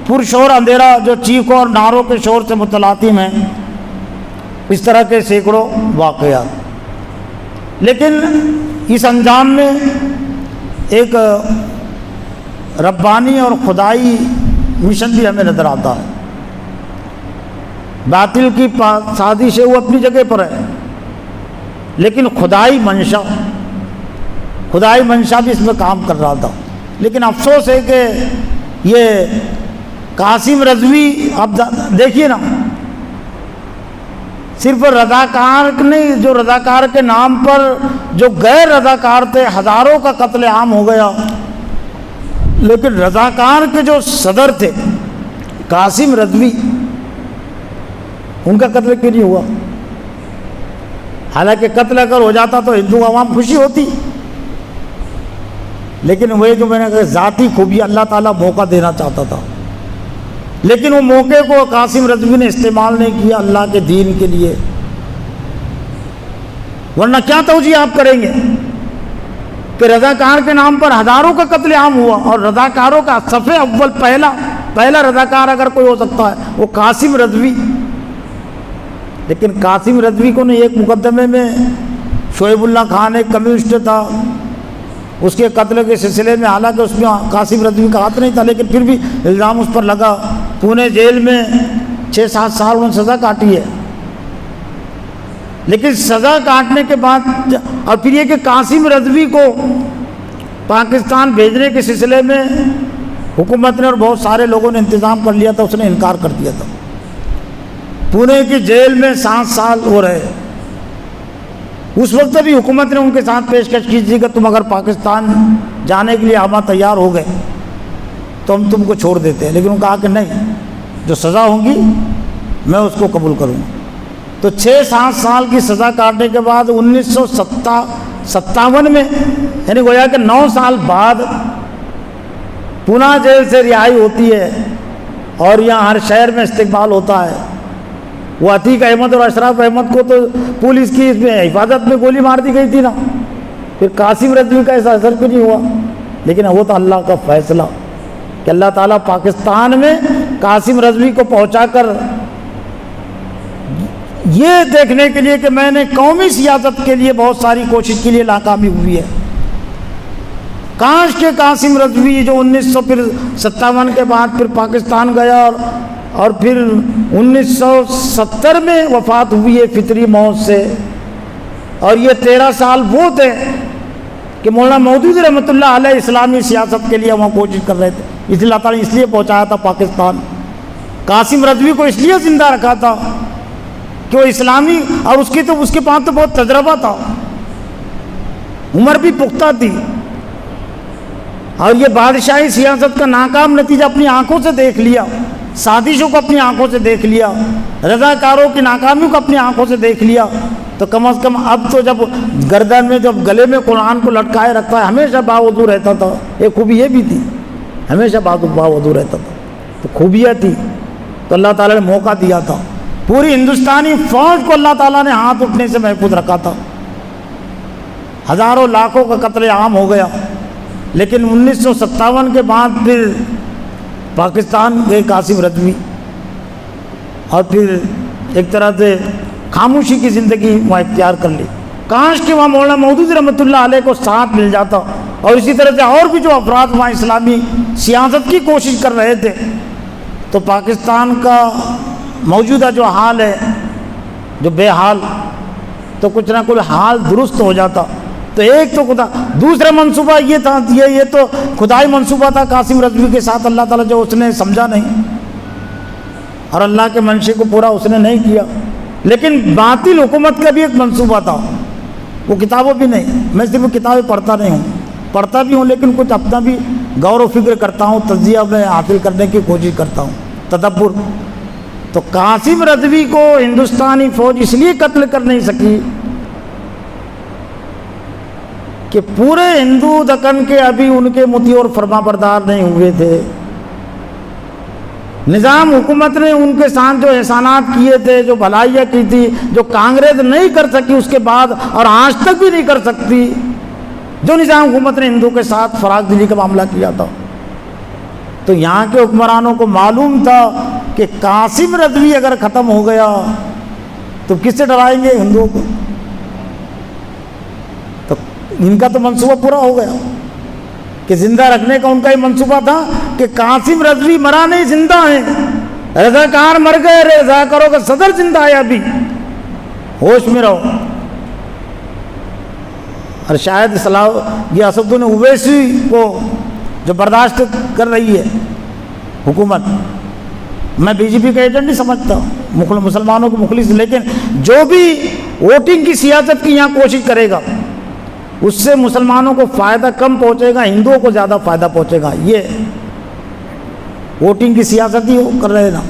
پرشور اندھیرا جو چیخوں اور نعروں کے شور سے متلاطم ہے۔ اس طرح کے سینکڑوں واقعات، لیکن اس انجام میں ایک ربانی اور خدائی مشن بھی ہمیں نظر آتا ہے۔ باطل کی سازش ہے وہ اپنی جگہ پر ہے، لیکن خدائی منشا بھی اس میں کام کر رہا تھا۔ لیکن افسوس ہے کہ یہ قاسم رضوی، اب دیکھیے نا، صرف رضاکار نہیں، جو رضاکار کے نام پر جو غیر رضاکار تھے، ہزاروں کا قتل عام ہو گیا۔ لیکن رضاکار کے جو صدر تھے قاسم رضوی، ان کا قتل کیوں نہیں ہوا؟ حالانکہ قتل اگر ہو جاتا تو ہندو عوام خوشی ہوتی، لیکن وہ جو میں نے کہا ذاتی خوبی اللہ تعالیٰ موقع دینا چاہتا تھا، لیکن وہ موقع کو قاسم رضوی نے استعمال نہیں کیا اللہ کے دین کے لیے، ورنہ کیا توجیہ آپ کریں گے کہ رضاکار کے نام پر ہزاروں کا قتل عام ہوا، اور رضاکاروں کا صف اول پہلا رضاکار اگر کوئی ہو سکتا ہے وہ قاسم رضوی۔ لیکن قاسم رضوی کو نے ایک مقدمے میں شعیب اللہ خان ایک کمیونسٹ تھا، اس کے قتل کے سلسلے میں، حالانکہ اس میں قاسم رضوی کا ہاتھ نہیں تھا، لیکن پھر بھی الزام اس پر لگا، پونے جیل میں 6-7 سال انہوں نے سزا کاٹی ہے۔ لیکن سزا کاٹنے کے بعد اور پھر یہ کہ قاسم رضوی کو پاکستان بھیجنے کے سلسلے میں حکومت نے اور بہت سارے لوگوں نے انتظام کر لیا تھا، اس نے انکار کر دیا تھا۔ پونے کی جیل میں 7 سال ہو رہے، اس وقت بھی حکومت نے ان کے ساتھ پیشکش کی تھی کہ تم اگر پاکستان جانے کے لیے آما تیار ہو گئے تو ہم تم کو چھوڑ دیتے ہیں، لیکن انہوں نے کہا کہ نہیں، جو سزا ہوگی میں اس کو قبول کروں گا۔ تو 6-7 سال کی سزا کاٹنے کے بعد 1957 میں، یعنی گویا کہ 9 سال بعد پونا جیل سے رہائی ہوتی ہے، اور یہاں ہر شہر میں استقبال ہوتا ہے۔ وہ عتیق احمد اور اشرف احمد کو تو پولیس کی اس میں حفاظت میں گولی مار دی گئی تھی نا، پھر قاسم رضوی کا ایسا اثر کیوں نہیں ہوا؟ لیکن وہ تو اللہ کا فیصلہ کہ اللہ تعالیٰ پاکستان میں قاسم رضوی کو پہنچا کر یہ دیکھنے کے لیے کہ میں نے قومی سیاست کے لیے بہت ساری کوشش کے لیے ناکامی ہوئی ہے۔ کاش کے قاسم رضوی جو 1957 کے بعد پھر پاکستان گیا اور پھر 1970 میں وفات ہوئی ہے فطری موت سے، اور یہ 13 سال وہ تھے کہ مولانا مودودی رحمۃ اللہ علیہ اسلامی سیاست کے لیے وہاں کوشش کر رہے تھے، اس لیے اللہ تعالیٰ نے اس لیے پہنچایا تھا پاکستان۔ قاسم رضوی کو اس لیے زندہ رکھا تھا کہ وہ اسلامی، اور اس کے پاس تو بہت تجربہ تھا، عمر بھی پختہ تھی، اور یہ بادشاہی سیاست کا ناکام نتیجہ اپنی آنکھوں سے دیکھ لیا، سازشوں کو اپنی آنکھوں سے دیکھ لیا، رضاکاروں کی ناکامیوں کو اپنی آنکھوں سے دیکھ لیا، تو کم از کم اب تو جب گردن میں جب گلے میں قرآن کو لٹکائے رکھتا ہے، ہمیشہ باوضو رہتا تھا۔ ایک خوبی یہ بھی تھی، ہمیشہ باوضو رہتا تھا، تو خوبیاں تھی، تو اللہ تعالیٰ نے موقع دیا تھا۔ پوری ہندوستانی فوج کو اللہ تعالیٰ نے ہاتھ اٹھنے سے محفوظ رکھا تھا، ہزاروں لاکھوں کا قتل عام ہو گیا، لیکن 1957 کے بعد پھر پاکستان گئے قاسم رضوی، اور پھر ایک طرح سے خاموشی کی زندگی وہاں اختیار کر لی۔ کاش کہ وہاں مولانا مودودی رحمۃ اللہ علیہ کو ساتھ مل جاتا، اور اسی طرح سے اور بھی جو افراد وہاں اسلامی سیاست کی کوشش کر رہے تھے، تو پاکستان کا موجودہ جو حال ہے، جو بے حال، تو کچھ نہ کچھ حال درست ہو جاتا۔ تو ایک تو خدا، دوسرا منصوبہ یہ تھا، یہ تو خدائی منصوبہ تھا قاسم رضوی کے ساتھ، اللہ تعالیٰ جو اس نے سمجھا نہیں، اور اللہ کے منشے کو پورا اس نے نہیں کیا۔ لیکن باطل حکومت کا بھی ایک منصوبہ تھا، وہ کتابوں بھی نہیں، میں صرف کتابیں پڑھتا نہیں ہوں، پڑھتا بھی ہوں، لیکن کچھ اپنا بھی غور و فکر کرتا ہوں، تجزیہ میں حاصل کرنے کی کوشش کرتا ہوں، تدبر۔ تو قاسم رضوی کو ہندوستانی فوج اس لیے قتل کر نہیں سکی کہ پورے ہندو دکن کے ابھی ان کے مطیع اور فرما بردار نہیں ہوئے تھے۔ نظام حکومت نے ان کے ساتھ جو احسانات کیے تھے، جو بھلائیاں کی تھی، جو کانگریس نہیں کر سکی اس کے بعد اور آج تک بھی نہیں کر سکتی، جو نظام حکومت نے ہندو کے ساتھ فراغ دلی کا معاملہ کیا تھا، تو یہاں کے حکمرانوں کو معلوم تھا کہ قاسم رضوی اگر ختم ہو گیا تو کس سے ڈرائیں گے ہندوؤں کو؟ تو ان کا تو منصوبہ پورا ہو گیا کہ زندہ رکھنے کا ان کا یہ منصوبہ تھا کہ قاسم رضوی مرا نہیں، زندہ ہیں، رضاکار مر گئے، رضاکاروں کا صدر زندہ ہے، ابھی ہوش میں رہو۔ اور شاید یہ اسدالدین اویسی کو جو برداشت کر رہی ہے حکومت، میں بی جے پی کا ایجنٹ نہیں سمجھتا، مسلمانوں کو مخلص، لیکن جو بھی ووٹنگ کی سیاست کی یہاں کوشش کرے گا اس سے مسلمانوں کو فائدہ کم پہنچے گا، ہندوؤں کو زیادہ فائدہ پہنچے گا۔ یہ ووٹنگ کی سیاست ہی کر رہے نا،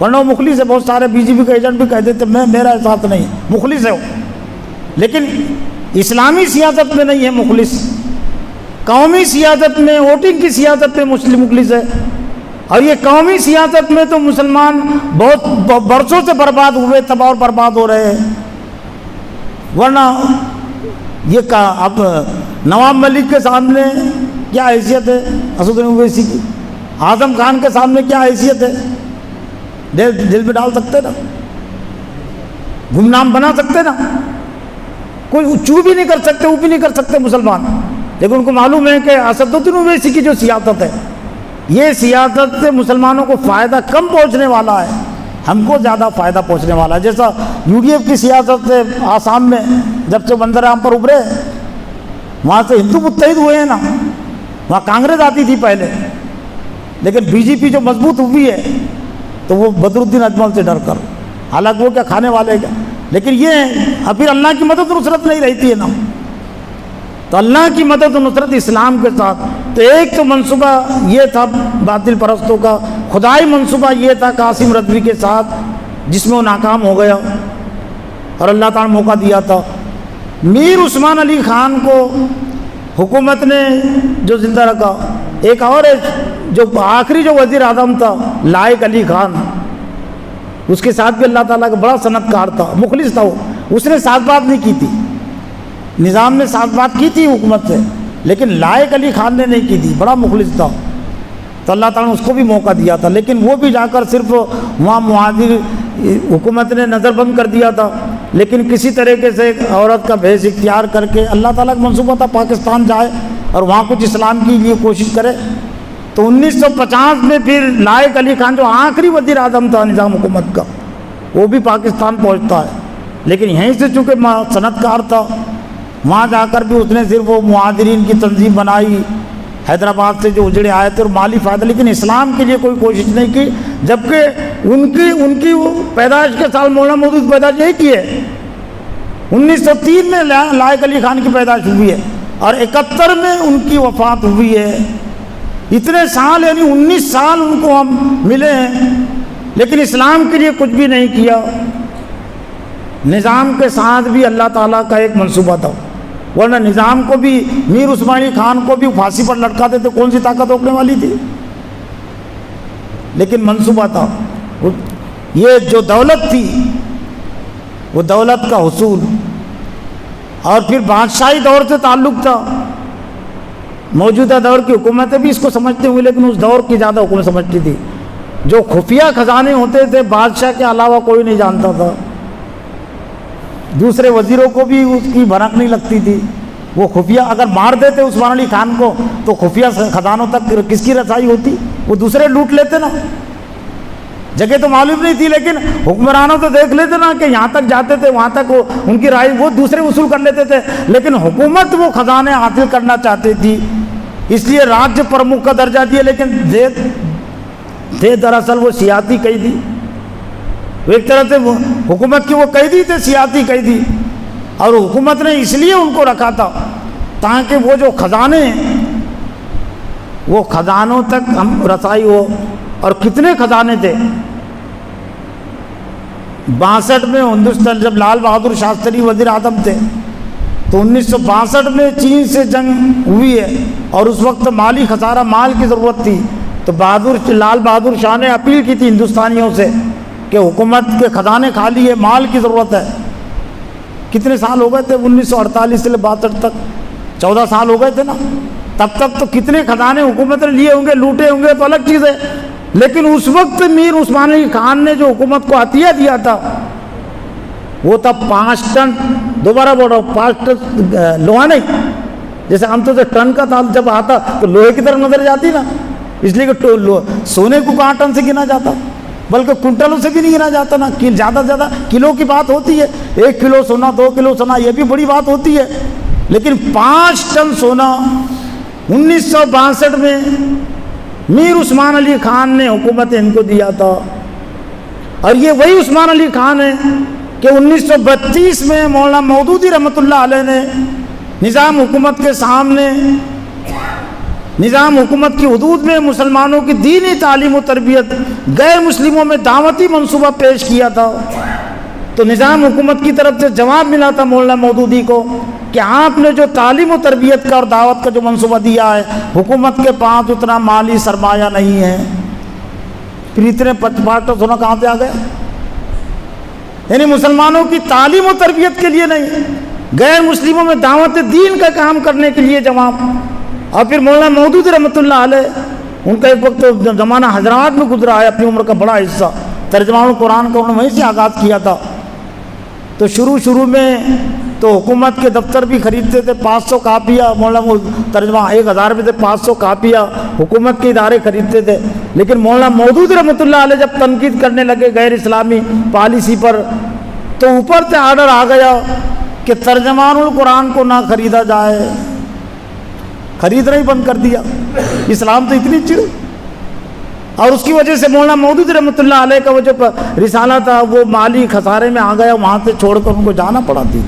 ورنہ وہ مخلص ہے۔ بہت سارے بی جے پی کے ایجنٹ بھی کہہ دیتے میرا ساتھ نہیں، مخلص ہے وہ، لیکن اسلامی سیاست میں نہیں ہے مخلص، قومی سیاست میں، ووٹنگ کی سیاست میں مسلم مخلص ہے۔ اور یہ قومی سیاست میں تو مسلمان بہت برسوں سے برباد ہوئے، تباہ اور برباد ہو رہے ہیں۔ ورنہ یہ اب نواب ملک کے سامنے کیا حیثیت ہے اسدالدین اویسی کی، اعظم خان کے سامنے کیا حیثیت ہے، دل میں ڈال سکتے نا، گمنام بنا سکتے نا، کوئی چو بھی نہیں کر سکتے، وہ بھی نہیں کر سکتے مسلمان، لیکن ان کو معلوم ہے کہ اسدالدین اویسی کی جو سیاست ہے، یہ سیاست سے مسلمانوں کو فائدہ کم پہنچنے والا ہے، ہم کو زیادہ فائدہ پہنچنے والا ہے۔ جیسا یو ڈی ایف کی سیاست سے آسام میں جب سے منظر عام پر ابھرے، وہاں سے ہندو متحد ہوئے ہیں نا، وہاں کانگریس آتی تھی پہلے، لیکن بی جے پی جو مضبوط ہوئی ہے تو وہ بدرالدین اجمل سے ڈر کر، حالانکہ وہ کیا کھانے والے کیا، لیکن یہ پھر اللہ کی مدد و نصرت نہیں رہتی ہے نا، تو اللہ کی مدد و نصرت اسلام کے ساتھ۔ تو ایک تو منصوبہ یہ تھا باطل پرستوں کا، خدائی منصوبہ یہ تھا قاسم رضوی کے ساتھ، جس میں وہ ناکام ہو گیا اور اللہ تعالیٰ نے موقع دیا تھا۔ میر عثمان علی خان کو حکومت نے جو زندہ رکھا، ایک اور جو آخری جو وزیر اعظم تھا لائق علی خان، اس کے ساتھ بھی اللہ تعالیٰ کا بڑا صنعت کار تھا، مخلص تھا وہ، اس نے ساتھ بات نہیں کی تھی، نظام نے ساتھ بات کی تھی حکومت سے، لیکن لائق علی خان نے نہیں کی تھی، بڑا مخلص تھا، تو اللہ تعالیٰ نے اس کو بھی موقع دیا تھا، لیکن وہ بھی جا کر صرف وہاں مہاجر حکومت نے نظر بند کر دیا تھا، لیکن کسی طریقے سے ایک عورت کا بھیس اختیار کر کے اللہ تعالیٰ کا منصوبہ تھا پاکستان جائے اور وہاں کچھ اسلام کے لیے کوشش کرے۔ تو 1950 میں پھر لائق علی خان جو آخری وزیر اعظم تھا نظام حکومت کا، وہ بھی پاکستان پہنچتا ہے، لیکن یہیں سے چونکہ صنعت کار تھا، وہاں جا کر بھی اس نے صرف وہ مہاجرین کی تنظیم بنائی، حیدرآباد سے جو اجڑے آئے تھے اور مالی فائدہ، لیکن اسلام کے لیے کوئی کوشش نہیں کی، جبکہ ان کی وہ پیدائش کے سال مولانا مودود پیدائش یہی کی ہے، 1903 میں لائق علی خان کی پیدائش ہوئی ہے اور 71 میں ان کی وفات ہوئی ہے۔ اتنے سال یعنی 19 سال ان کو ہم ملے ہیں، لیکن اسلام کے لیے کچھ بھی نہیں کیا۔ نظام کے ساتھ بھی اللہ تعالیٰ کا ایک منصوبہ تھا، ورنہ نظام کو بھی میر عثمان علی خان کو بھی پھانسی پر لٹکاتے تھے، کون سی طاقت روکنے والی تھی، لیکن منصوبہ تھا۔ یہ جو دولت تھی وہ دولت کا حصول، اور پھر بادشاہی دور سے تعلق تھا۔ موجودہ دور کی حکومتیں بھی اس کو سمجھتے ہوئے، لیکن اس دور کی زیادہ حکومت سمجھتی تھی۔ جو خفیہ خزانے ہوتے تھے بادشاہ کے علاوہ کوئی نہیں جانتا تھا، دوسرے وزیروں کو بھی اس کی بھنک نہیں لگتی تھی، وہ خفیہ اگر مار دیتے عثمان علی خان کو تو خفیہ خزانوں تک کس کی رسائی ہوتی، وہ دوسرے لوٹ لیتے نا، جگہ تو معلوم نہیں تھی، لیکن حکمرانوں تو دیکھ لیتے نا کہ یہاں تک جاتے تھے، وہاں تک ان کی رائے وہ دوسرے وصول کر لیتے تھے، لیکن حکومت وہ خزانے حاصل کرنا چاہتی تھی، اس لیے راجیہ پرمکھ کا درجہ دیا، لیکن تھے دراصل وہ سیاسی قیدی، ایک طرح سے حکومت کی وہ قیدی تھے، سیاسی قیدی، اور حکومت نے اس لیے ان کو رکھا تھا تاکہ وہ جو خزانے ہیں وہ خزانوں تک ہم رسائی ہو۔ اور کتنے خزانے تھے 62 میں ہندوستان، جب لال بہادر شاستری وزیر اعظم تھے تو 1962 میں چین سے جنگ ہوئی ہے، اور اس وقت مالی خسارہ، مال کی ضرورت تھی، تو لال بہادر شاہ نے اپیل کی تھی ہندوستانیوں سے کہ حکومت کے خزانے خالی ہے، مال کی ضرورت ہے۔ کتنے سال ہو گئے تھے 1948 سے 62 تک، 14 سال ہو گئے تھے نا، تب تک تو کتنے خزانے حکومت نے لیے ہوں گے، لوٹے ہوں گے تو الگ چیز ہے، لیکن اس وقت میر عثمان علی خان نے جو حکومت کو عطیہ دیا تھا وہ تھا 5 ٹن، دوبارہ بول رہا ہوں 5 ٹن لوہا نہیں، جیسے ہم تو ٹن کا تھا جب آتا تو لوہے کی طرف نظر جاتی نا، اس لیے کہ سونے کو کہاں ٹن سے گنا جاتا، بلکہ کنٹلوں سے بھی نہیں گنا جاتا نا، زیادہ سے زیادہ کلو کی بات ہوتی ہے، 1 کلو سونا، 2 کلو سونا، یہ بھی بڑی بات ہوتی ہے، لیکن 5 ٹن سونا 1962 میں میر عثمان علی خان نے حکومت ہند کو دیا تھا۔ اور یہ وہی عثمان علی خان ہے کہ 1932 میں مولانا مودودی رحمۃ اللہ علیہ نے نظام حکومت کے سامنے، نظام حکومت کی حدود میں مسلمانوں کی دینی تعلیم و تربیت، غیر مسلموں میں دعوتی منصوبہ پیش کیا تھا، تو نظام حکومت کی طرف سے جواب ملا تھا مولانا مودودی کو کہ آپ نے جو تعلیم و تربیت کا اور دعوت کا جو منصوبہ دیا ہے، حکومت کے پاس اتنا مالی سرمایہ نہیں ہے۔ پھر اتنے پاٹ سونا کہاں سے آ گیا؟ یعنی مسلمانوں کی تعلیم و تربیت کے لیے نہیں، غیر مسلموں میں دعوت دین کا کام کرنے کے لیے جواب۔ اور پھر مولانا مودودی رحمۃ اللہ علیہ، ان کا ایک وقت زمانہ حضرات میں گزرا ہے، اپنی عمر کا بڑا حصہ ترجمہ قرآن کا انہوں نے وہیں سے آغاز کیا تھا۔ تو شروع میں تو حکومت کے دفتر بھی خریدتے تھے، 500 کاپیاں، مولانا ترجمہ 1000 روپے سے 500 کاپیاں حکومت کے ادارے خریدتے تھے۔ لیکن مولانا مودودی رحمۃ اللہ علیہ جب تنقید کرنے لگے غیر اسلامی پالیسی پر، تو اوپر سے آرڈر آ گیا کہ ترجمان القرآن کو نہ خریدا جائے، خریدنا ہی بند کر دیا۔ اسلام تو اتنی چڑ، اور اس کی وجہ سے مولانا مودودی رحمۃ اللہ علیہ کا وہ جو رسالہ تھا وہ مالی خسارے میں آ گیا، وہاں سے چھوڑ کر ان کو جانا پڑا تھی۔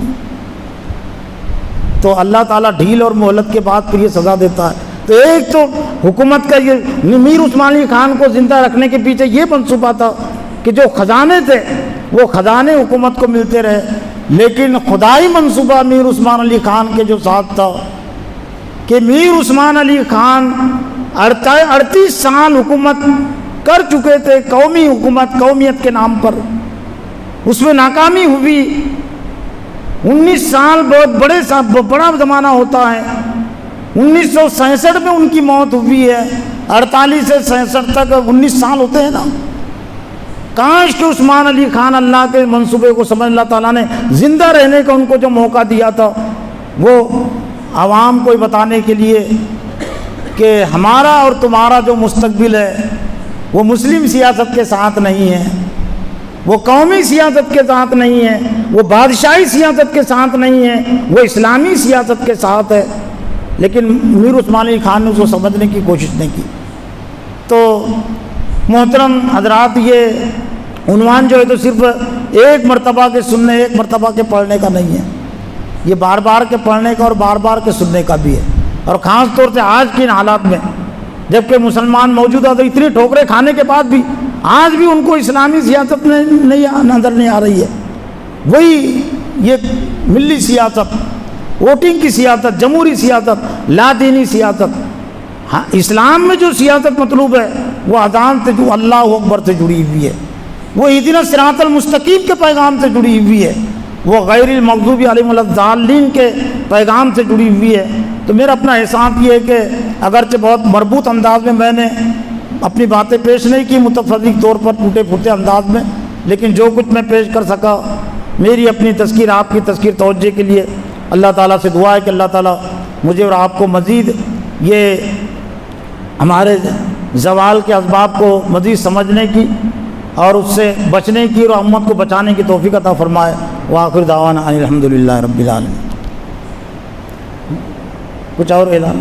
تو اللہ تعالیٰ ڈھیل اور مہلت کے بعد پھر یہ سزا دیتا ہے۔ تو ایک تو حکومت کا یہ میر عثمان علی خان کو زندہ رکھنے کے پیچھے یہ منصوبہ تھا کہ جو خزانے تھے وہ خزانے حکومت کو ملتے رہے، لیکن خدائی منصوبہ میر عثمان علی خان کے جو ساتھ تھا کہ میر عثمان علی خان 38 سال حکومت کر چکے تھے، قومی حکومت، قومیت کے نام پر، اس میں ناکامی ہوئی۔ 19 سال بہت بڑا زمانہ ہوتا ہے۔ 1967 میں ان کی موت ہوئی ہے، 48 سے 67 تک 19 سال ہوتے ہیں نا۔ کاش کہ عثمان علی خان اللہ کے منصوبے کو سمجھ، اللہ تعالیٰ نے زندہ رہنے کا ان کو جو موقع دیا تھا، وہ عوام کو بتانے کے لیے کہ ہمارا اور تمہارا جو مستقبل ہے وہ مسلم سیاست کے ساتھ نہیں ہے، وہ قومی سیاست کے ساتھ نہیں ہے، وہ بادشاہی سیاست کے ساتھ نہیں ہے، وہ اسلامی سیاست کے ساتھ ہے۔ لیکن میر عثمان علی خان نے اس کو سمجھنے کی کوشش نہیں کی۔ تو محترم حضرات، یہ عنوان جو ہے تو صرف ایک مرتبہ کے سننے، ایک مرتبہ کے پڑھنے کا نہیں ہے، یہ بار بار کے پڑھنے کا اور بار بار کے سننے کا بھی ہے۔ اور خاص طور سے آج کے ان حالات میں جبکہ مسلمان موجودہ تو اتنی ٹھوکریں کھانے کے بعد بھی آج بھی ان کو اسلامی سیاست نظر نہیں آ رہی ہے۔ وہی یہ ملی سیاست، ووٹنگ کی سیاست، جمہوری سیاست، لا دینی سیاست۔ ہاں، اسلام میں جو سیاست مطلوب ہے وہ اذان سے، جو اللہ اکبر سے جڑی ہوئی ہے، وہ اہدنا الصراط المستقیم کے پیغام سے جڑی ہوئی ہے، وہ غیر المغضوب علیہم ولا الضالین کے پیغام سے جڑی ہوئی ہے۔ تو میرا اپنا احساس یہ ہے کہ اگرچہ بہت مربوط انداز میں نے اپنی باتیں پیش نہیں کی، متفرق طور پر ٹوٹے پھوٹے انداز میں، لیکن جو کچھ میں پیش کر سکا، میری اپنی تذکیر، آپ کی تذکیر توجہ کے لیے اللہ تعالیٰ سے دعا ہے کہ اللہ تعالیٰ مجھے اور آپ کو مزید یہ ہمارے زوال کے اسباب کو مزید سمجھنے کی اور اس سے بچنے کی اور امت کو بچانے کی توفیق عطا فرمائے۔ وآخر دعوانا الحمدللہ رب العالمین۔ کچھ اور اعلان؟